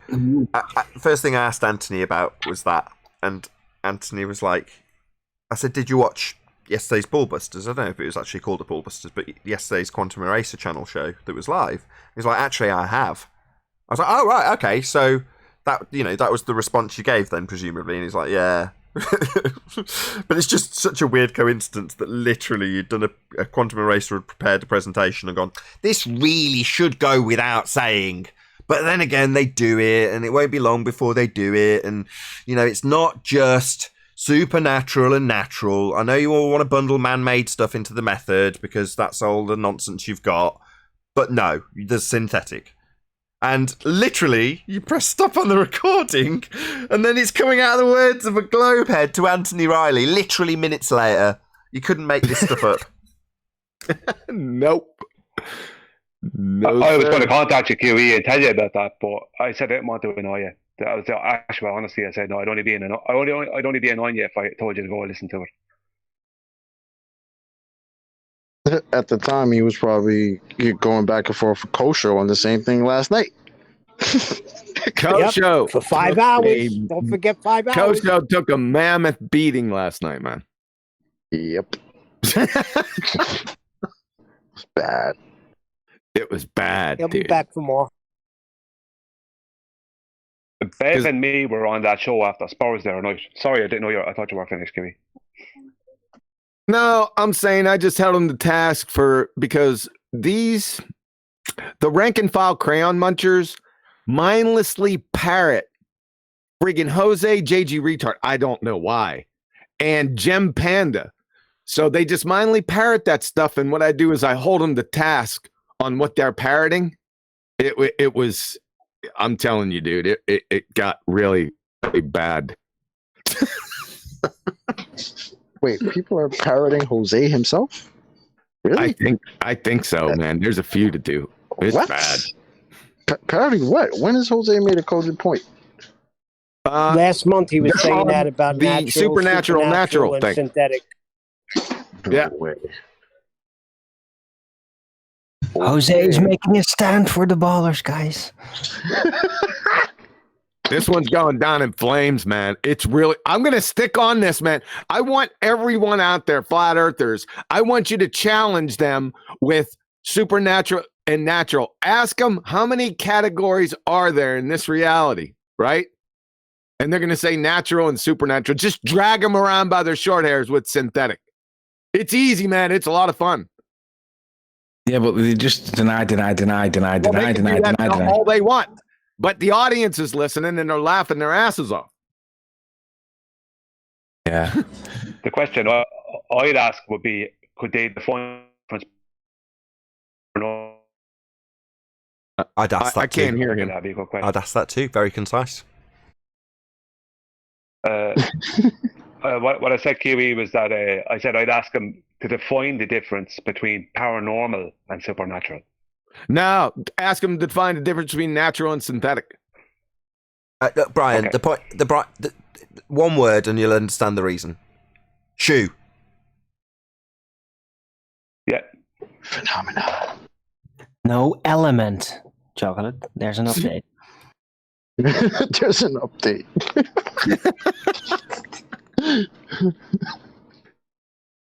first thing I asked Anthony about was that, and Anthony was like, I said, did you watch yesterday's Ballbusters? I don't know if it was actually called the Ballbusters, but yesterday's Quantum Eraser channel show that was live. He was like, actually, I have. I was like, oh, right, okay. So that was the response you gave then, presumably. And he's like, yeah. But it's just such a weird coincidence that literally you'd done a Quantum Eraser, had prepared a presentation and gone, this really should go without saying. But then again, they do it, and it won't be long before they do it. And, it's not just supernatural and natural. I know you all want to bundle man-made stuff into the method because that's all the nonsense you've got. But no, there's synthetic. And literally, you press stop on the recording, and then it's coming out of the words of a globehead to Anthony Riley, literally minutes later. You couldn't make this stuff up. Nope. No, I was going to contact you, QE, and tell you about that, but I said I didn't want to annoy you. Actually, honestly, I said no. I'd only be annoying you if I told you to go and listen to it. At the time, he was probably going back and forth for Kosho on the same thing last night. Kosho. Yep, for 5 hours. Don't forget 5 hours. Kosho took a mammoth beating last night, man. Yep. It's bad. It was bad. He'll be back for more. Bev and me were on that show after Spurs there night. Sorry, I didn't know I thought you were finished, QE. No, I'm saying I just held him to task because the rank and file crayon munchers mindlessly parrot friggin' Jose JG Retard. I don't know why. And Gem Panda. So they just mindlessly parrot that stuff. And what I do is I hold them to task on what they're parroting. It was, I'm telling you, dude, it got really, really bad. Wait, people are parroting Jose himself? Really? I think so, man. There's a few to do. It's What? bad. Parody what? When has Jose made a cogent point? Last month he was they're saying on that about the supernatural, natural and thing. synthetic. Yeah. Jose is making a stand for the ballers, guys. This one's going down in flames, man. It's really, I'm going to stick on this, man. I want everyone out there, flat earthers, I want you to challenge them with supernatural and natural. Ask them how many categories are there in this reality, right? And they're going to say natural and supernatural. Just drag them around by their short hairs with synthetic. It's easy, man. It's a lot of fun. Yeah, but they just deny all they want. But the audience is listening and they're laughing their asses off. Yeah. The question I'd ask would be, could they define the difference? I'd ask that I can't too. hear him. That'd be a good question. I'd ask that too. Very concise. What I said, Kiwi, was that I said I'd ask him to define the difference between paranormal and supernatural. No, ask them to define the difference between natural and synthetic. Look, Brian, Okay. the one word and you'll understand the reason. Shoe. Yeah. Phenomena. No element. Chocolate. There's an update. There's an update.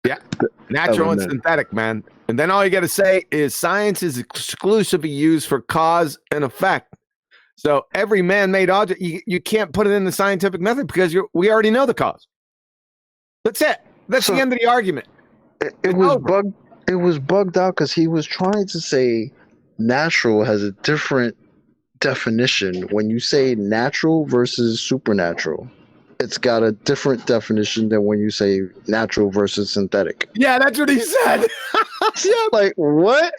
Yeah, natural and Element. synthetic, man. And then all you got to say is science is exclusively used for cause and effect. So every man-made object, you can't put it in the scientific method because we already know the cause. That's it. That's the end of the argument. It was bugged out because he was trying to say natural has a different definition. When you say natural versus supernatural, it's got a different definition than when you say natural versus synthetic. Yeah, that's what he said. Yeah, like what?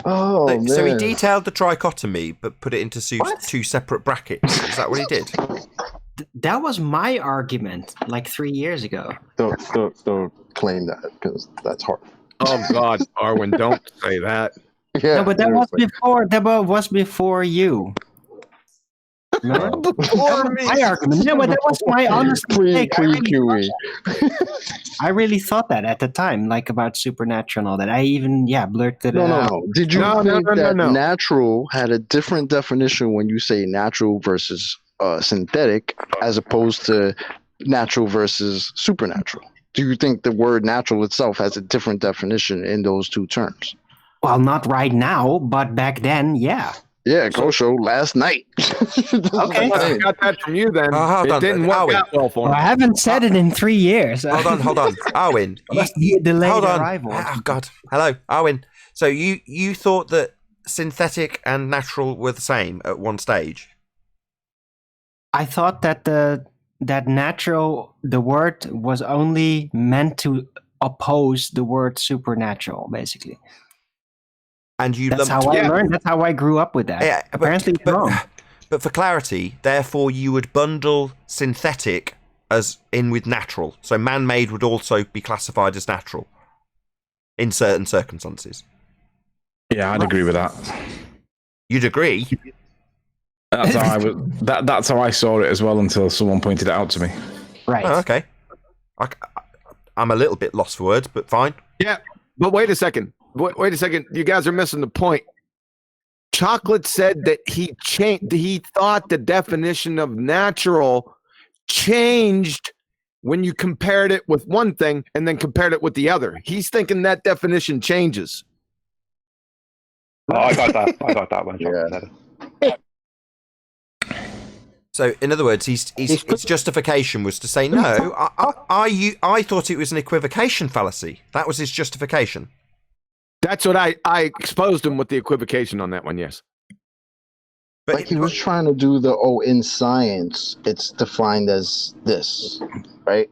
Oh, man. So he detailed the trichotomy, but put it into two separate brackets. Is that what he did? That was my argument like 3 years ago. Don't claim that because that's hard. Oh God, Arwen, don't say that. Yeah, No, but that was before. That was before you. Remember? Before me. My argument. No, but that was my honest take. I really thought that at the time, like about supernatural and all that. I even blurted it out. No. Did you think that natural had a different definition when you say natural versus synthetic, as opposed to natural versus supernatural? Do you think the word natural itself has a different definition in those two terms? Well, not right now, but back then, yeah. Yeah, go show last night. Okay. I got that from you then. Hold it on, didn't work Arwen. out well for me. I haven't said it in 3 years. Hold on. Arwen. Must be a delayed hold on. arrival. Oh, God. Hello, Arwen. So you thought that synthetic and natural were the same at one stage? I thought that that natural, the word was only meant to oppose the word supernatural, basically. And That's how I learned. That's how I grew up with that. Yeah, Apparently it's wrong. But for clarity, therefore, you would bundle synthetic as in with natural. So man-made would also be classified as natural in certain circumstances. Yeah, I'd agree with that. You'd agree? That's how that's how I saw it as well until someone pointed it out to me. Right. Oh, okay. I'm a little bit lost for words, but fine. Yeah, but wait a second. Wait a second. You guys are missing the point. Chocolate said that he thought the definition of natural changed when you compared it with one thing and then compared it with the other. He's thinking that definition changes. Oh, I got that one. Yeah. So, in other words, his justification was to say, no, I thought it was an equivocation fallacy. That was his justification. That's what I exposed him with the equivocation on that one, yes. But like he was trying to do in science, it's defined as this, right?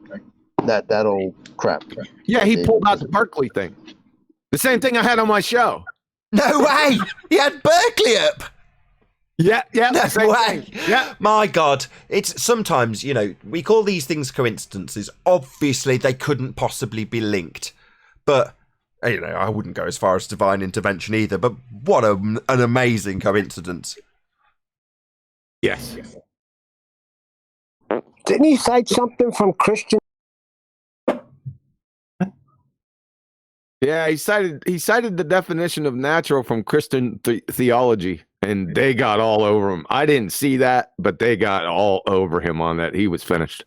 That old crap. Yeah, he pulled out the Berkeley thing. The same thing I had on my show. No way! He had Berkeley up! Yeah, No same way. thing. Yeah. My God. It's sometimes, we call these things coincidences. Obviously, they couldn't possibly be linked. But, I wouldn't go as far as divine intervention either. But what an amazing coincidence. Yes. Didn't he cite something from Christian? Yeah, he cited the definition of natural from Christian theology, and they got all over him. I didn't see that, but they got all over him on that. He was finished.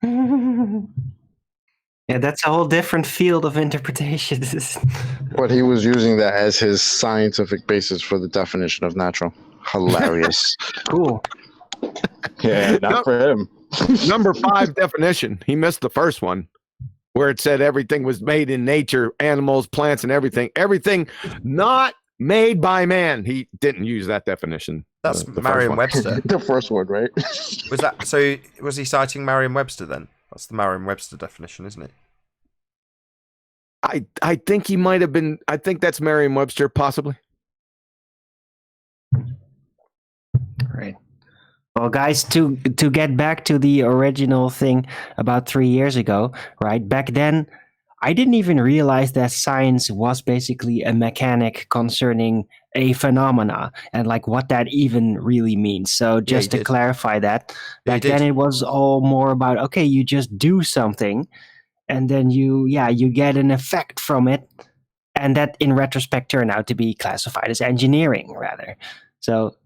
Yeah, that's a whole different field of interpretation. But he was using that as his scientific basis for the definition of natural. Hilarious. Cool. Yeah, not for him. Number 5 definition. He missed the first one, where it said everything was made in nature, animals, plants, and everything. Everything not made by man. He didn't use that definition. That's Merriam-Webster. The first one, right? Was he citing Merriam-Webster then? That's the Merriam-Webster definition, isn't it? I think he might have been. I think that's Merriam-Webster, possibly. Right. Well, guys, to get back to the original thing about 3 years ago, right? Back then, I didn't even realize that science was basically a mechanic concerning a phenomena and like what that even really means. So just to clarify that, back then it was all more about, okay, you just do something and then you get an effect from it. And that in retrospect turned out to be classified as engineering rather. So,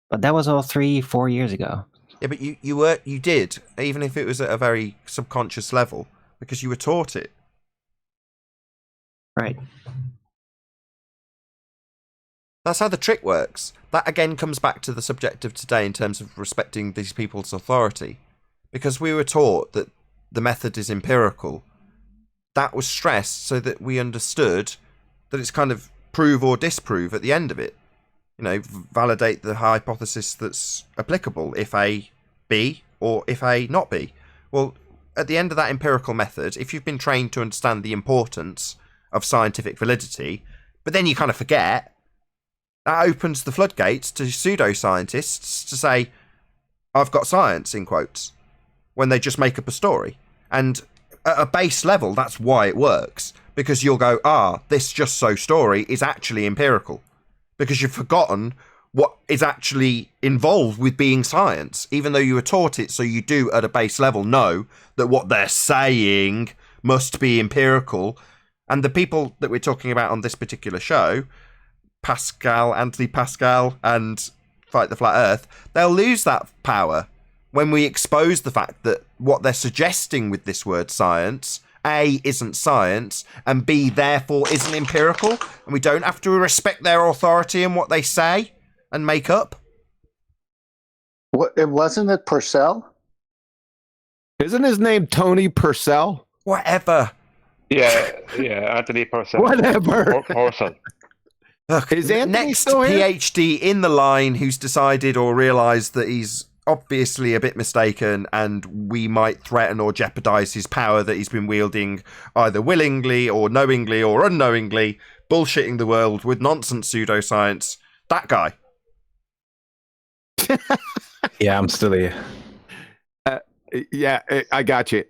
but that was all 3-4 years ago. Yeah, but you did, even if it was at a very subconscious level, because you were taught it. Right. That's how the trick works. That again comes back to the subject of today in terms of respecting these people's authority. Because we were taught that the method is empirical. That was stressed so that we understood that it's kind of prove or disprove at the end of it. Validate the hypothesis that's applicable, if A, B, or if A, not B. Well, at the end of that empirical method, if you've been trained to understand the importance of scientific validity, but then you kind of forget, that opens the floodgates to pseudoscientists to say, I've got science, in quotes, when they just make up a story. And at a base level, that's why it works. Because you'll go, this just so story is actually empirical. Because you've forgotten what is actually involved with being science, even though you were taught it, so you do at a base level know that what they're saying must be empirical. And the people that we're talking about on this particular show, Anthony Pascal, and Fight the Flat Earth, they'll lose that power when we expose the fact that what they're suggesting with this word science, A, isn't science, and B, therefore, isn't empirical, and we don't have to respect their authority and what they say and make up. Wasn't it Purcell? Isn't his name Tony Purcell? Whatever. Yeah, Anthony Purcell. Whatever. Purcell. Look, is Anthony next still here? PhD in the line who's decided or realised that he's obviously a bit mistaken and we might threaten or jeopardise his power that he's been wielding either willingly or knowingly or unknowingly, bullshitting the world with nonsense pseudoscience. That guy. Yeah, I'm still here. I got you,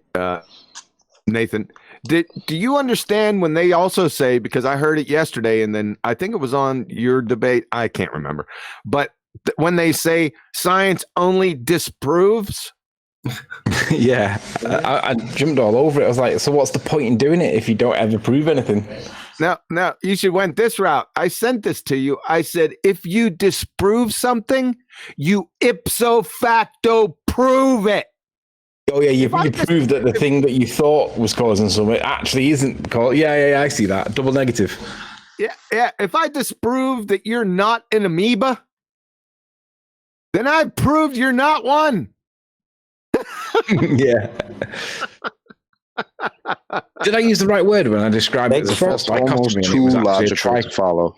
Nathan. Do you understand when they also say, because I heard it yesterday and then I think it was on your debate, I can't remember, but when they say science only disproves? Yeah, I jumped all over it. I was like, so what's the point in doing it if you don't ever prove anything? Now, you should went this route. I sent this to you. I said, if you disprove something, you ipso facto prove it. Oh yeah, you proved that the thing that you thought was causing something actually isn't causing. Yeah, I see that. Double negative. Yeah. If I disprove that you're not an amoeba, then I've proved you're not one. Yeah. Did I use the right word when I described it as a false dichotomy? Too logical to follow.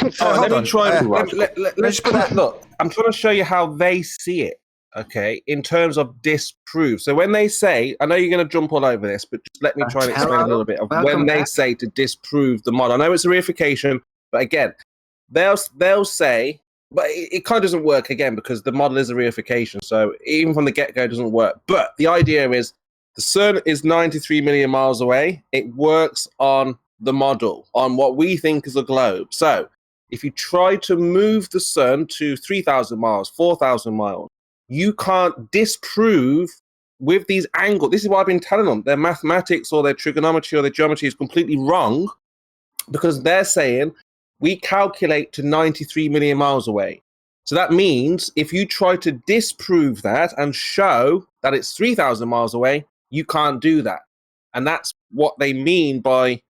Let me try. Let's put that. Look, I'm trying to show you how they see it. Okay, in terms of disprove. So when they say, I know you're going to jump all over this, but just let me try and explain a little bit of when they say to disprove the model. I know it's a reification, but again, they'll say But it kind of doesn't work again because the model is a reification. So even from the get-go, it doesn't work. But the idea is the sun is 93 million miles away. It works on the model, on what we think is a globe. So if you try to move the sun to 3,000 miles, 4,000 miles, you can't disprove with these angles. This is what I've been telling them. Their mathematics or their trigonometry or their geometry is completely wrong because they're saying we calculate to 93 million miles away. So that means if you try to disprove that and show that it's 3,000 miles away, you can't do that. And that's what they mean by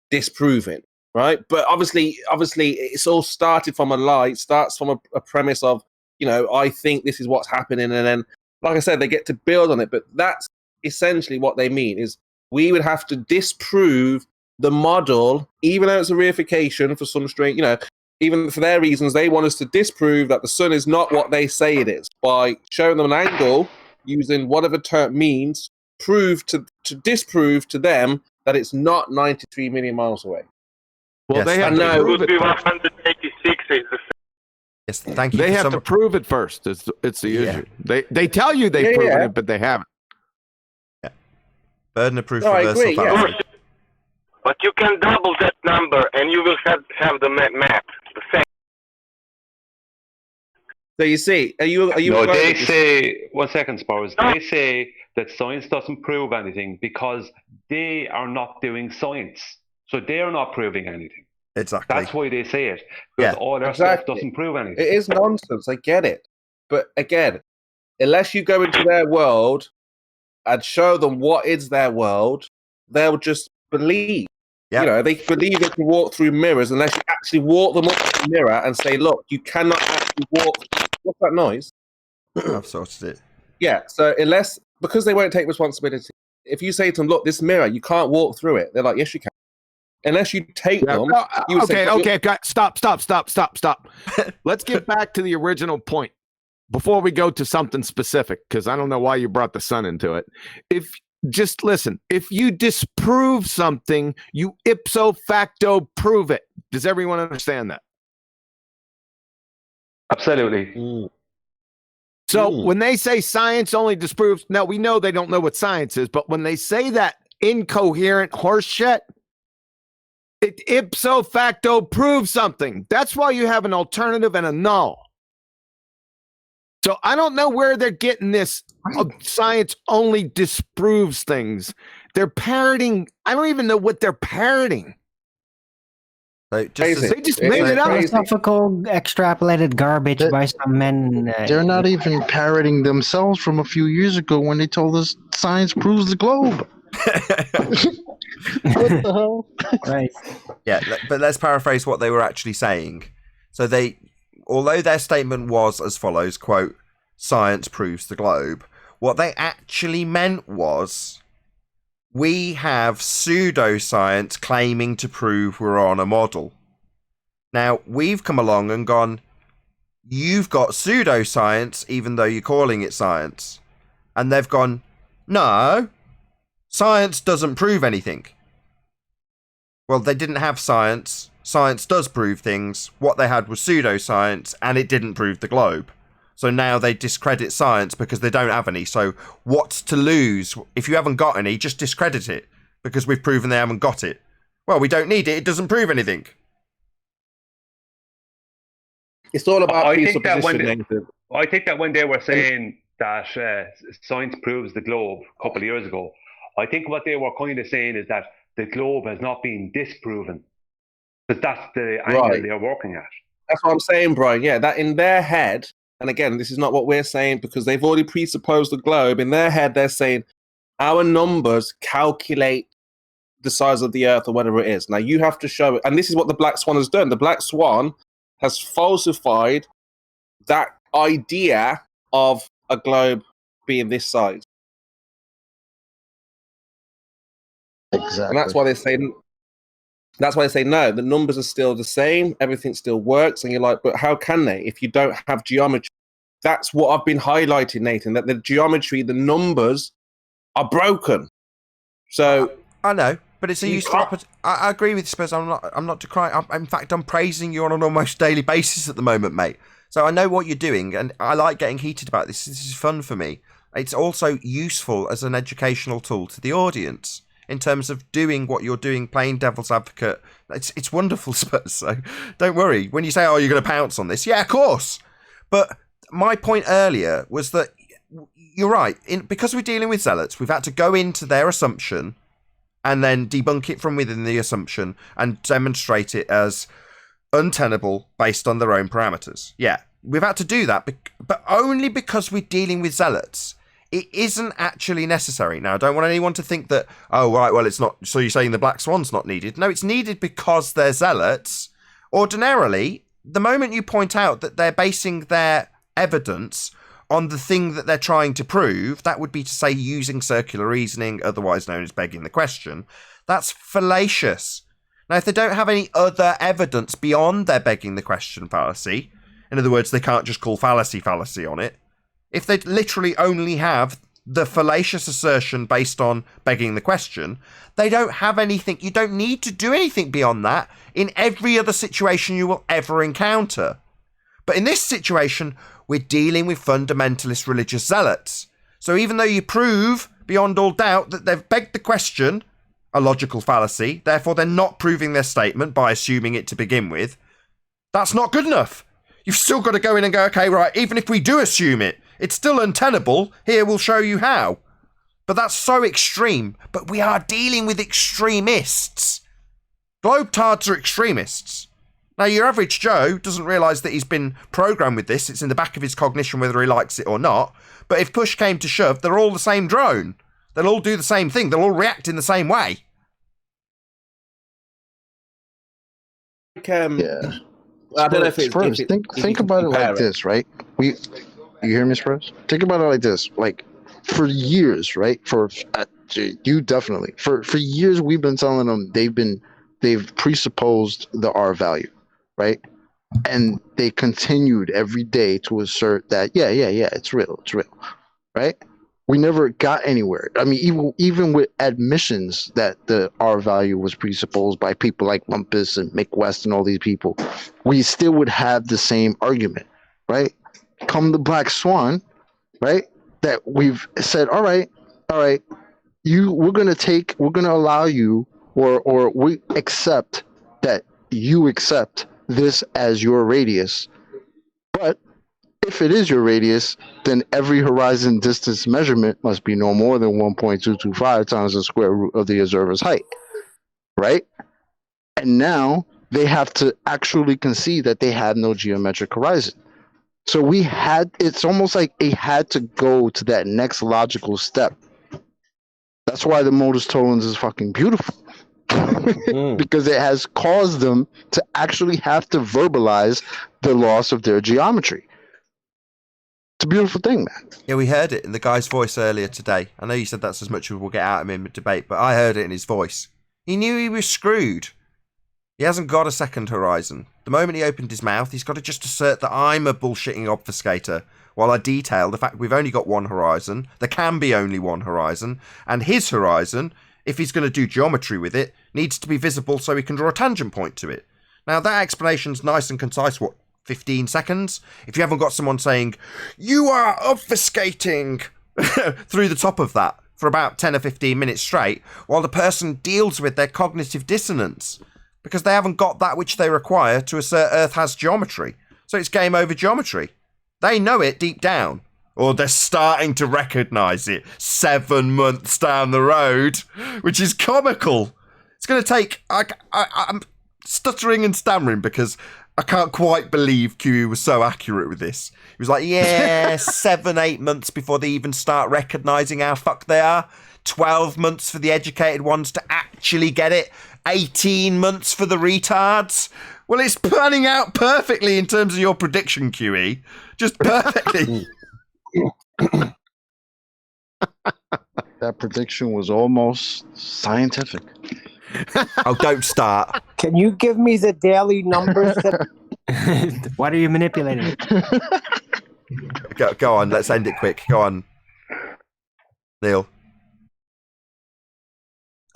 disproving, right? But obviously, it's all started from a lie. It starts from a premise of, I think this is what's happening. And then, like I said, they get to build on it. But that's essentially what they mean is we would have to disprove the model, even though it's a reification for some strange, even for their reasons, they want us to disprove that the sun is not what they say it is by showing them an angle using whatever term means, to disprove to them that it's not 93 million miles away. Well, Yes, they have I know. to prove Would it be first. 186 is the Yes, thank you. They for have some- to prove it first. It's the issue. They tell you they've Yeah, proven yeah. it, but they haven't. Burden of proof No, I reversal agree, yeah. fallacy. But you can double that number and you will have the map. The same. So you see, are you? No, they say, 1 second, Spurs. They say that science doesn't prove anything because they are not doing science. So they are not proving anything. Exactly. That's why they say it. Because Yeah. all their Exactly. stuff doesn't prove anything. It is nonsense. I get it. But again, unless you go into their world and show them what is their world, they'll just believe. Yep. They believe they can walk through mirrors unless you actually walk them up to the mirror and say, look, you cannot actually walk. What's that noise? I've sorted it. Yeah, so because they won't take responsibility, if you say to them, look, this mirror, you can't walk through it, they're like, yes, you can. Unless you take them. You would say, Okay, stop. Let's get back to the original point before we go to something specific, because I don't know why you brought the sun into it. Just listen, if you disprove something, you ipso facto prove it. Does everyone understand that? Absolutely. So when they say science only disproves, now we know they don't know what science is, but when they say that incoherent horse shit, it ipso facto proves something. That's why you have an alternative and a null. So I don't know where they're getting this. Science only disproves things. They're parroting. I don't even know what they're parroting. So they just made it up. Philosophical extrapolated garbage by some men. They're not even parroting themselves from a few years ago when they told us science proves the globe. What the hell? Right. Yeah, but let's paraphrase what they were actually saying. So although their statement was as follows, quote, science proves the globe, what they actually meant was we have pseudoscience claiming to prove we're on a model. Now, we've come along and gone, you've got pseudoscience even though you're calling it science. And they've gone, no, science doesn't prove anything. Well, they didn't have science. Science does prove things. What they had was pseudoscience, and it didn't prove the globe. So now they discredit science because they don't have any. So what's to lose? If you haven't got any, just discredit it because we've proven they haven't got it. Well, we don't need it. It doesn't prove anything. It's all about I think that presupposition. when they were saying that science proves the globe a couple of years ago, I think what they were kind of saying is that the globe has not been disproven. But that's the angle they're working at. That's what I'm saying, Brian. Yeah, that in their head, and again, this is not what we're saying because they've already presupposed the globe. In their head, they're saying our numbers calculate the size of the Earth or whatever it is. Now, you have to show it. And this is what the Black Swan has done. The Black Swan has falsified that idea of a globe being this size. Exactly. And that's why they say no, the numbers are still the same, everything still works, and you're like, but how can they if you don't have geometry? That's what I've been highlighting, Nathan, that the geometry, the numbers are broken. So I know, but it's a useful I agree with you, Spurs. I'm not decrying. In fact, I'm praising you on an almost daily basis at the moment, mate. So I know what you're doing, and I like getting heated about this. This is fun for me. It's also useful as an educational tool to the audience in terms of doing what you're doing, playing devil's advocate. It's wonderful, Spurs. So don't worry. When you say, oh, you're going to pounce on this, yeah, of course. But my point earlier was that you're right. Because we're dealing with zealots, we've had to go into their assumption and then debunk it from within the assumption and demonstrate it as untenable based on their own parameters. Yeah, we've had to do that, but only because we're dealing with zealots. It isn't actually necessary. Now, I don't want anyone to think that, oh, right, well, it's not, so you're saying the Black Swan's not needed. No, it's needed because they're zealots. Ordinarily, the moment you point out that they're basing their evidence on the thing that they're trying to prove, that would be to say using circular reasoning, otherwise known as begging the question, that's fallacious. Now, if they don't have any other evidence beyond their begging the question fallacy, in other words, they can't just call fallacy on it, if they literally only have the fallacious assertion based on begging the question, they don't have anything. You don't need to do anything beyond that in every other situation you will ever encounter. But in this situation, we're dealing with fundamentalist religious zealots. So even though you prove beyond all doubt that they've begged the question, a logical fallacy, therefore they're not proving their statement by assuming it to begin with, that's not good enough. You've still got to go in and go, okay, right, even if we do assume it, it's still untenable. Here, we'll show you how. But that's so extreme. But we are dealing with extremists. Globetards are extremists. Now, your average Joe doesn't realise that he's been programmed with this. It's in the back of his cognition whether he likes it or not. But if push came to shove, they're all the same drone. They'll all do the same thing. They'll all react in the same way. Yeah. I don't know if it's... Think about it like this, right? You hear me, Spurs? Think about it like this. Like, for years, right? You definitely. For years, we've been telling them they've presupposed the R value, right? And they continued every day to assert that, yeah, it's real, right? We never got anywhere. I mean, even with admissions that the R value was presupposed by people like Bumpus and Mick West and all these people, we still would have the same argument, right? Come the Black Swan, right? That we've said, all right, we're gonna allow you, or we accept that you accept this as your radius. But if it is your radius, then every horizon distance measurement must be no more than 1.225 times the square root of the observer's height, right? And now they have to actually concede that they have no geometric horizon. So it's almost like it had to go to that next logical step. That's why the modus tollens is fucking beautiful. Because it has caused them to actually have to verbalize the loss of their geometry. It's a beautiful thing, man. Yeah, we heard it in the guy's voice earlier today. I know you said that's as much as we'll get out of him in debate, but I heard it in his voice. He knew he was screwed. He hasn't got a second horizon. The moment he opened his mouth, he's got to just assert that I'm a bullshitting obfuscator, while I detail the fact we've only got one horizon, there can be only one horizon, and his horizon, if he's going to do geometry with it, needs to be visible so he can draw a tangent point to it. Now, that explanation's nice and concise, 15 seconds? If you haven't got someone saying, you are obfuscating, through the top of that for about 10 or 15 minutes straight, while the person deals with their cognitive dissonance, because they haven't got that which they require to assert Earth has geometry. So it's game over geometry. They know it deep down. Or they're starting to recognise it 7 months down the road, which is comical. It's going to take... I'm stuttering and stammering because I can't quite believe QE was so accurate with this. He was like, 7, 8 months before they even start recognising how fucked they are. 12 months for the educated ones to actually get it. 18 months for the retards. Well, it's panning out perfectly in terms of your prediction, QE. Just perfectly. That prediction was almost scientific. Oh, don't start. Can you give me the daily numbers? What are you manipulating? Go on, let's end it quick. Go on, Neil.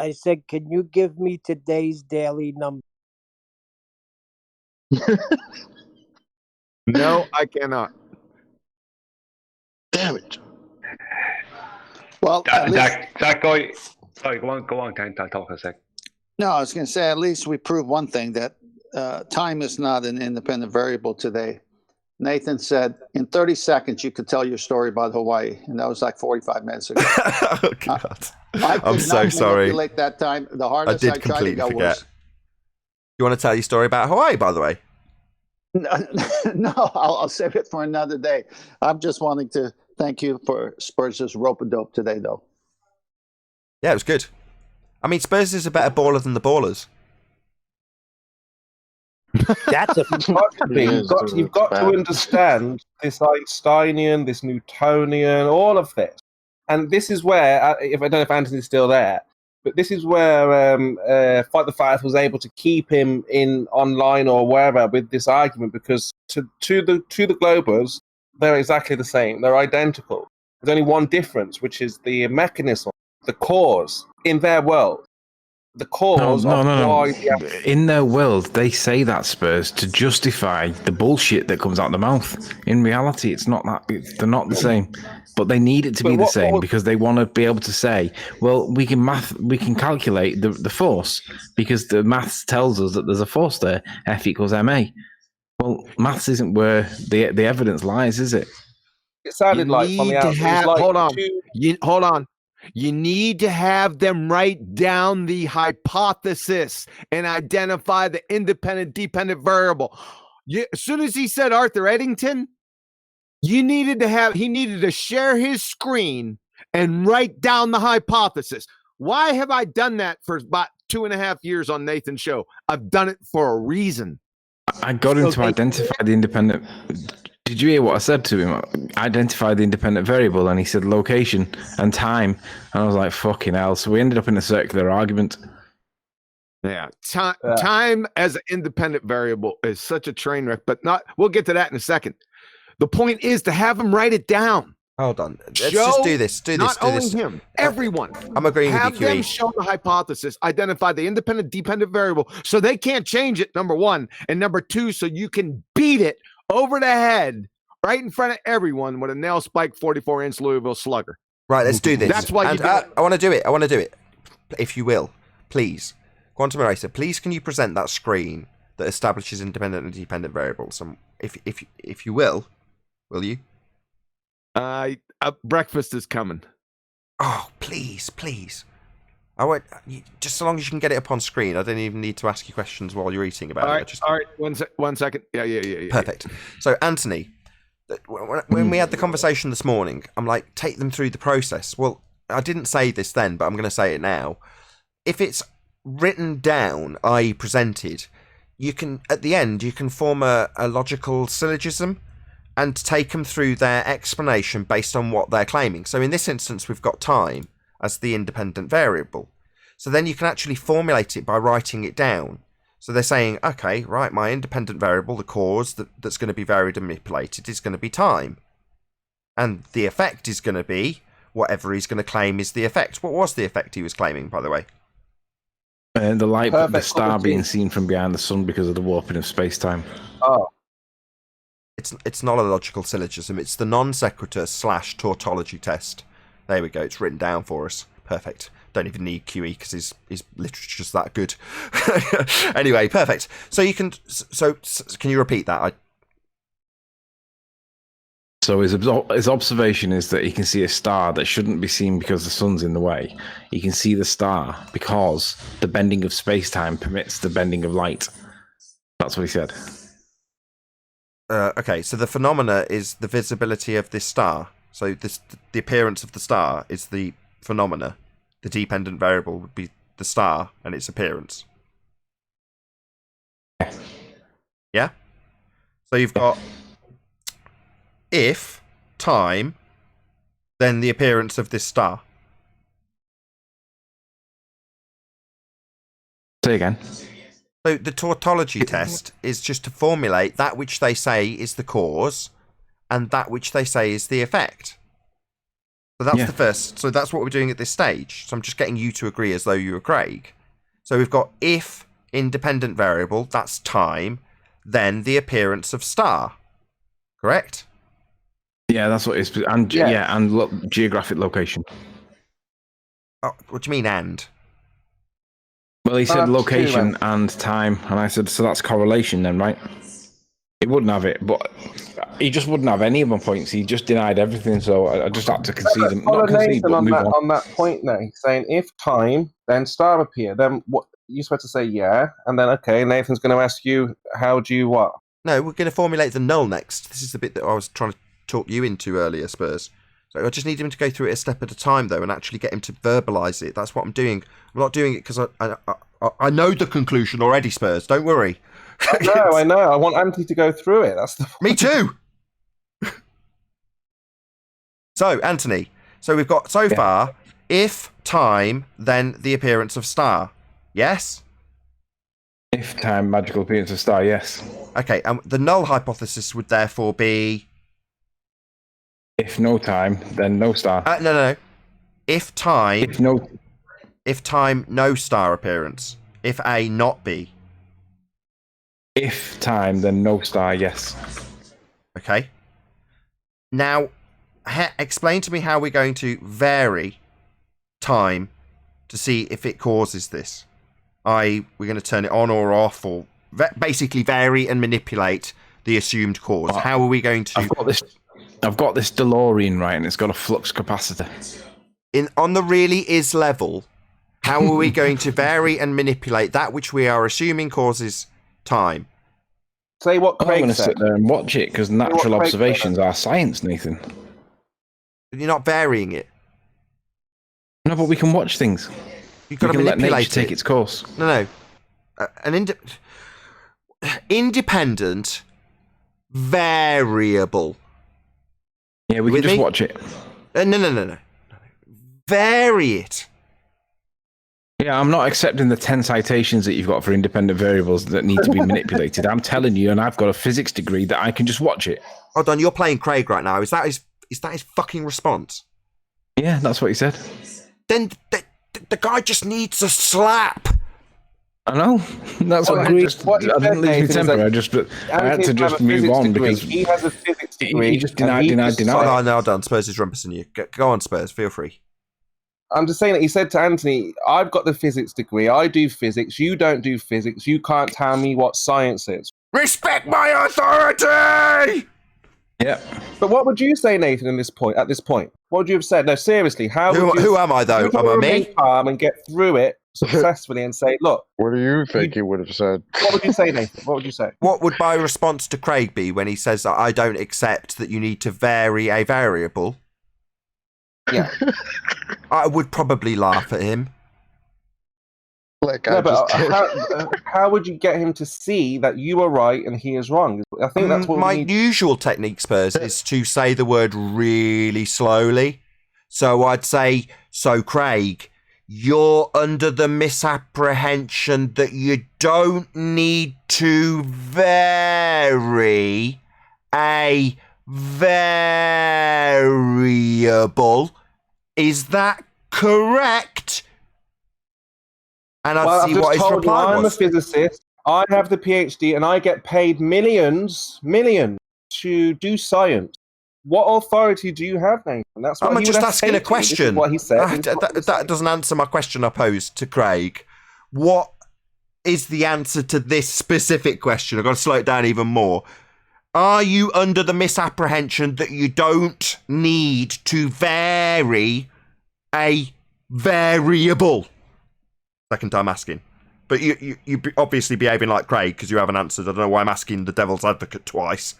I said, can you give me today's daily number? No, I cannot. Damn it. Well, that guy. Sorry, go on. Can I talk a sec? no, I was going to say, at least we proved one thing, that time is not an independent variable today. Nathan said, in 30 seconds, you could tell your story about Hawaii. And that was like 45 minutes ago. Oh, God. I I'm so sorry. manipulate that time. The hardest I did tried to completely go forget. was... You want to tell your story about Hawaii, by the way? No, I'll save it for another day. I'm just wanting to thank you for Spurs' rope-a-dope today, though. Yeah, it was good. I mean, Spurs is a better baller than the Ballers. That's a You've got to understand this Einsteinian, this Newtonian, all of this. And this is where, if I don't know if Anthony's still there, but this is where Fight the Fight was able to keep him in online or wherever with this argument, because to the Globers, they're exactly the same. They're identical. There's only one difference, which is the mechanism, the cause in their world. The cause No. why In their world, they say that, Spurs, to justify the bullshit that comes out of the mouth. In reality, it's not that. They're not the same. But they need it to be the same because they want to be able to say, well, we can calculate the force because the maths tells us that there's a force there, F equals ma. Well, maths isn't where the evidence lies, is it? It sounded like from the outside. Hold on. You need to have them write down the hypothesis and identify the independent dependent variable. As soon as he said Arthur Eddington, he needed to share his screen and write down the hypothesis. Why have I done that for about 2.5 years on Nathan's show? I've done it for a reason. I got him to identify the independent. Did you hear what I said to him? Identify the independent variable, and he said location and time. And I was like, fucking hell. So we ended up in a circular argument. Yeah, time as an independent variable is such a train wreck, but we'll get to that in a second. The point is to have him write it down. Hold on. Let's just do this. Not only him, everyone. I'm agreeing with you, Have them show the hypothesis, identify the independent dependent variable so they can't change it, number one. And number two, so you can beat it over the head right in front of everyone with a nail spike 44-inch Louisville Slugger. Right, let's do this. That's why I want to do it. If you will, please. Quantum Eraser, please can you present that screen that establishes independent and dependent variables? If you will you? Breakfast is coming. Oh, please. I won't. Just so long as you can get it up on screen, I don't even need to ask you questions while you're eating about it. All right. 1 second. Yeah. Perfect. So, Anthony, when we had the conversation this morning, I'm like, take them through the process. Well, I didn't say this then, but I'm going to say it now. If it's written down, i.e. presented, you can, at the end, you can form a logical syllogism and take them through their explanation based on what they're claiming. So in this instance, we've got time as the independent variable. So then you can actually formulate it by writing it down. So they're saying, okay, right, my independent variable, the cause that's going to be varied and manipulated is going to be time. And the effect is going to be whatever he's going to claim is the effect. What was the effect he was claiming, by the way? The light, the star being seen from behind the sun because of the warping of space-time. Oh. It's not a logical syllogism. It's the non sequitur / tautology test. There we go. It's written down for us. Perfect. Don't even need QE because his literature's that good. Anyway, perfect. So you can. So can you repeat that? So his observation is that he can see a star that shouldn't be seen because the sun's in the way. He can see the star because the bending of space-time permits the bending of light. That's what he said. Okay, so the phenomena is the visibility of this star. So the appearance of the star is the phenomena. The dependent variable would be the star and its appearance. Yeah? So you've got if time, then the appearance of this star. Say again. So the tautology test is just to formulate that which they say is the cause and that which they say is the effect. So that's the first. So that's what we're doing at this stage. So I'm just getting you to agree as though you were Craig. So we've got if independent variable, that's time, then the appearance of star. Correct. Yeah, that's what it is. And and geographic location. Oh, what do you mean and? Well, he said That's location true, and time, and I said, so that's correlation then, right? He wouldn't have it, but he just wouldn't have any of my points. He just denied everything, so I just had to concede him. Follow Not concede, Nathan but on move that, on. on that point now. He's saying if time, then star appear. Then what? You're supposed to say yeah, and then okay, Nathan's going to ask you, how do you what? No, we're going to formulate the null next. This is the bit that I was trying to talk you into earlier, Spurs. So I just need him to go through it a step at a time, though, and actually get him to verbalise it. That's what I'm doing. I'm not doing it because I know the conclusion already, Spurs. Don't worry. I know. I want Anthony to go through it. That's the point. Me too. So, Anthony. So we've got so far, if time, then the appearance of star. Yes? If time, magical appearance of star, yes. Okay, and the null hypothesis would therefore be... If no time, then no star. No. If time... If time, no star appearance. If A, not B. If time, then no star, yes. Okay. Now, explain to me how we're going to vary time to see if it causes this. We're going to turn it on or off, or basically vary and manipulate the assumed cause. How are we going to... I've got this DeLorean, right, and it's got a flux capacitor. On the really is level, how are we going to vary and manipulate that which we are assuming causes time? Say what Craig I'm going to said. sit there and watch it, because natural observations are science, Nathan. You're not varying it. No, but we can watch things. You've got to let manipulate nature take its course. No. An independent variable. Yeah, we can just watch it. No. Vary it. Yeah, I'm not accepting the 10 citations that you've got for independent variables that need to be manipulated. I'm telling you, and I've got a physics degree, that I can just watch it. Hold on, you're playing Craig right now. Is that his fucking response? Yeah, that's what he said. Then the guy just needs a slap. I know. That's what I didn't leave me temper. I had to just move on because he has a physics degree. He just denied. Oh, no, done. Spurs is rumpusing you. Go on, Spurs. Feel free. I'm just saying that he said to Anthony, I've got the physics degree. I do physics. You don't do physics. You can't tell me what science is. Respect my authority! Yeah. But what would you say, Nathan, at this point? What would you have said? No, seriously. Who am I, though? Am I me? Calm and get through it successfully and say, look. What do you think he would have said? What would you say, Nathan? What would you say? What would my response to Craig be when he says that I don't accept that you need to vary a variable? Yeah. I would probably laugh at him. How would you get him to see that you are right and he is wrong? I think that's what my usual technique, Spurs, is to say the word really slowly. So I'd say, so Craig, you're under the misapprehension that you don't need to vary a variable. Is that correct? And I'd see what his reply I'm was. a physicist. I have the PhD, and I get paid millions to do science. What authority do you have, Nathan? That's what I'm just asking a question. What he said. That doesn't answer my question I posed to Craig. What is the answer to this specific question? I've got to slow it down even more. Are you under the misapprehension that you don't need to vary a variable? Second time asking. But you obviously behaving like Craig because you haven't answered. I don't know why I'm asking the devil's advocate twice.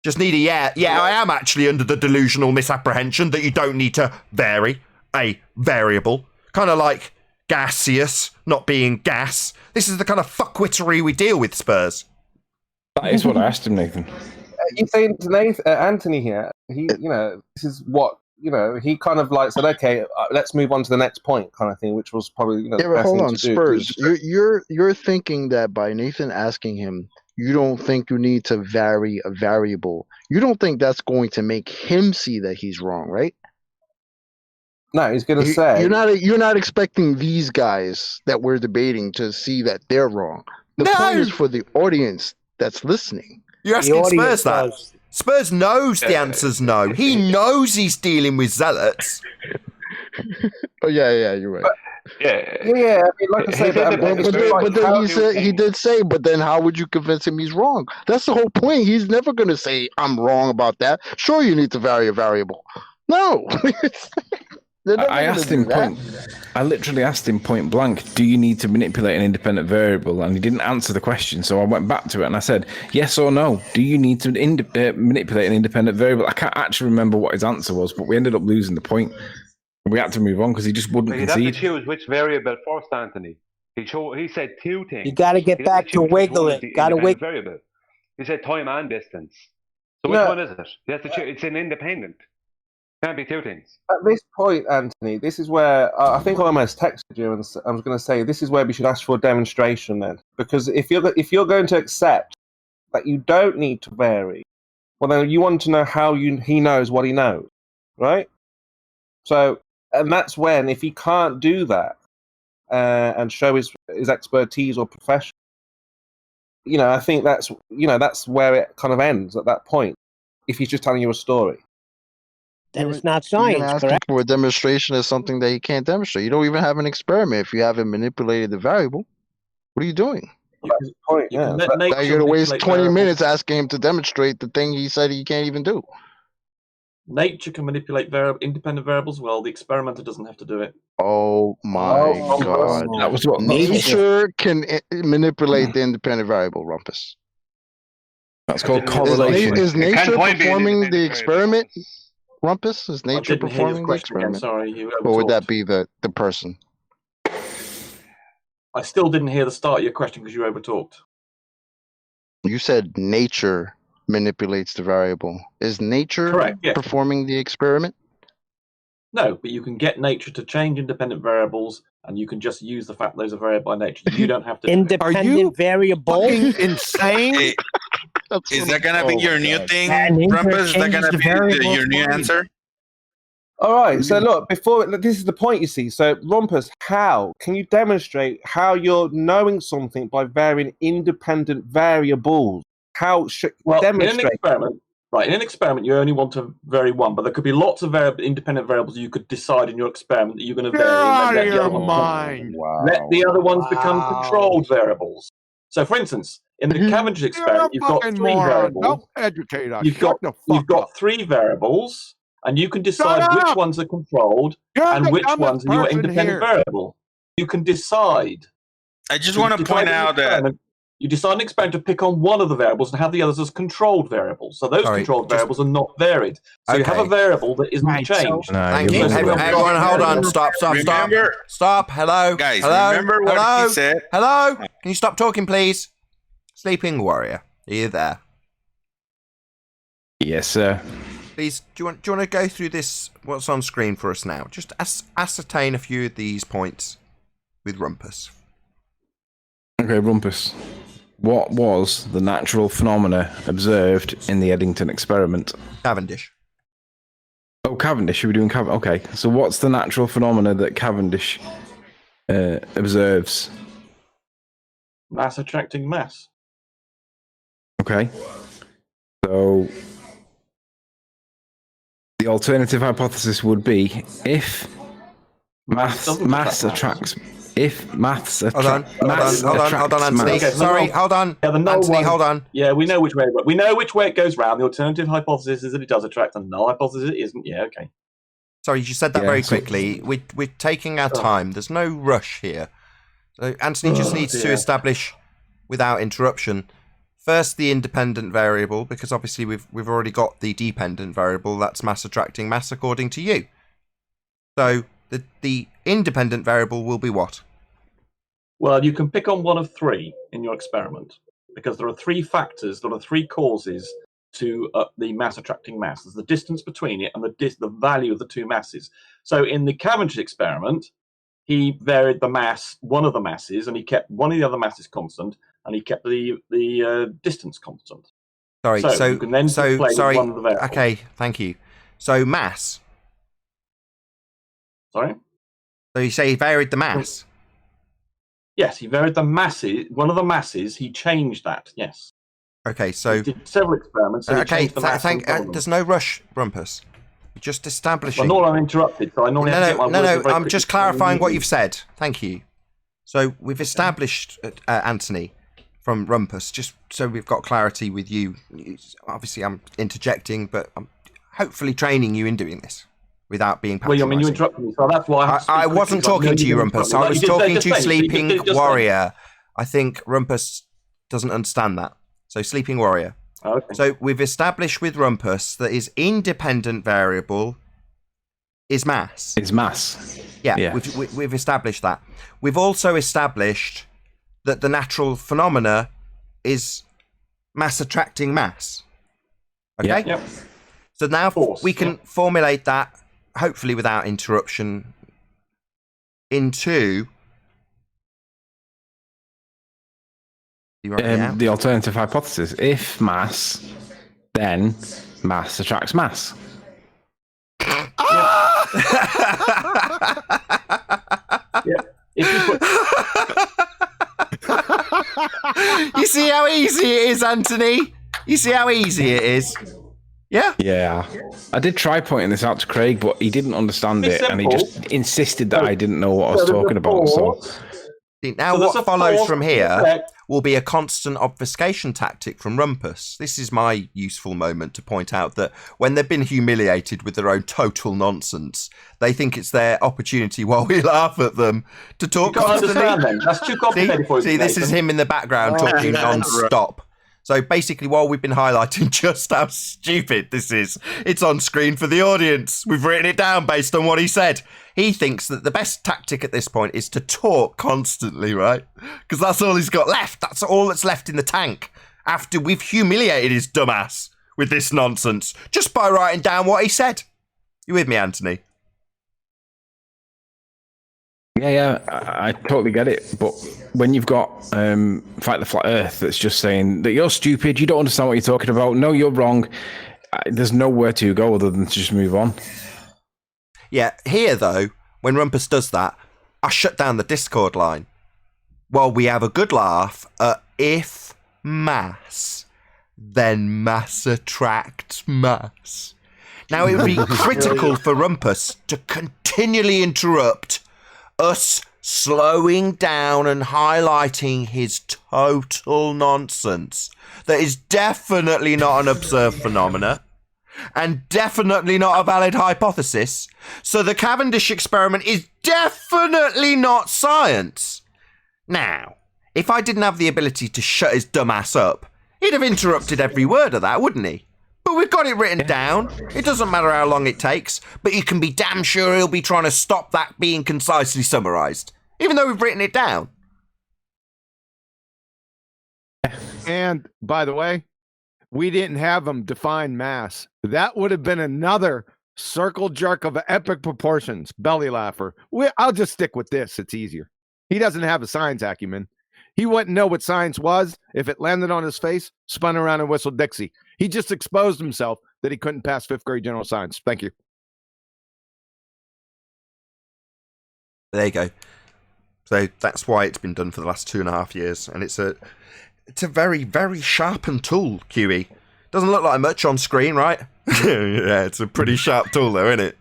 Just need a yeah. Yeah, I am actually under the delusional misapprehension that you don't need to vary a variable. Kind of like gaseous not being gas. This is the kind of fuckwittery we deal with, Spurs. That is what I asked him, Nathan. You're saying to Nathan, Anthony here, this is what, he kind of like said, okay, let's move on to the next point kind of thing, which was probably, the best hold thing on, to do. Spurs. You're thinking that by Nathan asking him, you don't think you need to vary a variable. You don't think that's going to make him see that he's wrong, right? No, he's going to say... You're not expecting these guys that we're debating to see that they're wrong. The point is for the audience that's listening. You're asking Spurs that. Spurs knows the answer's no. He knows he's dealing with zealots. Oh yeah, you're right. Yeah. I mean, like I said, but then he did say, but then how would you convince him he's wrong? That's the whole point. He's never going to say I'm wrong about that. Sure, you need to vary a variable. No. I literally asked him point blank, do you need to manipulate an independent variable? And he didn't answer the question. So I went back to it and I said, yes or no, do you need to manipulate an independent variable? I can't actually remember what his answer was, but we ended up losing the point. We had to move on because he just wouldn't You'd concede. have to choose which variable first, Anthony. He said two things. You got to get back to wiggling. Got to wiggle. Variable. He said time and distance. So which one is it? You have to choose. It's an independent. Can't be two things. At this point, Anthony, this is where I think I almost texted you and I was going to say this is where we should ask for a demonstration then, because if you're going to accept that you don't need to vary, well then you want to know how he knows what he knows, right? So, and that's when if he can't do that and show his expertise or profession, I think that's where it kind of ends at that point. If he's just telling you a story. Then it's not science, asking correct? for a demonstration is something that you can't demonstrate. You don't even have an experiment if you haven't manipulated the variable. What are you doing? You're going to waste 20 minutes asking him to demonstrate the thing he said he can't even do. Nature can manipulate independent variables. Well, the experimenter doesn't have to do it. Oh my God! That was what nature can manipulate the independent variable, Rumpus. That's called correlation. Is nature performing the experiment? Rumpus, is nature performing the experiment? Again, sorry, or would that be the person? I still didn't hear the start of your question because you overtalked. You said nature manipulates the variable. Is nature performing the experiment? No, but you can get nature to change independent variables, and you can just use the fact those are varied by nature. You don't have to. Independent variables. Insane. Is that gonna be your new thing, Rumpus? Is that gonna be your new answer? All right. So look, this is the point you see. So Rumpus, how can you demonstrate how you're knowing something by varying independent variables? How should demonstrate? In an experiment, in an experiment, you only want to vary one, but there could be lots of independent variables you could decide in your experiment that you're going to vary. Let the other ones become controlled variables. So, for instance, in the Cavendish experiment, you've got three variables. Don't educate us. You've got three variables, and you can decide which ones are controlled and which ones are your independent variable. You can decide. I just want to point out that you decide an experiment to pick on one of the variables and have the others as controlled variables. So those controlled variables are not varied. So you have a variable that isn't changed. Thank you. Everyone, hold on. Stop. Stop. Hello. Guys, hello? remember what he said? Hello? Can you stop talking, please? Sleeping Warrior, are you there? Yes, sir. Please, do you want to go through this, what's on screen for us now? Just ascertain a few of these points with Rumpus. Okay, Rumpus. What was the natural phenomena observed in the Eddington experiment? Cavendish. Oh, Cavendish. Are we doing Cavendish? Okay, so what's the natural phenomena that Cavendish observes? Mass attracting mass. Okay. So the alternative hypothesis would be if mass attracts. If maths attracts. Hold on, Anthony. Okay, sorry, hold on. Anthony, hold on. Yeah, we know which way. We know which way it goes round. The alternative hypothesis is that it does attract, and the null hypothesis it isn't. Yeah, okay. Sorry, you said that very quickly. We're taking our time. There's no rush here. So Anthony just needs to establish, without interruption, first the independent variable, because obviously we've already got the dependent variable. That's mass attracting mass, according to you. So the independent variable will be what? Well, you can pick on one of three in your experiment, because there are three factors, there are three causes to the mass attracting mass. There's the distance between it and the value of the two masses. So in the Cavendish experiment, he varied the mass, one of the masses, and he kept one of the other masses constant, and he kept the distance constant. Sorry, so you can then display one of the variables. Okay, thank you. So mass. Sorry? So you say he varied the mass? Yes, he varied the masses. One of the masses, he changed that, yes. Okay, so He did several experiments. And okay, there's there's no rush, Rumpus. Just establishing. Well, I'm interrupted, so I normally have to get my words in very I'm quickly. just clarifying what you've said. Thank you. So we've established, Anthony, from Rumpus, just so we've got clarity with you. Obviously, I'm interjecting, but I'm hopefully training you in doing this without being Well, I mean, you interrupted me, so that's why I have to I speak wasn't quickly, talking to you, Rumpus. I was talking to Sleeping just Warrior. I think Rumpus doesn't understand that. So Sleeping Warrior. Okay. So we've established with Rumpus that his independent variable is mass. It's mass. Yeah. We've established that. We've also established that the natural phenomena is mass attracting mass. Okay? Yep. So now we can formulate that, hopefully without interruption, into the alternative hypothesis. If mass, then mass attracts mass. You see how easy it is, Anthony? You see how easy it is? Yeah? Yeah. I did try pointing this out to Craig, but he didn't understand it, and he just insisted that I didn't know what I was talking about. So now what follows from here will be a constant obfuscation tactic from Rumpus. This is my useful moment to point out that when they've been humiliated with their own total nonsense, they think it's their opportunity while we laugh at them to talk constantly. That's too complicated for you. See, this is him in the background talking non-stop. So basically, while we've been highlighting just how stupid this is, it's on screen for the audience. We've written it down based on what he said. He thinks that the best tactic at this point is to talk constantly, right? Because that's all he's got left. That's all that's left in the tank after we've humiliated his dumbass with this nonsense just by writing down what he said. You with me, Anthony? Yeah, I totally get it. But when you've got Fight the Flat Earth that's just saying that you're stupid, you don't understand what you're talking about, no, you're wrong, there's nowhere to go other than to just move on. Yeah, here, though, when Rumpus does that, I shut down the Discord line while we have a good laugh at if mass, then mass attracts mass. Now, it would be critical for Rumpus to continually interrupt us slowing down and highlighting his total nonsense that is definitely not an observed phenomena and definitely not a valid hypothesis. So the Cavendish experiment is definitely not science. Now, if I didn't have the ability to shut his dumb ass up, he'd have interrupted every word of that, wouldn't he? But we've got it written down. It doesn't matter how long it takes, but you can be damn sure he'll be trying to stop that being concisely summarised, even though we've written it down. And, by the way, we didn't have him define mass. That would have been another circle jerk of epic proportions. Belly laugher. I'll just stick with this. It's easier. He doesn't have a science acumen. He wouldn't know what science was if it landed on his face, spun around and whistled Dixie. He just exposed himself that he couldn't pass fifth grade general science. Thank you. There you go. So that's why it's been done for the last 2.5 years. And it's a very, very sharpened tool, QE. Doesn't look like much on screen, right? Yeah, it's a pretty sharp tool though, isn't it?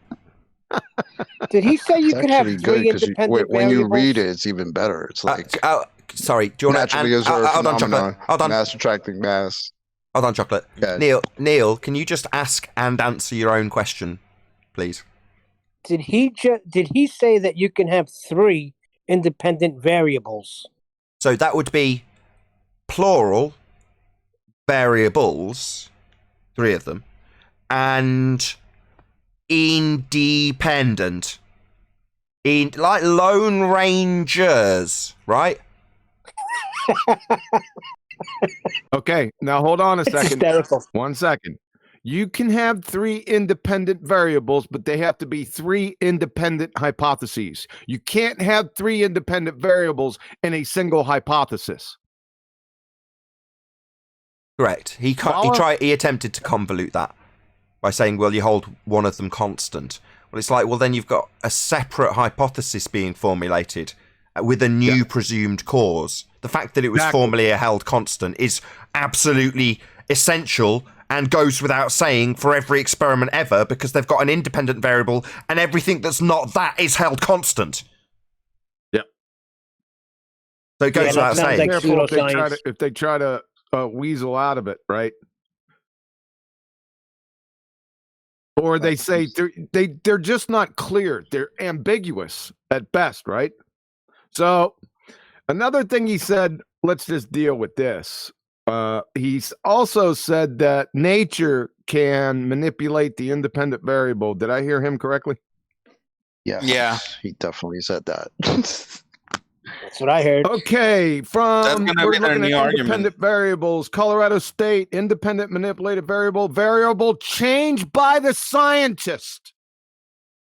Did he say you It's could have actually three good because independent when you variables? read it, it's even better. It's like sorry, do you want naturally to observed hold on, phenomenon, Chocolate. Hold on. mass attracting mass. Hold on, Chocolate. Yeah. Neil, can you just ask and answer your own question, please? Did he say that you can have three independent variables? So that would be plural variables, 3 of them, and independent. Like Lone Rangers, right? Okay, now hold on a It's second. hysterical. 1 second. You can have 3 independent variables, but they have to be 3 independent hypotheses. You can't have 3 independent variables in a single hypothesis. Correct. He attempted to convolute that by saying, well, you hold one of them constant. Well, it's like, well, then you've got a separate hypothesis being formulated with a new presumed cause. the fact that it was formerly a held constant is absolutely essential and goes without saying for every experiment ever, because they've got an independent variable and everything that's not that is held constant. Yeah. So it goes without saying. Careful if they try to weasel out of it, right? Or they say they're just not clear. They're ambiguous at best, right? So another thing he said, let's just deal with this. He's also said that nature can manipulate the independent variable. Did I hear him correctly? Yes. Yeah. He definitely said that. That's what I heard. Okay, That's gonna we're be their looking new at argument. independent variables. Colorado State, independent manipulated variable changed by the scientist.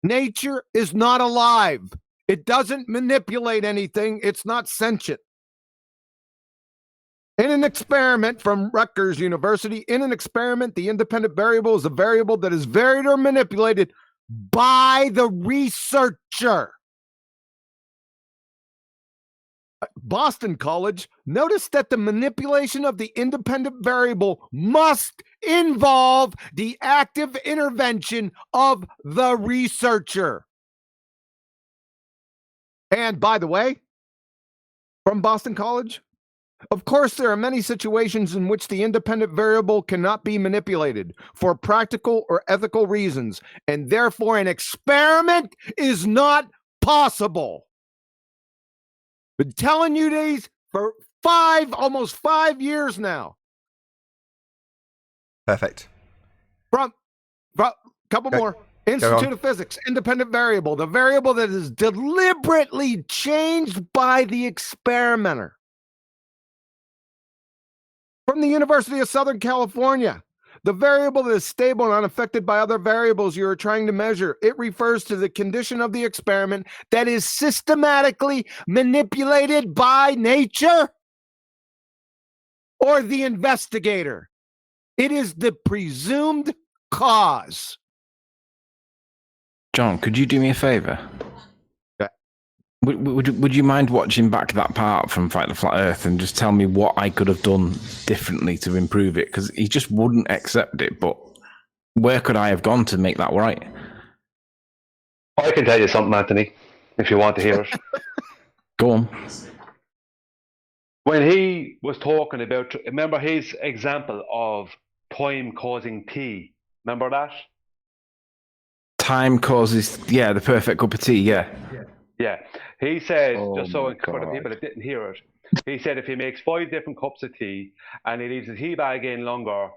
Nature is not alive. It doesn't manipulate anything. It's not sentient. In an experiment from Rutgers University, the independent variable is a variable that is varied or manipulated by the researcher. Boston College noticed that the manipulation of the independent variable must involve the active intervention of the researcher. And by the way, from Boston College, of course, there are many situations in which the independent variable cannot be manipulated for practical or ethical reasons, and therefore an experiment is not possible. Been telling you these for almost 5 years now. Perfect. From couple more. Institute of Physics, independent variable, the variable that is deliberately changed by the experimenter. From the University of Southern California, the variable that is stable and unaffected by other variables you are trying to measure. It refers to the condition of the experiment that is systematically manipulated by nature or the investigator. It is the presumed cause. John, could you do me a favor? Would you mind watching back that part from Fight the Flat Earth and just tell me what I could have done differently to improve it? Because he just wouldn't accept it, but where could I have gone to make that right? I can tell you something, Anthony, if you want to hear it. Go on. When he was talking about, remember his example of time causing tea? Remember that? Time causes, the perfect cup of tea, yeah. Yeah, he said, just so for the people that didn't hear it, he said if he makes 5 different cups of tea and he leaves the tea bag in longer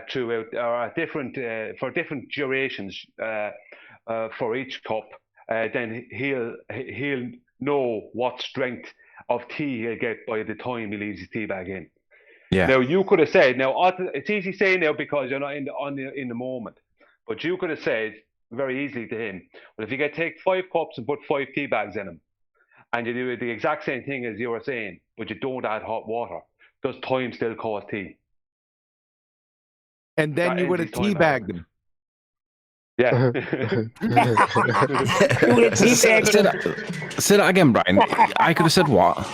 throughout or for different durations for each cup, then he'll know what strength of tea he'll get by the time he leaves his tea bag in. Yeah. Now you could have said, it's easy saying now because you're not in the moment, but you could have said very easily to him, well, if you take 5 cups and put 5 tea bags in them, and you do the exact same thing as you were saying, but you don't add hot water, does time still cause tea? And then you would have teabagged him. Yeah. Say that again, Brian. I could have said what?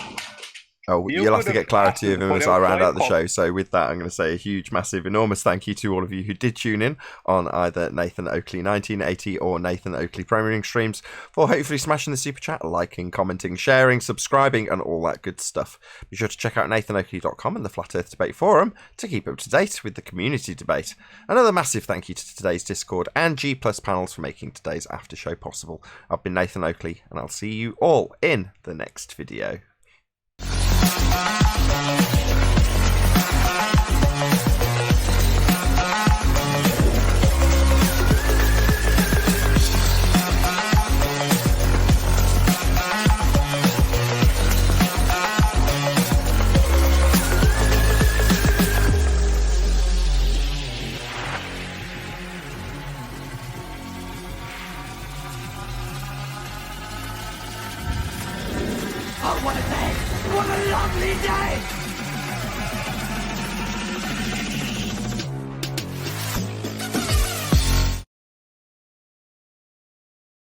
Oh, you'll have to get clarity of him as I round out the show. So with that, I'm going to say a huge, massive, enormous thank you to all of you who did tune in on either Nathan Oakley 1980 or Nathan Oakley Premiering streams for hopefully smashing the super chat, liking, commenting, sharing, subscribing, and all that good stuff. Be sure to check out nathanoakley.com and the Flat Earth Debate Forum to keep up to date with the community debate. Another massive thank you to today's Discord and G+ panels for making today's after show possible. I've been Nathan Oakley, and I'll see you all in the next video. Oh, what a day! What a lovely day!